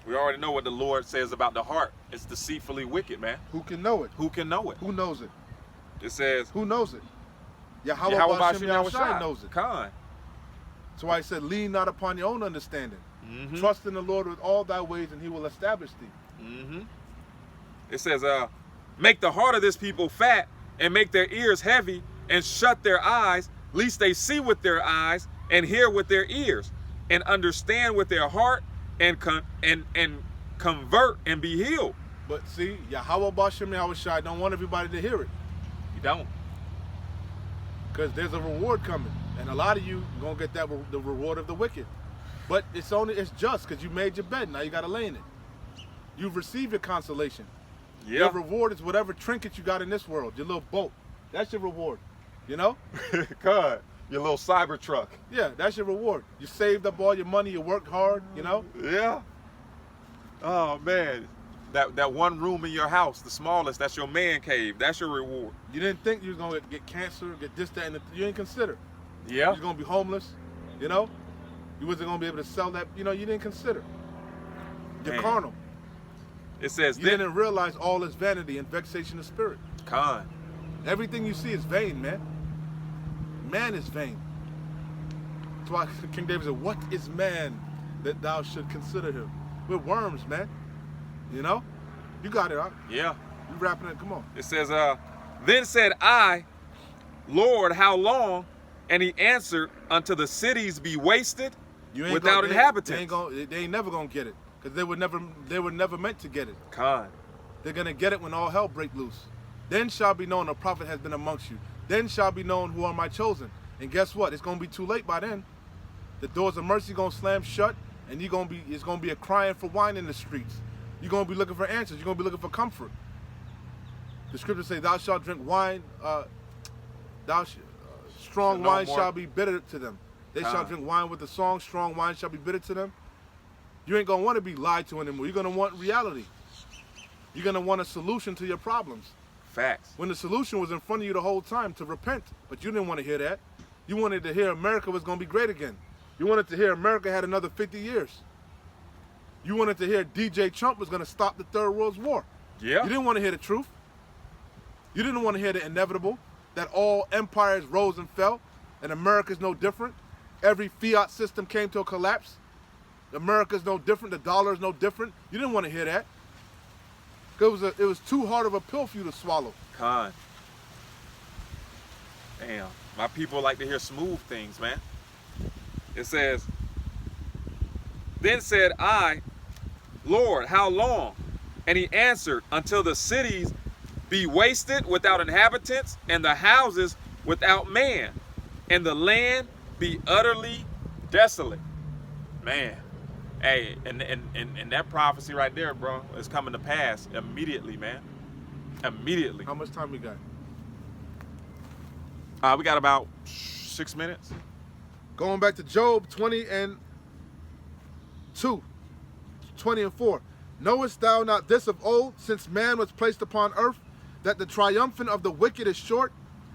We already know what the Lord says about the heart. It's deceitfully wicked, man. Who can know it? Who can know it? Who knows it? It says, Who knows it? Yahweh Hashem Yahweh Yahushai knows it. Khan. That's why he said, lean not upon your own understanding. Trust in the Lord with all thy ways, and he will establish thee. It says, make the heart of this people fat, and make their ears heavy, and shut their eyes, lest they see with their eyes, and hear with their ears, and understand with their heart, and convert and be healed. But see, Yahweh Bashem Yahweh Shai don't want everybody to hear it. You don't. Because there's a reward coming. And a lot of you are going to get the reward of the wicked. But it's just because you made your bed. Now you got to lay in it. You've received your consolation. Yeah. Your reward is whatever trinket you got in this world. Your little boat. That's your reward. You know? God, your little cyber truck. Yeah, that's your reward. You saved up all your money. You worked hard, you know? Yeah. Oh, man. That one room in your house, the smallest, that's your man cave. That's your reward. You didn't think you was going to get cancer, get this, that, and you didn't consider. Yeah. You was going to be homeless, you know? You wasn't going to be able to sell that, you know, you didn't consider. You're carnal. It says, you didn't realize all is vanity and vexation of spirit. Khan. Everything you see is vain, man. Man is vain. That's why King David said, what is man that thou should consider him? We're worms, man. You know? You got it, huh? Yeah. You rapping it, come on. It says, then said I, Lord, how long? And he answered, until the cities be wasted without inhabitants. They ain't never gonna get it. Because they were never meant to get it. Khan. They're gonna get it when all hell break loose. Then shall be known a prophet has been amongst you. Then shall be known who are my chosen. And guess what? It's gonna be too late by then. The doors of mercy gonna slam shut, and it's gonna be a crying for wine in the streets. You're gonna be looking for answers. You're gonna be looking for comfort. The scriptures say, "Thou shalt drink wine. Strong wine shall be bitter to them. They shall drink wine with a song. Strong wine shall be bitter to them." You ain't gonna want to be lied to anymore. You're gonna want reality. You're gonna want a solution to your problems. Facts. When the solution was in front of you the whole time, to repent, but you didn't want to hear that. You wanted to hear America was gonna be great again. You wanted to hear America had another 50 years. You wanted to hear DJ Trump was gonna stop the Third World War. Yeah. You didn't want to hear the truth. You didn't want to hear the inevitable, that all empires rose and fell, and America's no different. Every fiat system came to a collapse. America's no different. The dollar is no different. You didn't want to hear that. It was too hard of a pill for you to swallow. Khan. Damn. My people like to hear smooth things, man. It says, then said I, Lord, how long? And he answered, until the cities be wasted without inhabitants, and the houses without man, and the land be utterly desolate. Man. Hey, and that prophecy right there, bro, is coming to pass immediately, man. Immediately. How much time we got? We got about 6 minutes. Going back to Job 20 and 2, 20 and 4. Knowest thou not this of old, since man was placed upon earth, that the triumphant of the wicked is short,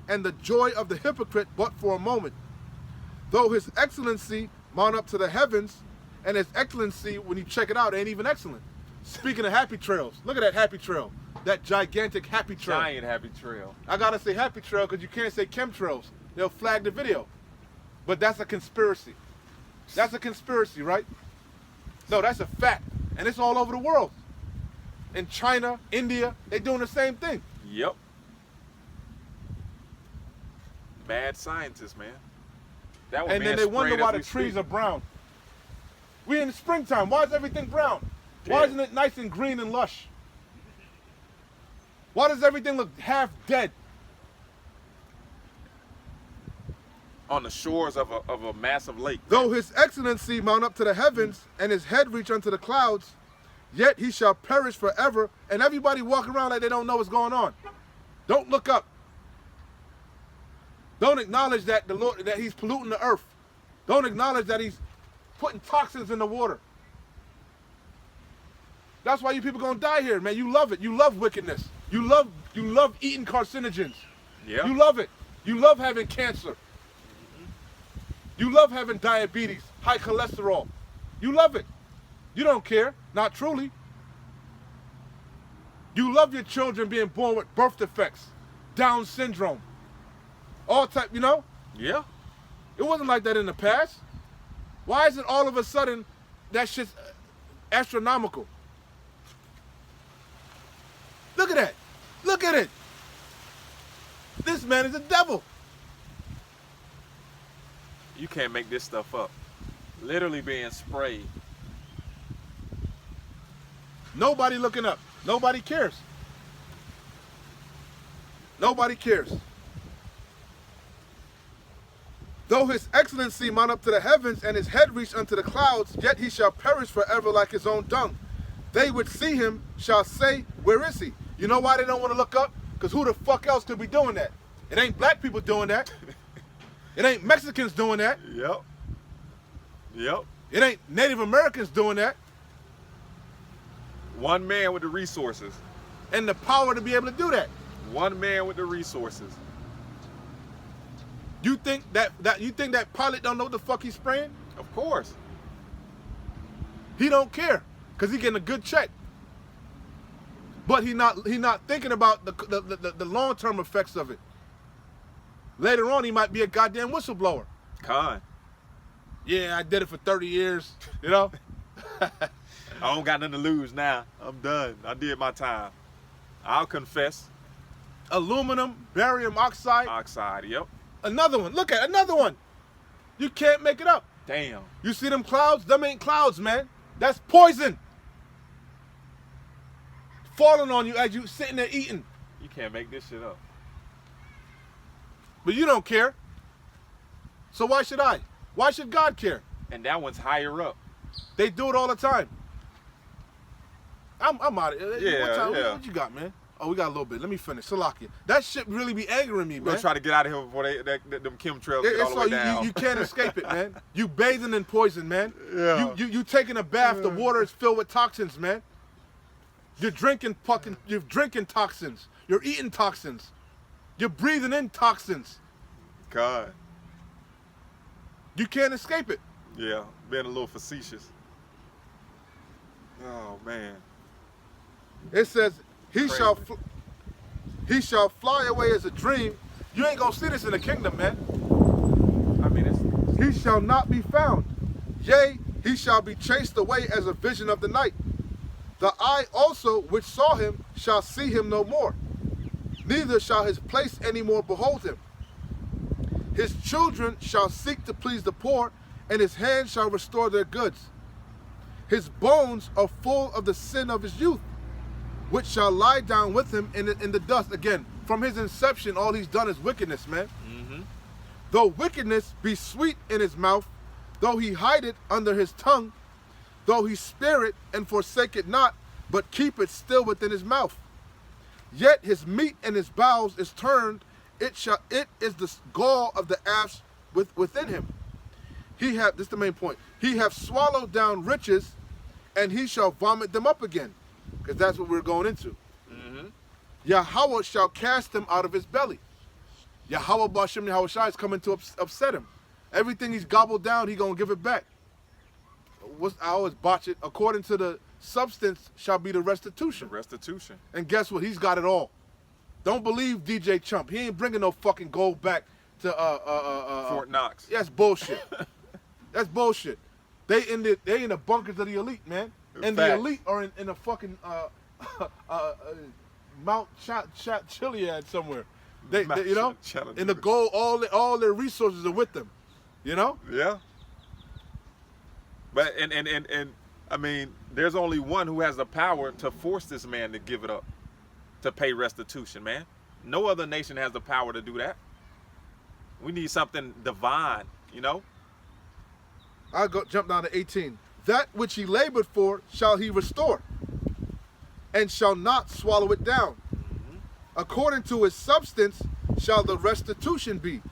and the joy of the hypocrite but for a moment? Though his excellency mount up to the heavens, and his excellency, when you check it out, ain't even excellent. Speaking of happy trails, look at that happy trail. That gigantic happy trail. Giant happy trail. I gotta say happy trail because you can't say chemtrails. They'll flag the video. But that's a conspiracy. That's a conspiracy, right? No, that's a fact. And it's all over the world. In China, India, they're doing the same thing. Yep. Mad scientists, man. That and then they wonder why the trees are brown. We in the springtime. Why is everything brown? Why Yeah. isn't it nice and green and lush? Why does everything look half dead? On the shores of a massive lake. Though his excellency mount up to the heavens and his head reach unto the clouds, yet he shall perish forever. And everybody walk around like they don't know what's going on. Don't look up. Don't acknowledge that the Lord, that he's polluting the earth. Don't acknowledge that he's putting toxins in the water. That's why you people gonna die here, man. You love it. You love wickedness. You love eating carcinogens. Yeah. You love it. You love having cancer. You love having diabetes, high cholesterol. You love it. You don't care, not truly. You love your children being born with birth defects, Down syndrome, all type, you know? Yeah. It wasn't like that in the past. Why is it all of a sudden that shit's astronomical? Look at that. Look at it. This man is a devil. You can't make this stuff up. Literally being sprayed. Nobody looking up. Nobody cares. Nobody cares. Though his excellency mount up to the heavens and his head reach unto the clouds, yet he shall perish forever like his own dung. They which see him shall say, where is he? You know why they don't want to look up? Because who the fuck else could be doing that? It ain't black people doing that. It ain't Mexicans doing that. Yep. Yep. It ain't Native Americans doing that. One man with the resources. And the power to be able to do that. One man with the resources. You think that pilot don't know what the fuck he's spraying? Of course. He don't care because he getting a good check. But he not thinking about the long-term effects of it. Later on, he might be a goddamn whistleblower. Con. Yeah, I did it for 30 years, you know? I don't got nothing to lose now. I'm done. I did my time. I'll confess. Aluminum, barium oxide. Oxide, yep. Another one. Look at another one. You can't make it up. Damn. You see them clouds? Them ain't clouds, man. That's poison. Falling on you as you sitting there eating. You can't make this shit up. But you don't care. So why should I? Why should God care? And that one's higher up. They do it all the time. I'm out of it. Yeah. What you got, man? Oh, we got a little bit. Let me finish. Salakia. That shit really be angering me, We're man. gonna try to get out of here before them chemtrails get all the way You, down. you can't escape it, man. You bathing in poison, man. Yeah. You taking a bath. The water is filled with toxins, man. You're drinking toxins. You're eating toxins. You're breathing in toxins. God. You can't escape it. Yeah. Being a little facetious. Oh man. It says he Crazy. shall fly away as a dream. You ain't gonna see this in the kingdom, man. I mean, it's He shall not be found. Yea, he shall be chased away as a vision of the night. The eye also which saw him shall see him no more. Neither shall his place any more behold him. His children shall seek to please the poor, and his hand shall restore their goods. His bones are full of the sin of his youth, which shall lie down with him in the dust. Again, from his inception, all he's done is wickedness, man. Though wickedness be sweet in his mouth, though he hide it under his tongue, though he spare it and forsake it not, but keep it still within his mouth. Yet his meat and his bowels is turned, it is the gall of the asp within him. This is the main point. He hath swallowed down riches, and he shall vomit them up again. Because that's what we're going into. Yahweh shall cast him out of his belly. Yahweh Bashem Yahushai is coming to upset him. Everything he's gobbled down, he gonna give it back. I always botch it. According to the substance shall be the restitution. restitution. And guess what? He's got it all. Don't believe DJ Chump. He ain't bringing no fucking gold back to Fort Knox. Yeah, that's bullshit. That's bullshit. They in the bunkers of the elite, man. And the Fact. elite are in a fucking Mount Chiliad somewhere. They you know, Chiliad. in the gold, all their resources are with them. You know. Yeah. But and I mean, there's only one who has the power to force this man to give it up, to pay restitution, man. No other nation has the power to do that. We need something divine, you know? I'll jump down to 18. That which he labored for shall he restore, and shall not swallow it down. According to his substance shall the restitution be,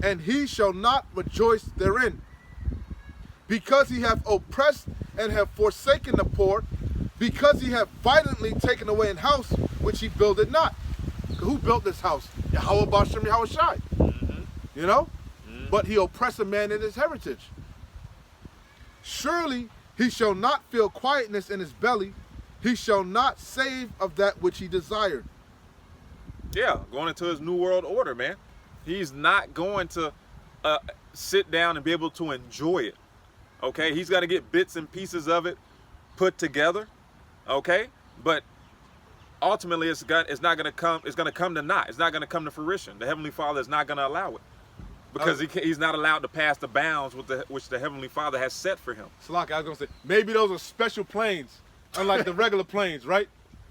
and he shall not rejoice therein. Because he hath oppressed and have forsaken the poor, because he hath violently taken away an house which he builded not. Who built this house? Yahweh Bashem Yahweh Shai. You know? But he oppressed a man in his heritage. Surely he shall not feel quietness in his belly. He shall not save of that which he desired. Yeah, going into his new world order, man. He's not going to sit down and be able to enjoy it. Okay, he's got to get bits and pieces of it put together. Okay, but ultimately it's not going to come. It's going to come to naught. It's not going to come to fruition. The Heavenly Father is not going to allow it because he's not allowed to pass the bounds which the Heavenly Father has set for him. Salaki, I was going to say, maybe those are special planes, unlike the regular planes, right?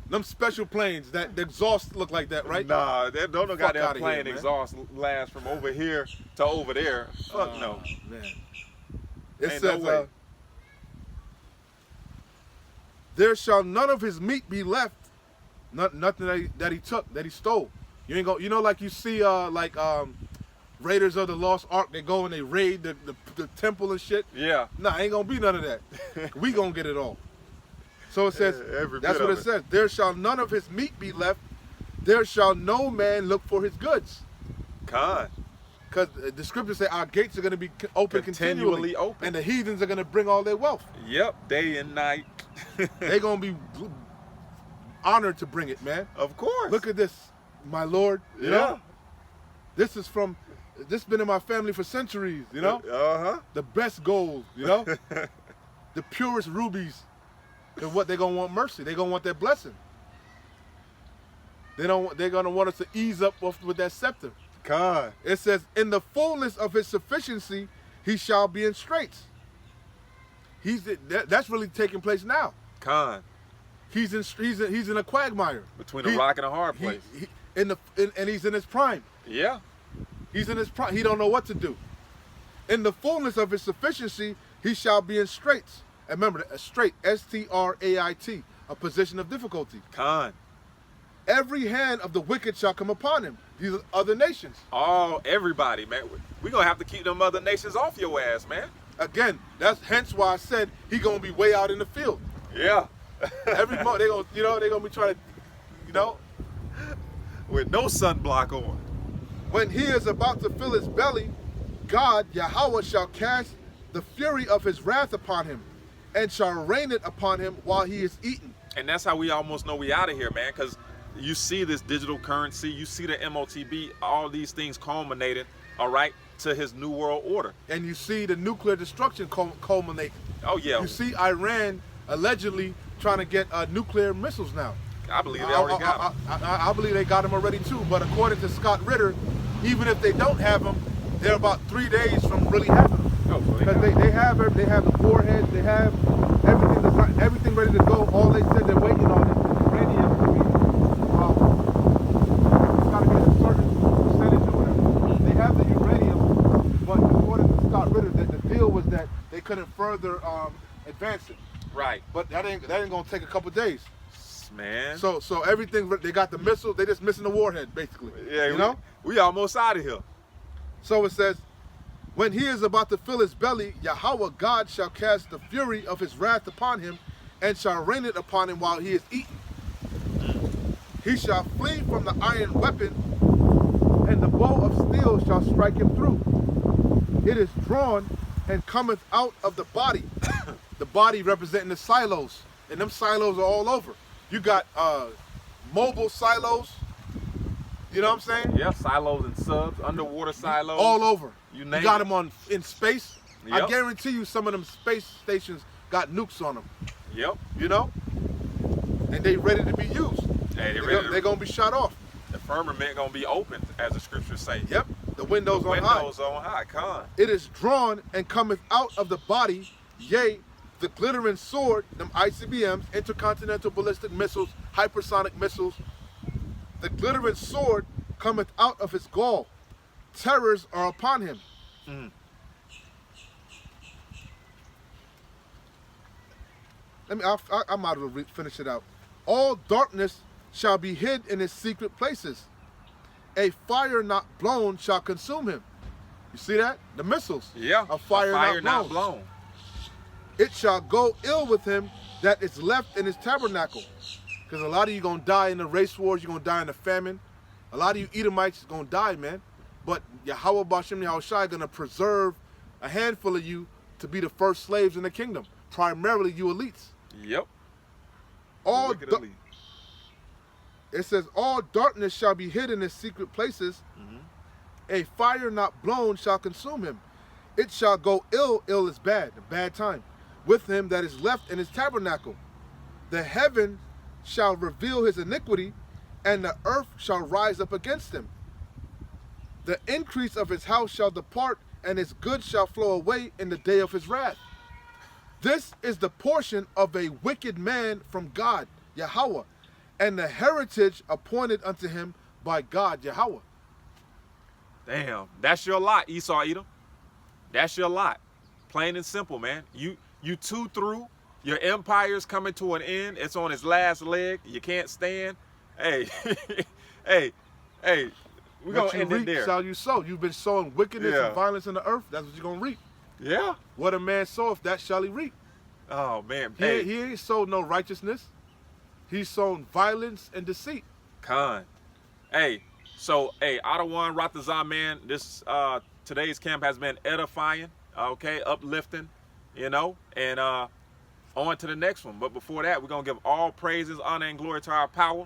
Them special planes that the exhaust look like that, right? Nah, they don't got that outta plane here, exhaust last from over here to over there. Fuck no. Man. It Ain't says, no way. there shall none of his meat be left, nothing that he took, that he stole. You ain't go, you know, like you see, Raiders of the Lost Ark, they go and they raid the temple and shit. Yeah. Nah, ain't gonna be none of that. We gonna get it all. So it says, Every that's bit what of it says. There shall none of his meat be left. There shall no man look for his goods. Con. Because the scriptures say our gates are going to be open continually open. and the heathens are going to bring all their wealth. Yep, day and night. They're going to be honored to bring it, man. Of course. Look at this, my Lord. You know? This been in my family for centuries, you know? Uh-huh. The best gold, you know? The purest rubies. And what they're going to want mercy. They're going to want that blessing. They're going to want us to ease up with that scepter. Con. It says, in the fullness of his sufficiency, he shall be in straits. That's really taking place now. Con. He's in a quagmire. Between a rock and a hard place. And he's in his prime. Yeah. He's in his prime. He don't know what to do. In the fullness of his sufficiency, he shall be in straits. And remember, a strait, S-T-R-A-I-T, a position of difficulty. Con. Every hand of the wicked shall come upon him. These are other nations. Oh, everybody, man. We're going to have to keep them other nations off your ass, man. Again, that's hence why I said he gonna be way out in the field. Yeah. Every month they're gonna be trying to, with no sunblock on. When he is about to fill his belly, God, Yahweh, shall cast the fury of his wrath upon him, and shall rain it upon him while he is eating. And that's how we almost know we out of here, man, because you see this digital currency, you see the MOTB, all these things culminated, all right, to his new world order. And you see the nuclear destruction culminate. Oh, yeah. You see Iran allegedly trying to get nuclear missiles now. I believe they already got them. I believe they got them already too, but according to Scott Ritter, even if they don't have them, they're about 3 days from really having them. Oh, so Because they have the warheads, they have everything ready to go. All they said they're waiting on is uranium to be, it's got to be at a certain percentage or whatever. They have the uranium, but according to Scott Ritter, the deal was that they couldn't further advance it. Right. But that ain't gonna take a couple days. Man. So everything, they got the missiles, they just missing the warhead basically. Yeah, we almost out of here. So it says, when he is about to fill his belly, Yahweh God shall cast the fury of his wrath upon him, and shall rain it upon him while he is eating. He shall flee from the iron weapon, and the bow of steel shall strike him through. It is drawn and cometh out of the body. The body representing the silos, and them silos are all over. You got mobile silos, you know what I'm saying? Yeah, silos and subs, underwater silos. All over. You name got it. them in space. Yep. I guarantee you some of them space stations got nukes on them, Yep. and they ready to be used. Hey, They're going to be shot off. The firmament going to be open, as the scriptures say. Yep, the windows The on high. windows on high, con. It is drawn and cometh out of the body, yea, The glittering sword, them ICBMs, intercontinental ballistic missiles, hypersonic missiles. The glittering sword cometh out of his gall. Terrors are upon him. I might as well finish it out. All darkness shall be hid in his secret places. A fire not blown shall consume him. You see that? The missiles. Yeah. A fire, not blown. It shall go ill with him that is left in his tabernacle. Because a lot of you going to die in the race wars. You're going to die in the famine. A lot of you Edomites is going to die, man. But Yahweh Bashem Yahushai going to preserve a handful of you to be the first slaves in the kingdom. Primarily you elites. Yep. All Wicked elite. It says, all darkness shall be hid in his secret places. A fire not blown shall consume him. It shall go ill, ill is bad, a bad time, with him that is left in his tabernacle. The heaven shall reveal his iniquity, and the earth shall rise up against him. The increase of his house shall depart, and his goods shall flow away in the day of his wrath. This is the portion of a wicked man from God, Yahweh, and the heritage appointed unto him by God, Yahweh. Damn, that's your lot, Esau Edom. That's your lot. Plain and simple, man. You two through. Your empire's coming to an end. It's on its last leg. You can't stand. Hey, hey, we're going to end it there. Shall you sow? You've been sowing wickedness Yeah. and violence in the earth. That's what you're going to reap. Yeah. What a man soweth, that shall he reap. Oh, man. He ain't sowed no righteousness. He's sown violence and deceit. Khan. Hey, so, Ottawa and Ratazah, man, this today's camp has been edifying, okay, uplifting, you know, and on to the next one. But before that, we're going to give all praises, honor, and glory to our power.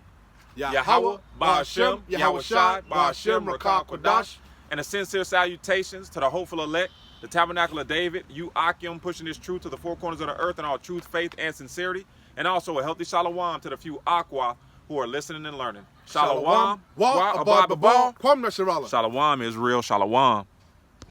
Yahweh, Ba'ashem, Yahweh Shai, Ba'ashem, Rakah Kodash, and a sincere salutations to the hopeful elect, the Tabernacle of David, you Akim, pushing this truth to the four corners of the earth in all truth, faith, and sincerity, and also a healthy shalom to the few Aqua who are listening and learning. Shalom, Kwam Nasharallah. Shalom is real, shalom.